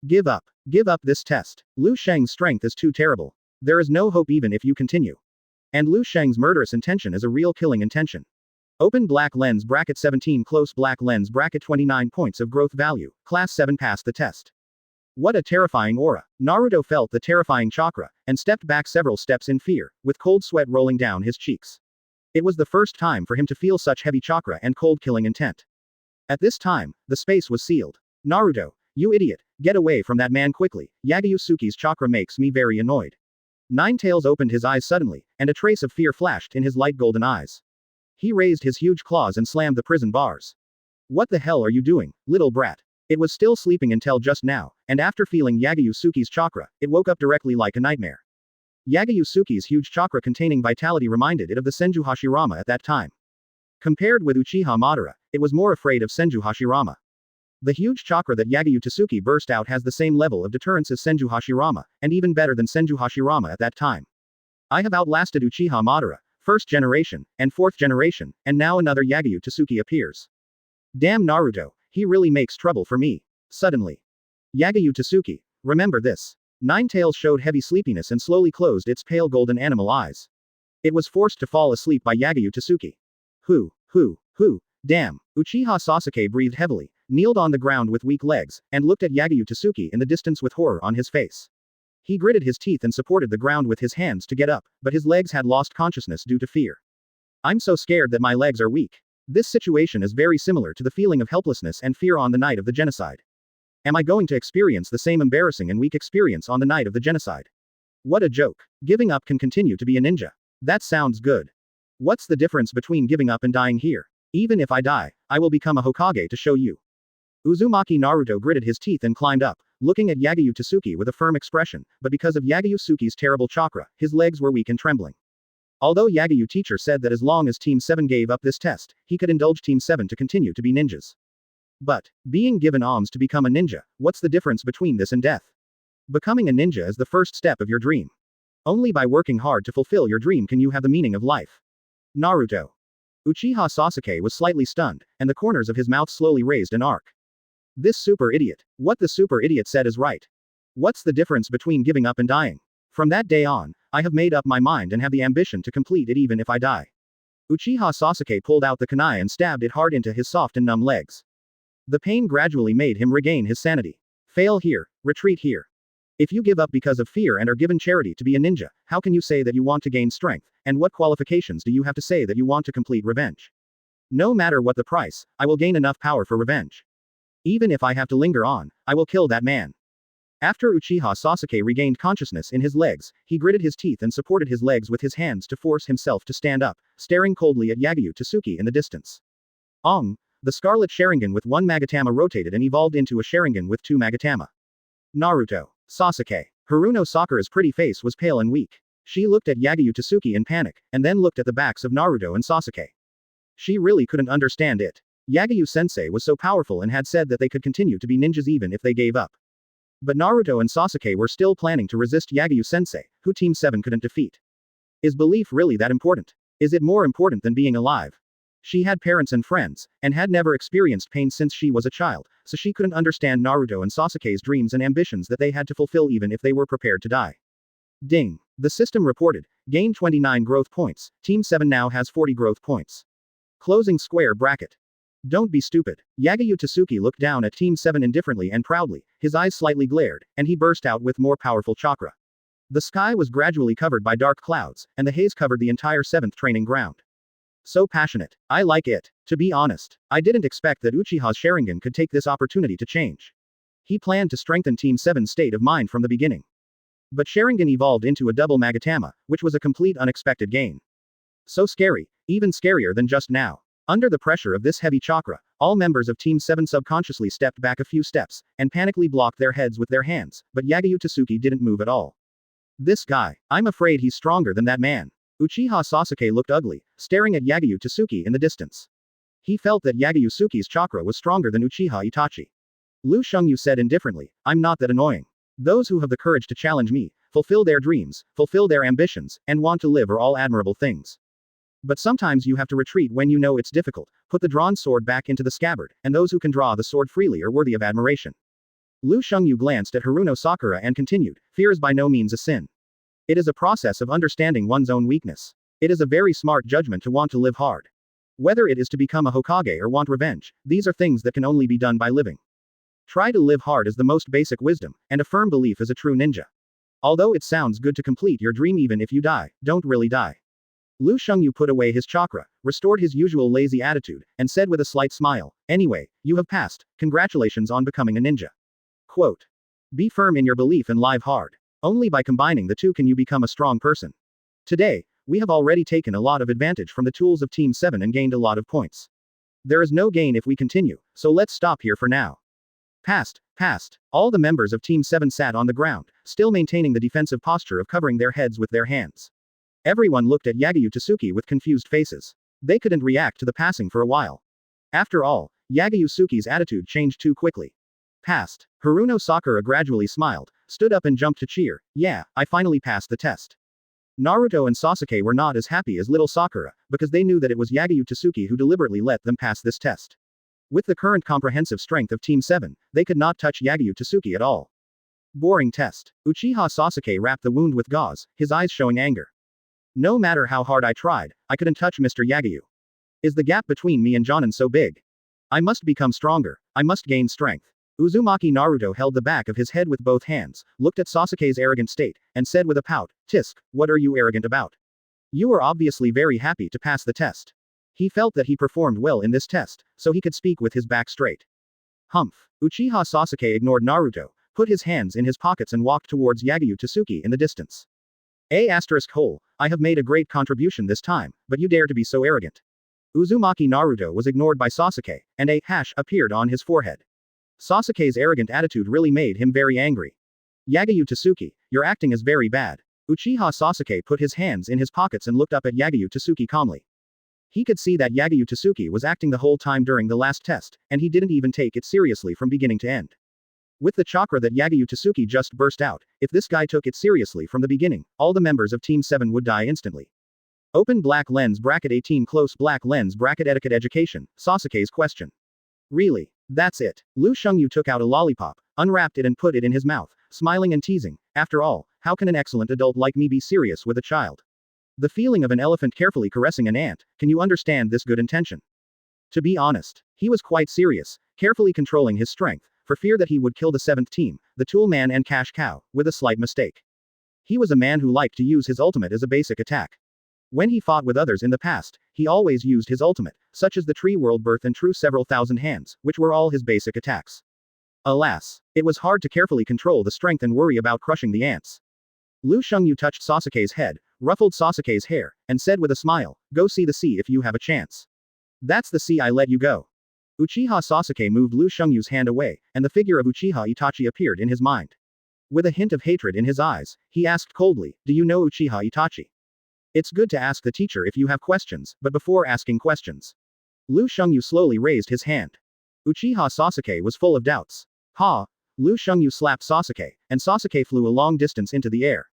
Give up. Give up this test. Lu Sheng's strength is too terrible. There is no hope even if you continue. And Lu Sheng's murderous intention is a real killing intention. Open black lens bracket 17 close black lens bracket 29 points of growth value, class 7 passed the test. What a terrifying aura. Naruto felt the terrifying chakra, and stepped back several steps in fear, with cold sweat rolling down his cheeks. It was the first time for him to feel such heavy chakra and cold killing intent. At this time, the space was sealed. Naruto, you idiot, get away from that man quickly. Yagyu Tsuki's chakra makes me very annoyed. Ninetales opened his eyes suddenly, and a trace of fear flashed in his light golden eyes. He raised his huge claws and slammed the prison bars. What the hell are you doing, little brat? It was still sleeping until just now, and after feeling Yagyu Tsuki's chakra, it woke up directly like a nightmare. Yagyu Tsuki's huge chakra containing vitality reminded it of the Senju Hashirama at that time. Compared with Uchiha Madara, it was more afraid of Senju Hashirama. The huge chakra that Yagyu Tsuki burst out has the same level of deterrence as Senju Hashirama, and even better than Senju Hashirama at that time. I have outlasted Uchiha Madara, 1st generation, and 4th generation, and now another Yagyu Tsuki appears. Damn Naruto, he really makes trouble for me. Suddenly. Yagyu Tsuki, remember this. Ninetales showed heavy sleepiness and slowly closed its pale golden animal eyes. It was forced to fall asleep by Yagyu Tsuki. Damn. Uchiha Sasuke breathed heavily, kneeled on the ground with weak legs, and looked at Yagyu Tsuki in the distance with horror on his face. He gritted his teeth and supported the ground with his hands to get up, but his legs had lost consciousness due to fear. I'm so scared that my legs are weak. This situation is very similar to the feeling of helplessness and fear on the night of the genocide. Am I going to experience the same embarrassing and weak experience on the night of the genocide? What a joke. Giving up can continue to be a ninja. That sounds good. What's the difference between giving up and dying here? Even if I die, I will become a Hokage to show you. Uzumaki Naruto gritted his teeth and climbed up, looking at Yagyu Tsuki with a firm expression, but because of Yagyu Tsuki's terrible chakra, his legs were weak and trembling. Although Yagyu teacher said that as long as Team 7 gave up this test, he could indulge Team 7 to continue to be ninjas. But, being given alms to become a ninja, what's the difference between this and death? Becoming a ninja is the first step of your dream. Only by working hard to fulfill your dream can you have the meaning of life. Naruto. Uchiha Sasuke was slightly stunned, and the corners of his mouth slowly raised an arc. This super idiot. What the super idiot said is right. What's the difference between giving up and dying? From that day on, I have made up my mind and have the ambition to complete it even if I die. Uchiha Sasuke pulled out the kunai and stabbed it hard into his soft and numb legs. The pain gradually made him regain his sanity. Fail here, retreat here. If you give up because of fear and are given charity to be a ninja, how can you say that you want to gain strength, and what qualifications do you have to say that you want to complete revenge? No matter what the price, I will gain enough power for revenge. Even if I have to linger on, I will kill that man. After Uchiha Sasuke regained consciousness in his legs, he gritted his teeth and supported his legs with his hands to force himself to stand up, staring coldly at Yagyu Tsuki in the distance. Ong! The scarlet Sharingan with 1 Magatama rotated and evolved into a Sharingan with 2 Magatama. Naruto. Sasuke. Haruno Sakura's pretty face was pale and weak. She looked at Yagyu Tsuki in panic, and then looked at the backs of Naruto and Sasuke. She really couldn't understand it. Yagyu-sensei was so powerful and had said that they could continue to be ninjas even if they gave up. But Naruto and Sasuke were still planning to resist Yagyu-sensei, who Team 7 couldn't defeat. Is belief really that important? Is it more important than being alive? She had parents and friends, and had never experienced pain since she was a child, so she couldn't understand Naruto and Sasuke's dreams and ambitions that they had to fulfill even if they were prepared to die. Ding. The system reported, gain 29 growth points, Team 7 now has 40 growth points. Closing square bracket. Don't be stupid. Yagyu Tsuki looked down at Team 7 indifferently and proudly, his eyes slightly glared, and he burst out with more powerful chakra. The sky was gradually covered by dark clouds, and the haze covered the entire 7th training ground. So passionate. I like it. To be honest, I didn't expect that Uchiha's Sharingan could take this opportunity to change. He planned to strengthen Team 7's state of mind from the beginning. But Sharingan evolved into a double Magatama, which was a complete unexpected gain. So scary, even scarier than just now. Under the pressure of this heavy chakra, all members of Team 7 subconsciously stepped back a few steps, and panically blocked their heads with their hands, but Yagyu Tsuki didn't move at all. This guy, I'm afraid he's stronger than that man. Uchiha Sasuke looked ugly, staring at Yagyu Tsuki in the distance. He felt that Yagyu Tsuki's chakra was stronger than Uchiha Itachi. Lu Shengyu said indifferently, I'm not that annoying. Those who have the courage to challenge me, fulfill their dreams, fulfill their ambitions, and want to live are all admirable things. But sometimes you have to retreat when you know it's difficult, put the drawn sword back into the scabbard, and those who can draw the sword freely are worthy of admiration. Lu Shengyu glanced at Haruno Sakura and continued, fear is by no means a sin. It is a process of understanding one's own weakness. It is a very smart judgment to want to live hard. Whether it is to become a Hokage or want revenge, these are things that can only be done by living. Try to live hard is the most basic wisdom, and a firm belief is a true ninja. Although it sounds good to complete your dream even if you die, don't really die. Lu Shengyu put away his chakra, restored his usual lazy attitude, and said with a slight smile, anyway, you have passed, congratulations on becoming a ninja. Quote. Be firm in your belief and live hard. Only by combining the two can you become a strong person. Today, we have already taken a lot of advantage from the tools of Team 7 and gained a lot of points. There is no gain if we continue, so let's stop here for now. Passed. All the members of Team 7 sat on the ground, still maintaining the defensive posture of covering their heads with their hands. Everyone looked at Yagyu Tsuki with confused faces. They couldn't react to the passing for a while. After all, Yagyu Tsuki's attitude changed too quickly. Passed. Haruno Sakura gradually smiled, stood up and jumped to cheer, yeah, I finally passed the test. Naruto and Sasuke were not as happy as little Sakura, because they knew that it was Yagyu Tsuki who deliberately let them pass this test. With the current comprehensive strength of Team 7, they could not touch Yagyu Tsuki at all. Boring test. Uchiha Sasuke wrapped the wound with gauze, his eyes showing anger. No matter how hard I tried, I couldn't touch Mr. Yagyu. Is the gap between me and Jōnin so big? I must become stronger, I must gain strength. Uzumaki Naruto held the back of his head with both hands, looked at Sasuke's arrogant state, and said with a pout, Tisk, what are you arrogant about? You are obviously very happy to pass the test. He felt that he performed well in this test, so he could speak with his back straight. Humph. Uchiha Sasuke ignored Naruto, put his hands in his pockets and walked towards Yagyu Tsuki in the distance. I have made a great contribution this time, but you dare to be so arrogant. Uzumaki Naruto was ignored by Sasuke, and a hash appeared on his forehead. Sasuke's arrogant attitude really made him very angry. Yagyu Tsuki, your acting is very bad. Uchiha Sasuke put his hands in his pockets and looked up at Yagyu Tsuki calmly. He could see that Yagyu Tsuki was acting the whole time during the last test, and he didn't even take it seriously from beginning to end. With the chakra that Yagyu Tsuki just burst out, if this guy took it seriously from the beginning, all the members of Team 7 would die instantly. Open black lens bracket 18 close black lens bracket etiquette education, Sasuke's question. Really? That's it. Lu Shengyu took out a lollipop, unwrapped it and put it in his mouth, smiling and teasing, after all, how can an excellent adult like me be serious with a child? The feeling of an elephant carefully caressing an ant, can you understand this good intention? To be honest, he was quite serious, carefully controlling his strength, for fear that he would kill the 7th team, the Tool Man and Cash Cow, with a slight mistake. He was a man who liked to use his ultimate as a basic attack. When he fought with others in the past, he always used his ultimate, such as the Tree World Birth and True Several Thousand Hands, which were all his basic attacks. Alas, it was hard to carefully control the strength and worry about crushing the ants. Lu Shengyu touched Sasuke's head, ruffled Sasuke's hair, and said with a smile, go see the sea if you have a chance. That's the sea I let you go. Uchiha Sasuke moved Lu Shengyu's hand away, and the figure of Uchiha Itachi appeared in his mind. With a hint of hatred in his eyes, he asked coldly, do you know Uchiha Itachi? It's good to ask the teacher if you have questions, but before asking questions. Lu Shengyu slowly raised his hand. Uchiha Sasuke was full of doubts. Ha! Lu Shengyu slapped Sasuke, and Sasuke flew a long distance into the air.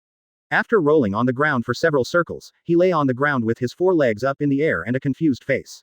After rolling on the ground for several circles, he lay on the ground with his 4 legs up in the air and a confused face.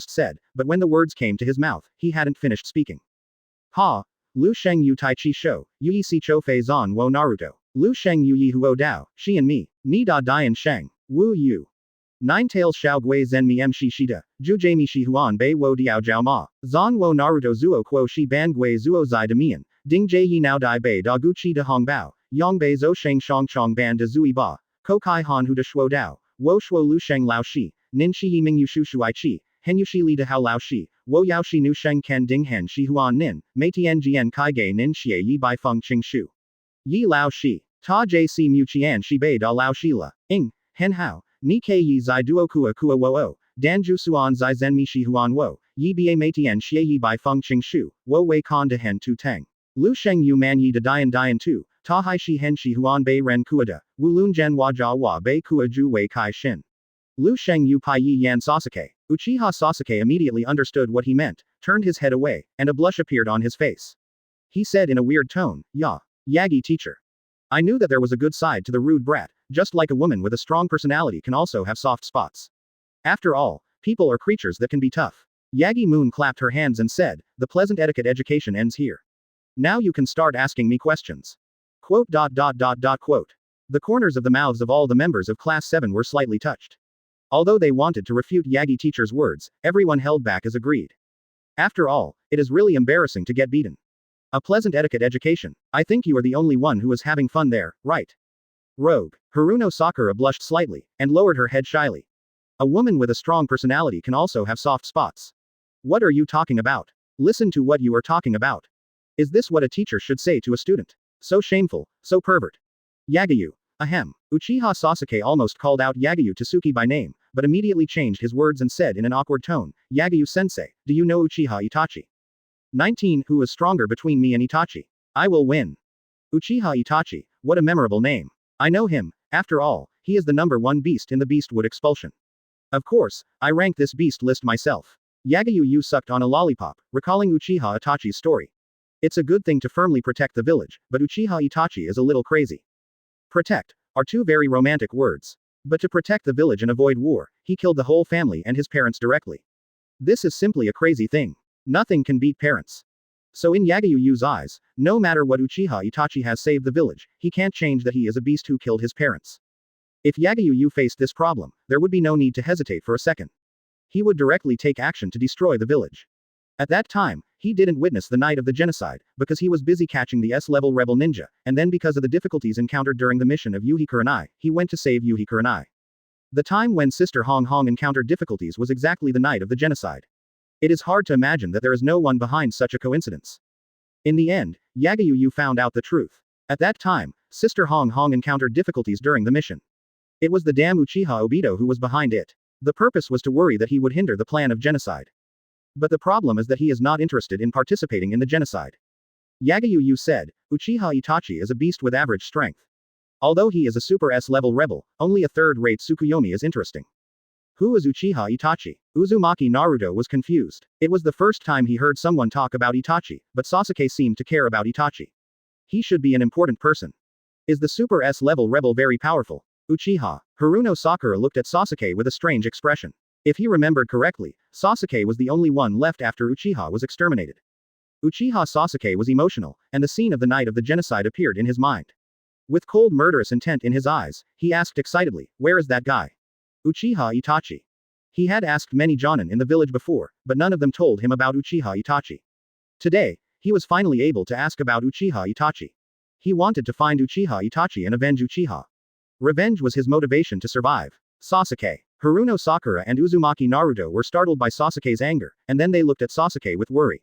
just said, but when the words came to his mouth, he hadn't finished speaking. Ha! Lu Sheng Yu Tai Chi Shou, Yu Yi Si Cho Fei Zan Wo Naruto. Lu Sheng Yu Yi Huo Dao, Shi and Me, Ni Da Dian Sheng, Wu Yu. Nine Tails Xiao Gui Zen Mi M Shi Shida, Ju Jie Mi Shi Huan Bei Wo Diao Jiao Ma, Zan Wo Naruto Zuo Quo Shi Ban Gui Zuo Zai De Mian, Ding Jie Yi Nao Dai Bei Da Gu Chi De Hong Bao, Yang Bei Zhou Sheng Shang Chong Ban De Zui Ba, Ko Kai Han Hu De Shuo Dao, Wo Shuo Lu Sheng Lao Shi, Nin Shi Yi Ming Yu Shu Shuai Chi, Hen Yu Shi Li De Hao Lao Shi, Wo Yao Shi Nu Sheng Ken Ding Hen Shi Huan Nin, Mei Tian Jian Kai Ge Nin Xie Yi Bai Feng Qing Shu. Yi Lao Shi, Ta J Si Mu Qian Shi Bei Da Lao Shi La, Ing, Hen Hao, Ni Ke Yi Zai Duo Kua Kua Wo O, Dan Ju Suan Zai Zen Mi Shi Huan Wo, Yi Ba Mei Tian Xie Yi Bai Feng Qing Shu, Wo Wei Kan De Hen Tu Teng. Lu Sheng Yu Man Yi De Dian Dian Tu, Ta Hai Shi Hen Shi Huan Bei Ren Kua De, Wu Lun Zhen Hua Jia Hua Bei Kua Ju Wei Kai Shin. Lu Sheng Yu Pai Yi Yan Sasuke. Uchiha Sasuke immediately understood what he meant, turned his head away, and a blush appeared on his face. He said in a weird tone, Yagi teacher. I knew that there was a good side to the rude brat, just like a woman with a strong personality can also have soft spots. After all, People are creatures that can be tough. Yagi Moon clapped her hands and said, the pleasant etiquette education ends here. Now you can start asking me questions. Quote. The corners of the mouths of all the members of Class 7 were slightly touched. Although they wanted to refute Yagi teacher's words, everyone held back as agreed. After all, it is really embarrassing to get beaten. A pleasant etiquette education. I think you are the only one who is having fun there, right? Rogue. Haruno Sakura blushed slightly, and lowered her head shyly. A woman with a strong personality can also have soft spots. What are you talking about? Listen to what you are talking about. Is this what a teacher should say to a student? So shameful, so pervert. Yagyu. Ahem. Uchiha Sasuke almost called out Yagyu Tsuki by name, but immediately changed his words and said in an awkward tone, Yagyu-sensei, do you know Uchiha Itachi? 19. Who is stronger between me and Itachi? I will win. Uchiha Itachi, what a memorable name. I know him, after all, he is the #1 beast in the Beastwood expulsion. Of course, I rank this beast list myself. Yagyu sucked on a lollipop, recalling Uchiha Itachi's story. It's a good thing to firmly protect the village, but Uchiha Itachi is a little crazy. Protect are two very romantic words. But to protect the village and avoid war, he killed the whole family and his parents directly. This is simply a crazy thing. Nothing can beat parents. So in Yagyu's eyes, no matter what Uchiha Itachi has saved the village, he can't change that he is a beast who killed his parents. If Yagyu faced this problem, there would be no need to hesitate for a second. He would directly take action to destroy the village. At that time, he didn't witness the night of the genocide, because he was busy catching the S-level rebel ninja, and then because of the difficulties encountered during the mission of Yuhi Kurenai, he went to save Yuhi Kurenai. The time when Sister Hong Hong encountered difficulties was exactly the night of the genocide. It is hard to imagine that there is no one behind such a coincidence. In the end, Yagyu found out the truth. At that time, Sister Hong Hong encountered difficulties during the mission. It was the damn Uchiha Obito who was behind it. The purpose was to worry that he would hinder the plan of genocide. But the problem is that he is not interested in participating in the genocide. Yagyu said, Uchiha Itachi is a beast with average strength. Although he is a super S-level rebel, only a third-rate Tsukuyomi is interesting. Who is Uchiha Itachi? Uzumaki Naruto was confused. It was the first time he heard someone talk about Itachi, but Sasuke seemed to care about Itachi. He should be an important person. Is the super S-level rebel very powerful? Uchiha. Haruno Sakura looked at Sasuke with a strange expression. If he remembered correctly, Sasuke was the only one left after Uchiha was exterminated. Uchiha Sasuke was emotional, and the scene of the night of the genocide appeared in his mind. With cold murderous intent in his eyes, he asked excitedly, where is that guy? Uchiha Itachi. He had asked many Jōnin in the village before, but none of them told him about Uchiha Itachi. Today, he was finally able to ask about Uchiha Itachi. He wanted to find Uchiha Itachi and avenge Uchiha. Revenge was his motivation to survive. Sasuke. Haruno Sakura and Uzumaki Naruto were startled by Sasuke's anger, and then they looked at Sasuke with worry.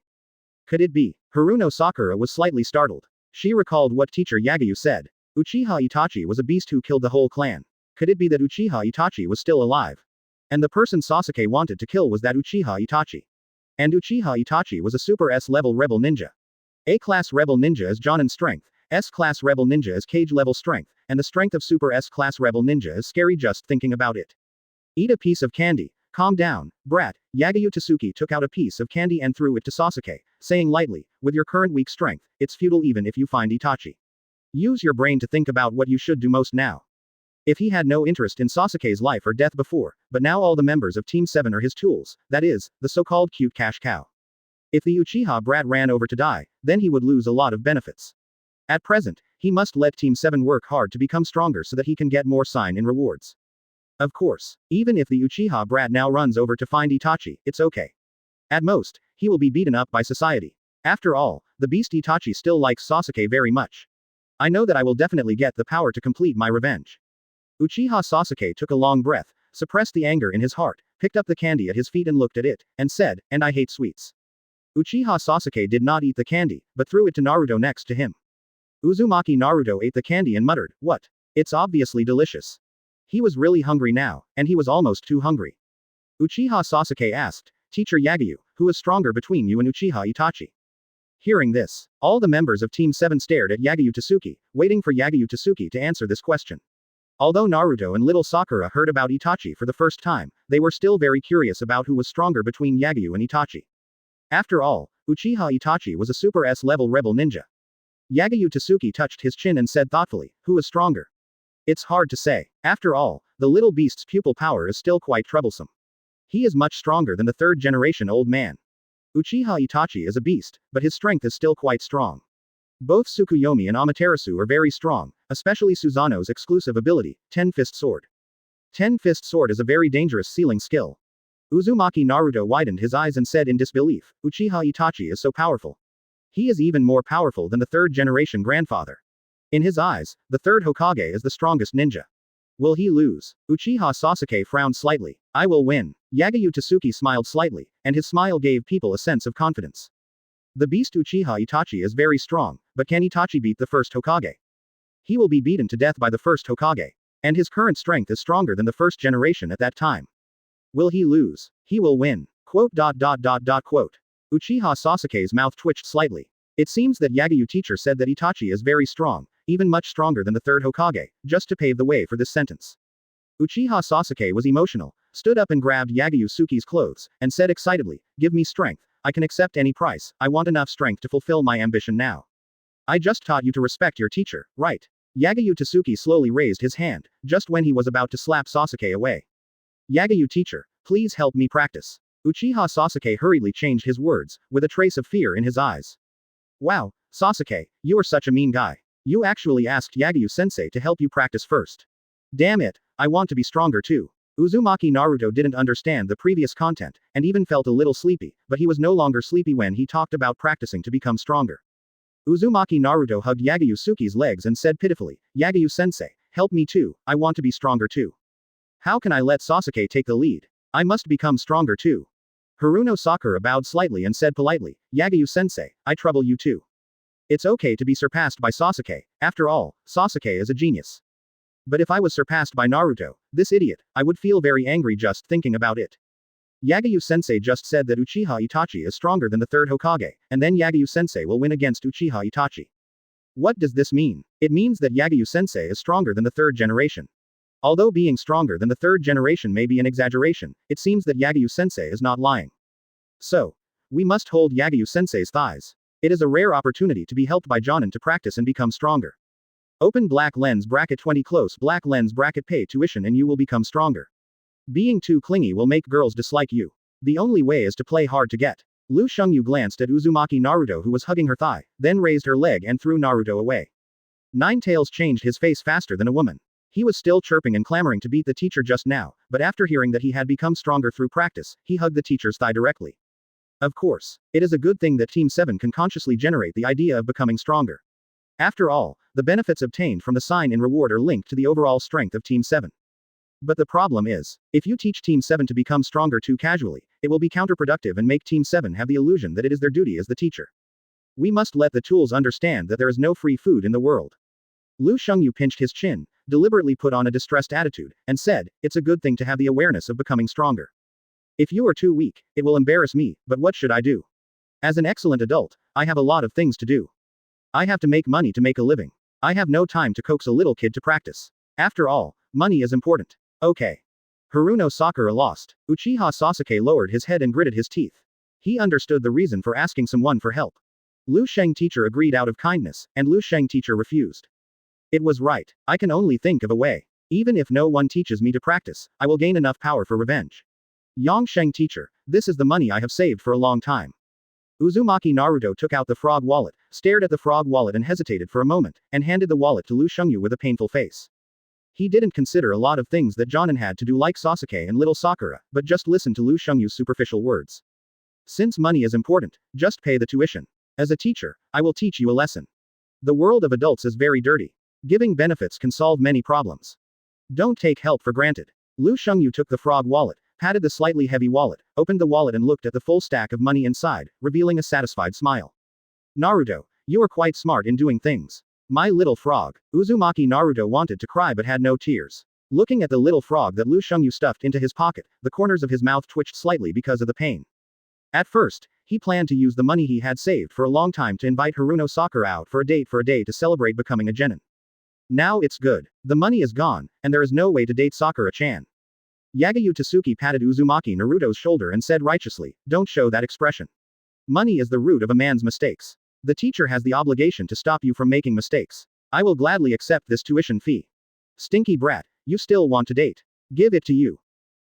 Could it be? Haruno Sakura was slightly startled. She recalled what teacher Yagyu said. Uchiha Itachi was a beast who killed the whole clan. Could it be that Uchiha Itachi was still alive? And the person Sasuke wanted to kill was that Uchiha Itachi. And Uchiha Itachi was a super S-level rebel ninja. A-class rebel ninja is Jōnin strength, S-class rebel ninja is Kage-level strength, and the strength of super S-class rebel ninja is scary just thinking about it. Eat a piece of candy. Calm down, brat. Yagyu Tsuki took out a piece of candy and threw it to Sasuke, saying lightly, with your current weak strength, it's futile even if you find Itachi. Use your brain to think about what you should do most now. If he had no interest in Sasuke's life or death before, but now all the members of Team 7 are his tools, that is, the so-called cute cash cow. If the Uchiha brat ran over to die, then he would lose a lot of benefits. At present, he must let Team 7 work hard to become stronger so that he can get more sign in rewards. Of course, even if the Uchiha brat now runs over to find Itachi, it's okay. At most, he will be beaten up by society. After all, the beast Itachi still likes Sasuke very much. I know that I will definitely get the power to complete my revenge. Uchiha Sasuke took a long breath, suppressed the anger in his heart, picked up the candy at his feet and looked at it, and said, and I hate sweets. Uchiha Sasuke did not eat the candy, but threw it to Naruto next to him. Uzumaki Naruto ate the candy and muttered, what? It's obviously delicious. He was really hungry now, and he was almost too hungry. Uchiha Sasuke asked, Teacher Yagyu, who is stronger between you and Uchiha Itachi? Hearing this, all the members of Team 7 stared at Yagyu Tsuki, waiting for Yagyu Tsuki to answer this question. Although Naruto and little Sakura heard about Itachi for the first time, they were still very curious about who was stronger between Yagyu and Itachi. After all, Uchiha Itachi was a super S-level rebel ninja. Yagyu Tsuki touched his chin and said thoughtfully, who is stronger? It's hard to say. After all, the little beast's pupil power is still quite troublesome. He is much stronger than the third-generation old man. Uchiha Itachi is a beast, but his strength is still quite strong. Both Tsukuyomi and Amaterasu are very strong, especially Susanoo's exclusive ability, Ten-Fist Sword. Ten-Fist Sword is a very dangerous sealing skill. Uzumaki Naruto widened his eyes and said in disbelief, Uchiha Itachi is so powerful. He is even more powerful than the third-generation grandfather. In his eyes, the third Hokage is the strongest ninja. Will he lose? Uchiha Sasuke frowned slightly. I will win. Yagyu Tsuki smiled slightly, and his smile gave people a sense of confidence. The beast Uchiha Itachi is very strong, but can Itachi beat the first Hokage? He will be beaten to death by the first Hokage. And his current strength is stronger than the first generation at that time. Will he lose? He will win. Quote. Uchiha Sasuke's mouth twitched slightly. It seems that Yagyu teacher said that Itachi is very strong, even much stronger than the third Hokage, just to pave the way for this sentence. Uchiha Sasuke was emotional, stood up and grabbed Yagyu Tsuki's clothes, and said excitedly, give me strength, I can accept any price, I want enough strength to fulfill my ambition now. I just taught you to respect your teacher, right? Yagyu Tsuki slowly raised his hand, just when he was about to slap Sasuke away. Yagyu teacher, please help me practice. Uchiha Sasuke hurriedly changed his words, with a trace of fear in his eyes. Wow, Sasuke, you are such a mean guy. You actually asked Yagyu-sensei to help you practice first. Damn it, I want to be stronger too. Uzumaki Naruto didn't understand the previous content, and even felt a little sleepy, but he was no longer sleepy when he talked about practicing to become stronger. Uzumaki Naruto hugged Yagyu Tsuki's legs and said pitifully, Yagyu-sensei, help me too, I want to be stronger too. How can I let Sasuke take the lead? I must become stronger too. Haruno Sakura bowed slightly and said politely, Yagyu-sensei, I trouble you too. It's okay to be surpassed by Sasuke, after all, Sasuke is a genius. But if I was surpassed by Naruto, this idiot, I would feel very angry just thinking about it. Yagyu-sensei just said that Uchiha Itachi is stronger than the third Hokage, and then Yagyu-sensei will win against Uchiha Itachi. What does this mean? It means that Yagyu-sensei is stronger than the third generation. Although being stronger than the third generation may be an exaggeration, it seems that Yagyu-sensei is not lying. So, we must hold Yagyu-sensei's thighs. It is a rare opportunity to be helped by Jōnin to practice and become stronger. Open black lens bracket 20 close black lens bracket pay tuition and you will become stronger. Being too clingy will make girls dislike you. The only way is to play hard to get. Lu Shengyu glanced at Uzumaki Naruto who was hugging her thigh, then raised her leg and threw Naruto away. Ninetales changed his face faster than a woman. He was still chirping and clamoring to beat the teacher just now, but after hearing that he had become stronger through practice, he hugged the teacher's thigh directly. Of course, it is a good thing that Team 7 can consciously generate the idea of becoming stronger. After all, the benefits obtained from the sign in reward are linked to the overall strength of Team 7. But the problem is, if you teach Team 7 to become stronger too casually, it will be counterproductive and make Team 7 have the illusion that it is their duty as the teacher. We must let the tools understand that there is no free food in the world. Lu Shengyu pinched his chin, deliberately put on a distressed attitude, and said, it's a good thing to have the awareness of becoming stronger. If you are too weak, it will embarrass me, but what should I do? As an excellent adult, I have a lot of things to do. I have to make money to make a living. I have no time to coax a little kid to practice. After all, money is important. Okay. Haruno Sakura lost. Uchiha Sasuke lowered his head and gritted his teeth. He understood the reason for asking someone for help. Lu Sheng teacher agreed out of kindness, and Lu Sheng teacher refused. It was right. I can only think of a way. Even if no one teaches me to practice, I will gain enough power for revenge. Yang Sheng teacher, this is the money I have saved for a long time. Uzumaki Naruto took out the frog wallet, stared at the frog wallet and hesitated for a moment, and handed the wallet to Lu Shengyu with a painful face. He didn't consider a lot of things that Jōnin had to do like Sasuke and little Sakura, but just listened to Lu Shengyu's superficial words. Since money is important, just pay the tuition. As a teacher, I will teach you a lesson. The world of adults is very dirty. Giving benefits can solve many problems. Don't take help for granted. Lu Shengyu took the frog wallet, patted the slightly heavy wallet, opened the wallet and looked at the full stack of money inside, revealing a satisfied smile. Naruto, you are quite smart in doing things. My little frog. Uzumaki Naruto wanted to cry but had no tears. Looking at the little frog that Lu Shengyu stuffed into his pocket, the corners of his mouth twitched slightly because of the pain. At first, he planned to use the money he had saved for a long time to invite Haruno Sakura out for a day to celebrate becoming a genin. Now it's good. The money is gone, and there is no way to date Sakura-chan. Yagyu Tsuki patted Uzumaki Naruto's shoulder and said righteously, don't show that expression. Money is the root of a man's mistakes. The teacher has the obligation to stop you from making mistakes. I will gladly accept this tuition fee. Stinky brat, you still want to date. Give it to you.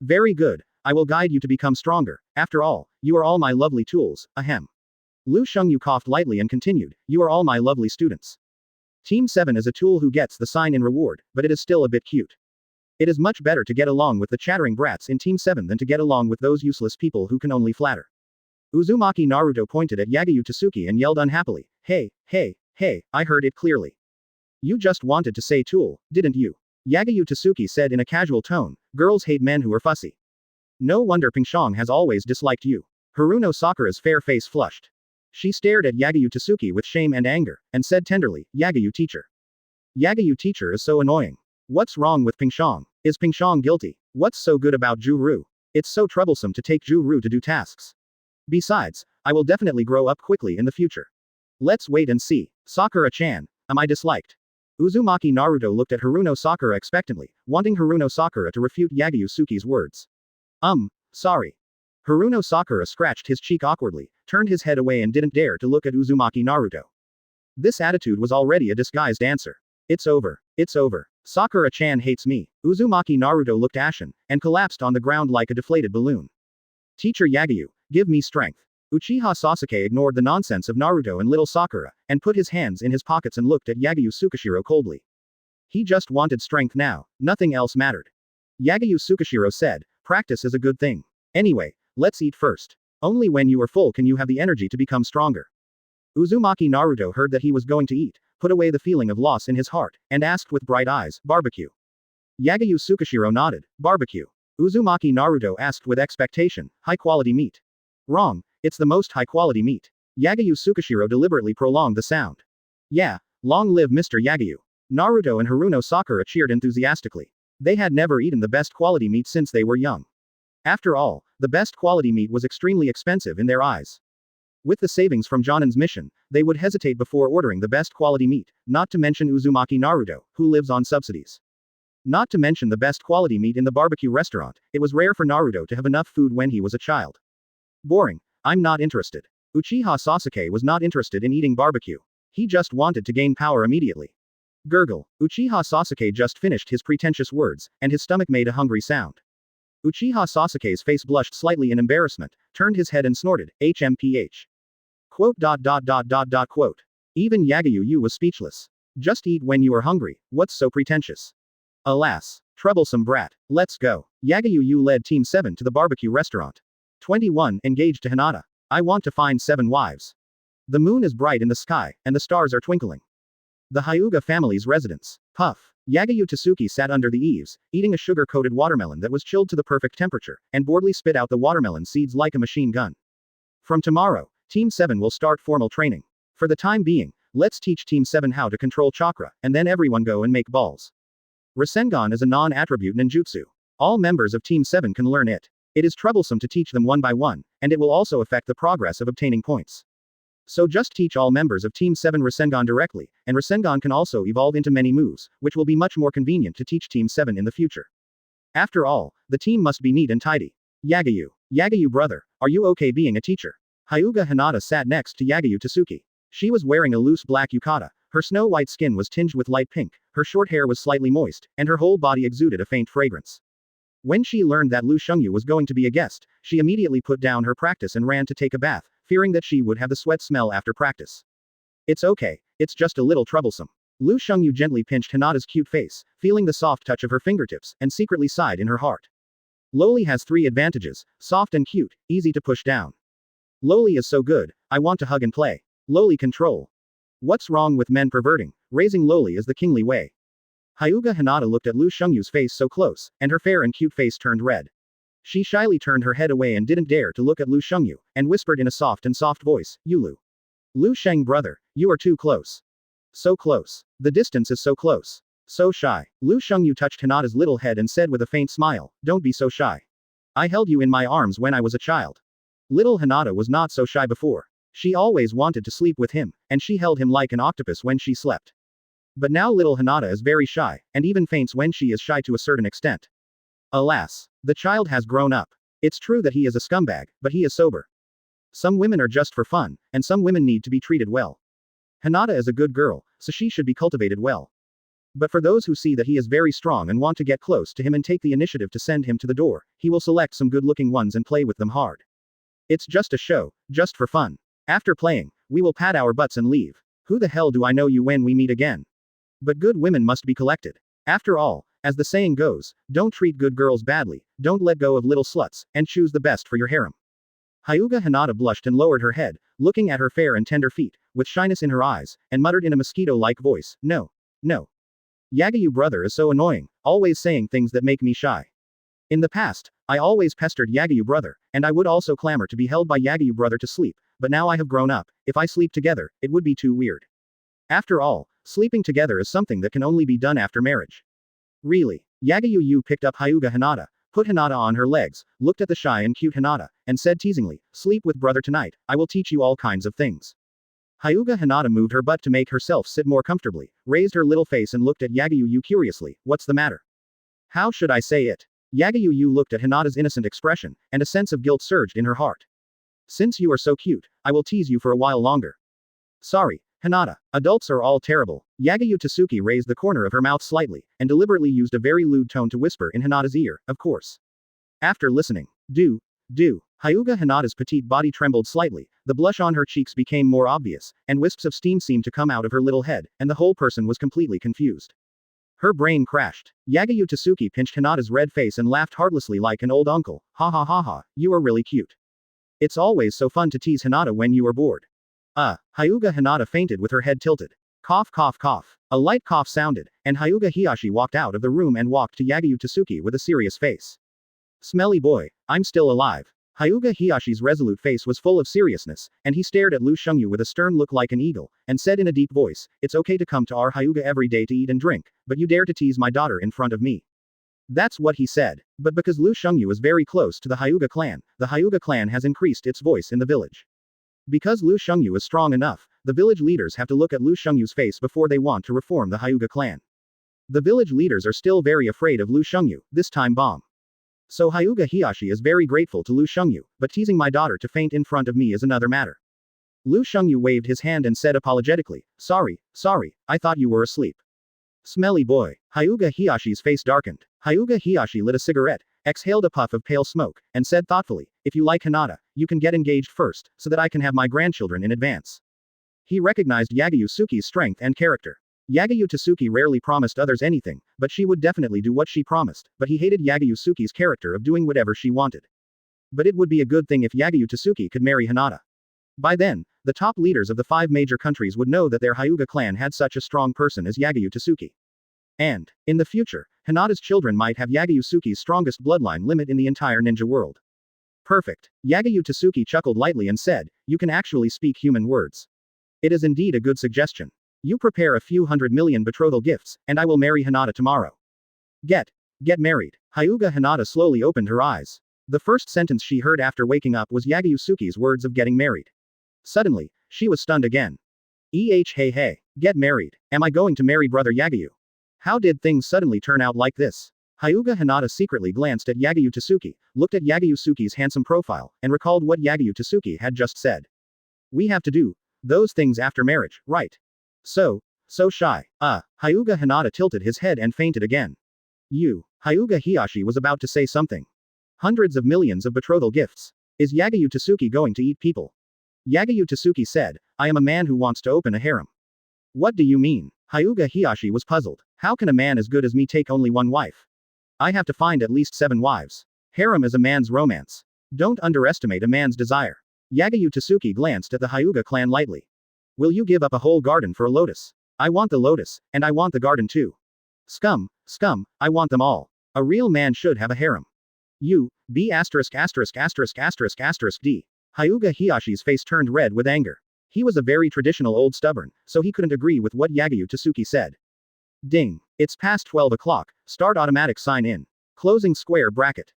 Very good. I will guide you to become stronger. After all, you are all my lovely tools, ahem. Lu Shengyu coughed lightly and continued, you are all my lovely students. Team 7 is a tool who gets the sign in reward, but it is still a bit cute. It is much better to get along with the chattering brats in Team 7 than to get along with those useless people who can only flatter. Uzumaki Naruto pointed at Yagyu Tsuki and yelled unhappily, hey, hey, hey, I heard it clearly. You just wanted to say tool, didn't you? Yagyu Tsuki said in a casual tone, girls hate men who are fussy. No wonder Pingshong has always disliked you. Haruno Sakura's fair face flushed. She stared at Yagyu Tsuki with shame and anger, and said tenderly, Yagyu teacher. Yagyu teacher is so annoying. What's wrong with Pingshong? Is Pingshong guilty? What's so good about Juru? It's so troublesome to take Juru to do tasks. Besides, I will definitely grow up quickly in the future. Let's wait and see. Sakura-chan, am I disliked? Uzumaki Naruto looked at Haruno Sakura expectantly, wanting Haruno Sakura to refute Yagyu Tsuki's words. Sorry. Haruno Sakura scratched his cheek awkwardly, turned his head away and didn't dare to look at Uzumaki Naruto. This attitude was already a disguised answer. It's over. It's over. Sakura-chan hates me. Uzumaki Naruto looked ashen, and collapsed on the ground like a deflated balloon. Teacher Yagyu, give me strength. Uchiha Sasuke ignored the nonsense of Naruto and little Sakura, and put his hands in his pockets and looked at Yagyu Tsukishiro coldly. He just wanted strength now, nothing else mattered. Yagyu Tsukishiro said, practice is a good thing. Anyway, let's eat first. Only when you are full can you have the energy to become stronger. Uzumaki Naruto heard that he was going to eat, put away the feeling of loss in his heart, and asked with bright eyes, barbecue. Yagyu Tsukishiro nodded, barbecue. Uzumaki Naruto asked with expectation, high-quality meat. Wrong, it's the most high-quality meat. Yagyu Tsukishiro deliberately prolonged the sound. Yeah, long live Mr. Yagyu. Naruto and Haruno Sakura cheered enthusiastically. They had never eaten the best quality meat since they were young. After all, the best quality meat was extremely expensive in their eyes. With the savings from Jōnin's mission, they would hesitate before ordering the best quality meat, not to mention Uzumaki Naruto, who lives on subsidies. Not to mention the best quality meat in the barbecue restaurant, it was rare for Naruto to have enough food when he was a child. Boring. I'm not interested. Uchiha Sasuke was not interested in eating barbecue. He just wanted to gain power immediately. Gurgle. Uchiha Sasuke just finished his pretentious words, and his stomach made a hungry sound. Uchiha Sasuke's face blushed slightly in embarrassment, turned his head and snorted, HMPH. Quote. Even Yagyu was speechless. Just eat when you are hungry, what's so pretentious? Alas. Troublesome brat. Let's go. Yagyu led Team 7 to the barbecue restaurant. 21. Engaged to Hinata. I want to find 7 wives. The moon is bright in the sky, and the stars are twinkling. The Hyuga family's residence. Puff. Yagyu Tsuki sat under the eaves, eating a sugar-coated watermelon that was chilled to the perfect temperature, and boredly spit out the watermelon seeds like a machine gun. From tomorrow, Team 7 will start formal training. For the time being, let's teach Team 7 how to control chakra, and then everyone go and make balls. Rasengan is a non-attribute ninjutsu. All members of Team 7 can learn it. It is troublesome to teach them one by one, and it will also affect the progress of obtaining points. So just teach all members of Team 7 Rasengan directly, and Rasengan can also evolve into many moves, which will be much more convenient to teach Team 7 in the future. After all, the team must be neat and tidy. Yagyu. Yagyu brother, are you okay being a teacher? Hyuga Hinata sat next to Yagyu Tsuki. She was wearing a loose black yukata, her snow-white skin was tinged with light pink, her short hair was slightly moist, and her whole body exuded a faint fragrance. When she learned that Lu Shengyu was going to be a guest, she immediately put down her practice and ran to take a bath, fearing that she would have the sweat smell after practice. It's okay, it's just a little troublesome. Lu Shengyu gently pinched Hinata's cute face, feeling the soft touch of her fingertips, and secretly sighed in her heart. Loli has 3 advantages: soft and cute, easy to push down. Loli is so good, I want to hug and play. Loli control. What's wrong with men perverting? Raising Loli is the kingly way. Hyuga Hinata looked at Lu Shengyu's face so close, and her fair and cute face turned red. She shyly turned her head away and didn't dare to look at Lu Shengyu, and whispered in a soft voice, Yulu. Lu Sheng brother, you are too close. So close. The distance is so close. So shy. Lu Shengyu touched Hinata's little head and said with a faint smile, don't be so shy. I held you in my arms when I was a child. Little Hinata was not so shy before. She always wanted to sleep with him, and she held him like an octopus when she slept. But now little Hinata is very shy, and even faints when she is shy to a certain extent. Alas. The child has grown up. It's true that he is a scumbag, but he is sober. Some women are just for fun, and some women need to be treated well. Hinata is a good girl, so she should be cultivated well. But for those who see that he is very strong and want to get close to him and take the initiative to send him to the door, he will select some good-looking ones and play with them hard. It's just a show, just for fun. After playing, we will pat our butts and leave. Who the hell do I know you when we meet again? But good women must be collected. After all, as the saying goes, don't treat good girls badly, don't let go of little sluts, and choose the best for your harem. Hyuga Hinata blushed and lowered her head, looking at her fair and tender feet, with shyness in her eyes, and muttered in a mosquito-like voice, no. No. Yagyu brother is so annoying, always saying things that make me shy. In the past, I always pestered Yagyu brother, and I would also clamor to be held by Yagyu brother to sleep, but now I have grown up, if I sleep together, it would be too weird. After all, sleeping together is something that can only be done after marriage. Really. Yagyu Yu picked up Hyuga Hinata, put Hinata on her legs, looked at the shy and cute Hinata, and said teasingly, sleep with brother tonight, I will teach you all kinds of things. Hyuga Hinata moved her butt to make herself sit more comfortably, raised her little face and looked at Yagyu Yu curiously, what's the matter? How should I say it? Yagyu Yu looked at Hinata's innocent expression, and a sense of guilt surged in her heart. Since you are so cute, I will tease you for a while longer. Sorry, Hinata. Adults are all terrible. Yagyu Tsuki raised the corner of her mouth slightly, and deliberately used a very lewd tone to whisper in Hinata's ear, of course. After listening, do. Hyuga Hinata's petite body trembled slightly, the blush on her cheeks became more obvious, and wisps of steam seemed to come out of her little head, and the whole person was completely confused. Her brain crashed. Yagyu Tsuki pinched Hinata's red face and laughed heartlessly like an old uncle, ha ha ha ha, you are really cute. It's always so fun to tease Hinata when you are bored. Hyuga Hinata fainted with her head tilted. Cough cough cough. A light cough sounded, and Hyuga Hiyashi walked out of the room and walked to Yagyu Tsuki with a serious face. Smelly boy, I'm still alive. Hyuga Hiyashi's resolute face was full of seriousness, and he stared at Lu Shengyu with a stern look like an eagle, and said in a deep voice, it's okay to come to our Hyuga every day to eat and drink, but you dare to tease my daughter in front of me. That's what he said. But because Lu Shengyu is very close to the Hyuga clan has increased its voice in the village. Because Lu Shengyu is strong enough, the village leaders have to look at Lu Shengyu's face before they want to reform the Hyuga clan. The village leaders are still very afraid of Lu Shengyu, this time bomb. So Hyuga Hiyashi is very grateful to Lu Shengyu, but teasing my daughter to faint in front of me is another matter. Lu Shengyu waved his hand and said apologetically, sorry, I thought you were asleep. Smelly boy. Hyuga Hiyashi's face darkened. Hyuga Hiyashi lit a cigarette, exhaled a puff of pale smoke, and said thoughtfully, if you like Hinata, you can get engaged first, so that I can have my grandchildren in advance. He recognized Yagyu Tsuki's strength and character. Yagyu Tsuki rarely promised others anything, but she would definitely do what she promised, but he hated Yagyu Tsuki's character of doing whatever she wanted. But it would be a good thing if Yagyu Tsuki could marry Hinata. By then, the top leaders of the 5 major countries would know that their Hyuga clan had such a strong person as Yagyu Tsuki. And, in the future, Hinata's children might have Yagyu Tsuki's strongest bloodline limit in the entire ninja world. Perfect. Yagyu Tsuki chuckled lightly and said, you can actually speak human words. It is indeed a good suggestion. You prepare a few 100 million betrothal gifts, and I will marry Hinata tomorrow. Get married. Hyuga Hinata slowly opened her eyes. The first sentence she heard after waking up was Yagyu Tsuki's words of getting married. Suddenly, She was stunned again. Hey, get married. Am I going to marry brother Yagyu? How did things suddenly turn out like this? Hyuga Hinata secretly glanced at Yagyu Tsuki, looked at Yagyu Tsuki's handsome profile, and recalled what Yagyu Tsuki had just said. We have to do those things after marriage, right? So shy. Hyuga Hinata tilted his head and fainted again. Hyuga Hiyashi was about to say something. Hundreds of millions of betrothal gifts. Is Yagyu Tsuki going to eat people? Yagyu Tsuki said, I am a man who wants to open a harem. What do you mean? Hyuga Hiyashi was puzzled. How can a man as good as me take only one wife? I have to find at least 7 wives. Harem is a man's romance. Don't underestimate a man's desire. Yagyu Tsuki glanced at the Hyuga clan lightly. Will you give up a whole garden for a lotus? I want the lotus, and I want the garden too. Scum, I want them all. A real man should have a harem. D. Hyuga Hiyashi's face turned red with anger. He was a very traditional old stubborn, so he couldn't agree with what Yagyu Tsuki said. Ding. It's past 12 o'clock, start automatic sign in. Closing square bracket.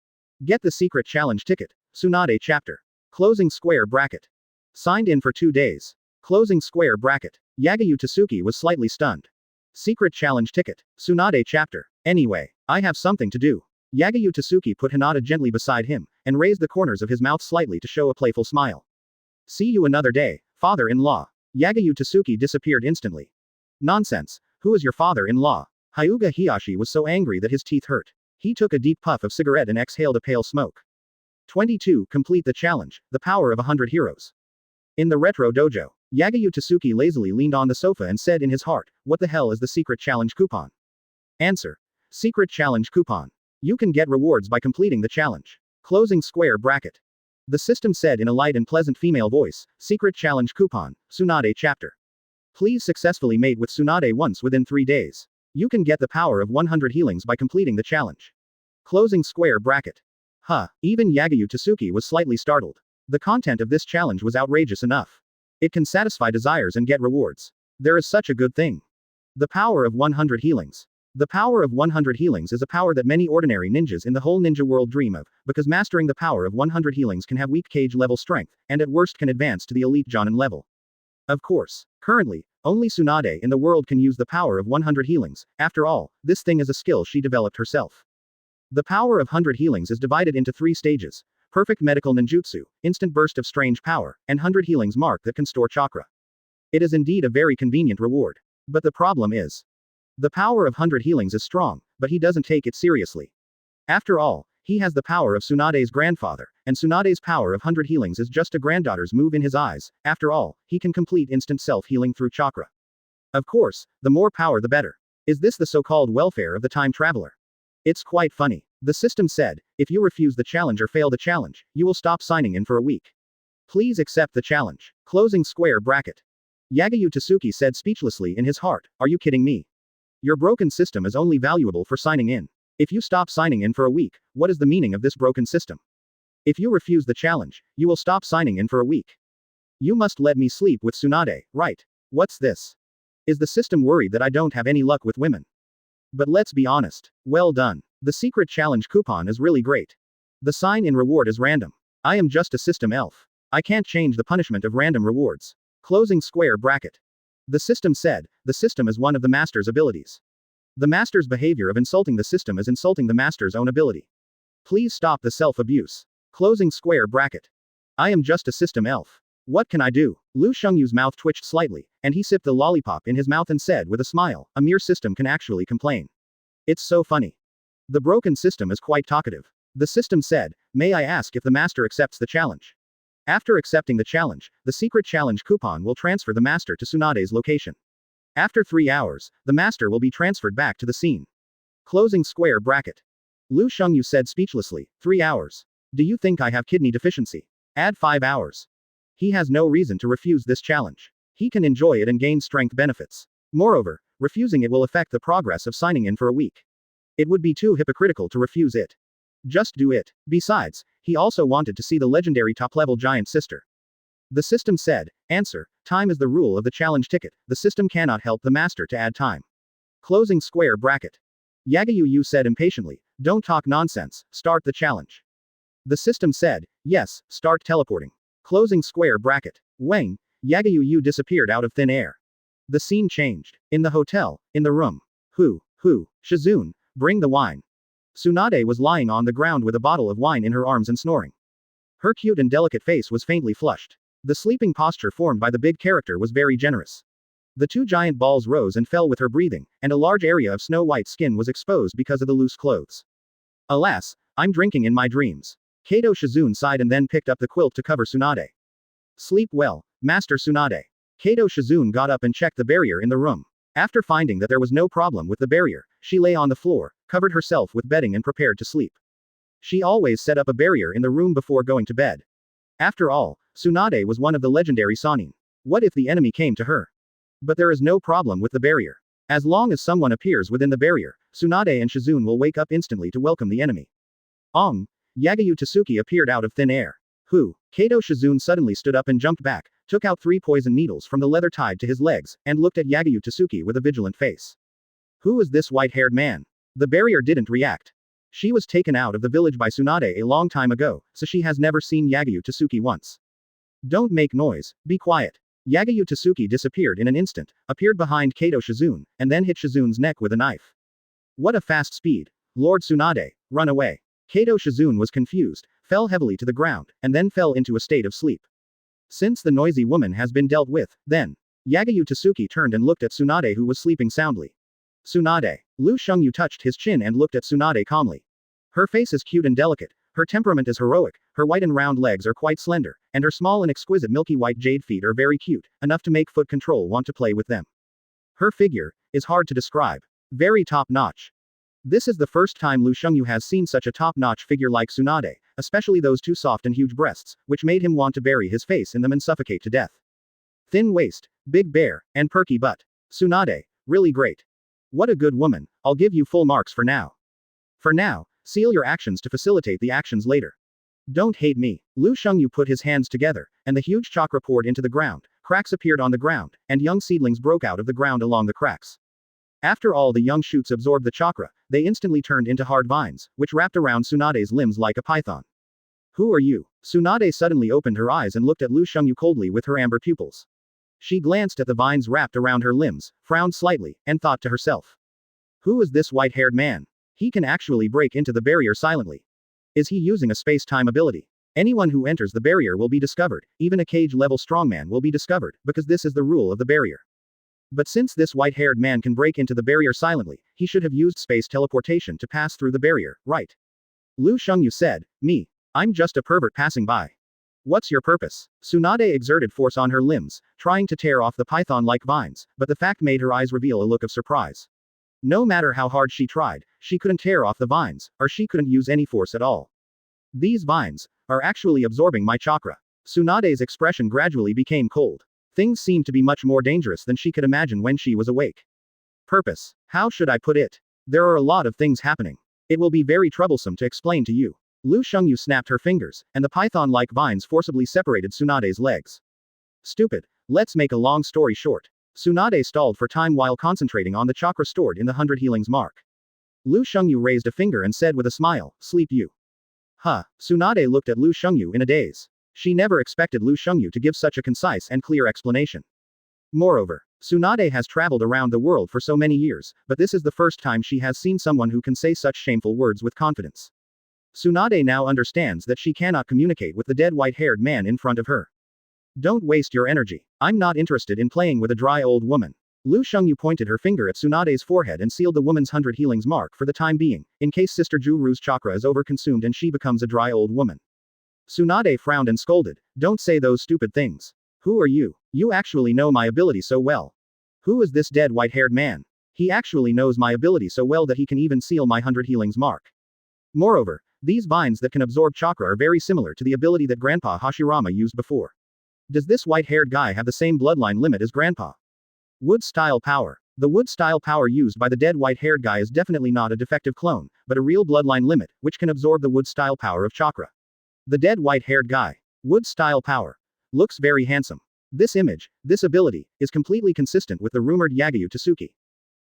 Get the secret challenge ticket. Tsunade chapter. Closing square bracket. Signed in for 2 days. Closing square bracket. Yagyu Tsuki was slightly stunned. Secret challenge ticket. Tsunade chapter. Anyway, I have something to do. Yagyu Tsuki put Hinata gently beside him, and raised the corners of his mouth slightly to show a playful smile. See you another day, father-in-law. Yagyu Tsuki disappeared instantly. Nonsense. Who is your father-in-law? Hyuga Hiyashi was so angry that his teeth hurt. He took a deep puff of cigarette and exhaled a pale smoke. 22. Complete the challenge, the power of 100 heroes. In the retro dojo, Yagyu Tsuki lazily leaned on the sofa and said in his heart, what the hell is the secret challenge coupon? Answer. Secret challenge coupon. You can get rewards by completing the challenge. Closing square bracket. The system said in a light and pleasant female voice, secret challenge coupon, Tsunade chapter. Please successfully mate with Tsunade once within 3 days. You can get the power of 100 healings by completing the challenge. Closing square bracket. Even Yagyu Tsuki was slightly startled. The content of this challenge was outrageous enough. It can satisfy desires and get rewards. There is such a good thing. The power of 100 healings. The power of 100 healings is a power that many ordinary ninjas in the whole ninja world dream of, because mastering the power of 100 healings can have weak cage level strength, and at worst can advance to the elite Jōnin level. Of course, currently, only Tsunade in the world can use the power of 100 healings. After all, this thing is a skill she developed herself. The power of 100 healings is divided into 3 stages. Perfect medical ninjutsu, instant burst of strange power, and 100 healings mark that can store chakra. It is indeed a very convenient reward. But the problem is, the power of 100 healings is strong, but he doesn't take it seriously. After all, he has the power of Tsunade's grandfather, and Tsunade's power of 100 healings is just a granddaughter's move in his eyes. After all, he can complete instant self-healing through chakra. Of course, the more power the better. Is this the so-called welfare of the time traveler? It's quite funny. The system said, if you refuse the challenge or fail the challenge, you will stop signing in for a week. Please accept the challenge. Closing square bracket. Yagyu Tsuki said speechlessly in his heart, are you kidding me? Your broken system is only valuable for signing in. If you stop signing in for a week, what is the meaning of this broken system? If you refuse the challenge, you will stop signing in for a week. You must let me sleep with Tsunade, right? What's this? Is the system worried that I don't have any luck with women? But let's be honest. Well done. The secret challenge coupon is really great. The sign-in reward is random. I am just a system elf. I can't change the punishment of random rewards. Closing square bracket. The system said, the system is one of the master's abilities. The master's behavior of insulting the system is insulting the master's own ability. Please stop the self-abuse. Closing square bracket. I am just a system elf. What can I do? Lu Shungyu's mouth twitched slightly, and he sipped the lollipop in his mouth and said with a smile, a mere system can actually complain. It's so funny. The broken system is quite talkative. The system said, may I ask if the master accepts the challenge? After accepting the challenge, the secret challenge coupon will transfer the master to Tsunade's location. After 3 hours, the master will be transferred back to the scene. Closing square bracket. Lu Shungyu said speechlessly, 3 hours. Do you think I have kidney deficiency? Add 5 hours. He has no reason to refuse this challenge. He can enjoy it and gain strength benefits. Moreover, refusing it will affect the progress of signing in for a week. It would be too hypocritical to refuse it. Just do it. Besides, he also wanted to see the legendary top-level giant sister. The system said, answer, time is the rule of the challenge ticket. The system cannot help the master to add time. Closing square bracket. Yagyu Yu said impatiently, don't talk nonsense, start the challenge. The system said, yes, start teleporting. Closing square bracket. Wang, Yagyu disappeared out of thin air. The scene changed. In the hotel, in the room. Shizune, bring the wine. Tsunade was lying on the ground with a bottle of wine in her arms and snoring. Her cute and delicate face was faintly flushed. The sleeping posture formed by the big character was very generous. The two giant balls rose and fell with her breathing, and a large area of snow-white skin was exposed because of the loose clothes. Alas, I'm drinking in my dreams. Kato Shizune sighed and then picked up the quilt to cover Tsunade. Sleep well, Master Tsunade. Kato Shizune got up and checked the barrier in the room. After finding that there was no problem with the barrier, she lay on the floor, covered herself with bedding and prepared to sleep. She always set up a barrier in the room before going to bed. After all, Tsunade was one of the legendary Sannin. What if the enemy came to her? But there is no problem with the barrier. As long as someone appears within the barrier, Tsunade and Shizune will wake up instantly to welcome the enemy. Yagyu Tsuki appeared out of thin air. Kato Shizune suddenly stood up and jumped back, took out 3 poison needles from the leather tied to his legs, and looked at Yagyu Tsuki with a vigilant face. Who is this white-haired man? The barrier didn't react. She was taken out of the village by Tsunade a long time ago, so she has never seen Yagyu Tsuki once. Don't make noise, be quiet. Yagyu Tsuki disappeared in an instant, appeared behind Kato Shizune, and then hit Shizune's neck with a knife. What a fast speed. Lord Tsunade, run away. Kato Shizune was confused, fell heavily to the ground, and then fell into a state of sleep. Since the noisy woman has been dealt with, then. Yagyu Tsuki turned and looked at Tsunade who was sleeping soundly. Tsunade. Lu Shengyu touched his chin and looked at Tsunade calmly. Her face is cute and delicate, her temperament is heroic, her white and round legs are quite slender, and her small and exquisite milky white jade feet are very cute, enough to make foot control want to play with them. Her figure is hard to describe. Very top-notch. This is the first time Lu Shengyu has seen such a top-notch figure like Tsunade, especially those 2 soft and huge breasts, which made him want to bury his face in them and suffocate to death. Thin waist, big bear, and perky butt. Tsunade, really great. What a good woman, I'll give you full marks for now. For now, seal your actions to facilitate the actions later. Don't hate me. Lu Shengyu put his hands together, and the huge chakra poured into the ground, cracks appeared on the ground, and young seedlings broke out of the ground along the cracks. After all the young shoots absorbed the chakra, they instantly turned into hard vines, which wrapped around Tsunade's limbs like a python. Who are you? Tsunade suddenly opened her eyes and looked at Lu Shengyu coldly with her amber pupils. She glanced at the vines wrapped around her limbs, frowned slightly, and thought to herself. Who is this white-haired man? He can actually break into the barrier silently. Is he using a space-time ability? Anyone who enters the barrier will be discovered, even a cage-level strongman will be discovered, because this is the rule of the barrier. But since this white-haired man can break into the barrier silently, he should have used space teleportation to pass through the barrier, right? Lu Shengyu said, me. I'm just a pervert passing by. What's your purpose? Tsunade exerted force on her limbs, trying to tear off the python-like vines, but the fact made her eyes reveal a look of surprise. No matter how hard she tried, she couldn't tear off the vines, or she couldn't use any force at all. These vines are actually absorbing my chakra. Tsunade's expression gradually became cold. Things seemed to be much more dangerous than she could imagine when she was awake. Purpose. How should I put it? There are a lot of things happening. It will be very troublesome to explain to you. Lu Shengyu snapped her fingers, and the python-like vines forcibly separated Tsunade's legs. Stupid. Let's make a long story short. Tsunade stalled for time while concentrating on the chakra stored in the 100 healings mark. Lu Shengyu raised a finger and said with a smile, sleep you. Tsunade looked at Lu Shengyu in a daze. She never expected Lu Shengyu to give such a concise and clear explanation. Moreover, Tsunade has traveled around the world for so many years, but this is the first time she has seen someone who can say such shameful words with confidence. Tsunade now understands that she cannot communicate with the dead white-haired man in front of her. Don't waste your energy. I'm not interested in playing with a dry old woman. Lu Shengyu pointed her finger at Tsunade's forehead and sealed the woman's 100 healings mark for the time being, in case Sister Juru's chakra is overconsumed and she becomes a dry old woman. Tsunade frowned and scolded, don't say those stupid things. Who are you? You actually know my ability so well. Who is this dead white-haired man? He actually knows my ability so well that he can even seal my 100 healings mark. Moreover, these vines that can absorb chakra are very similar to the ability that Grandpa Hashirama used before. Does this white-haired guy have the same bloodline limit as Grandpa? Wood-style power. The wood-style power used by the dead white-haired guy is definitely not a defective clone, but a real bloodline limit, which can absorb the wood-style power of chakra. The dead white-haired guy. Wood-style power. Looks very handsome. This image, this ability, is completely consistent with the rumored Yagyu Tsuki.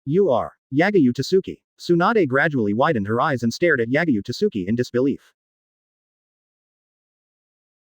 You are Yagyu Tsuki. Tsunade gradually widened her eyes and stared at Yagyu Tsuki in disbelief.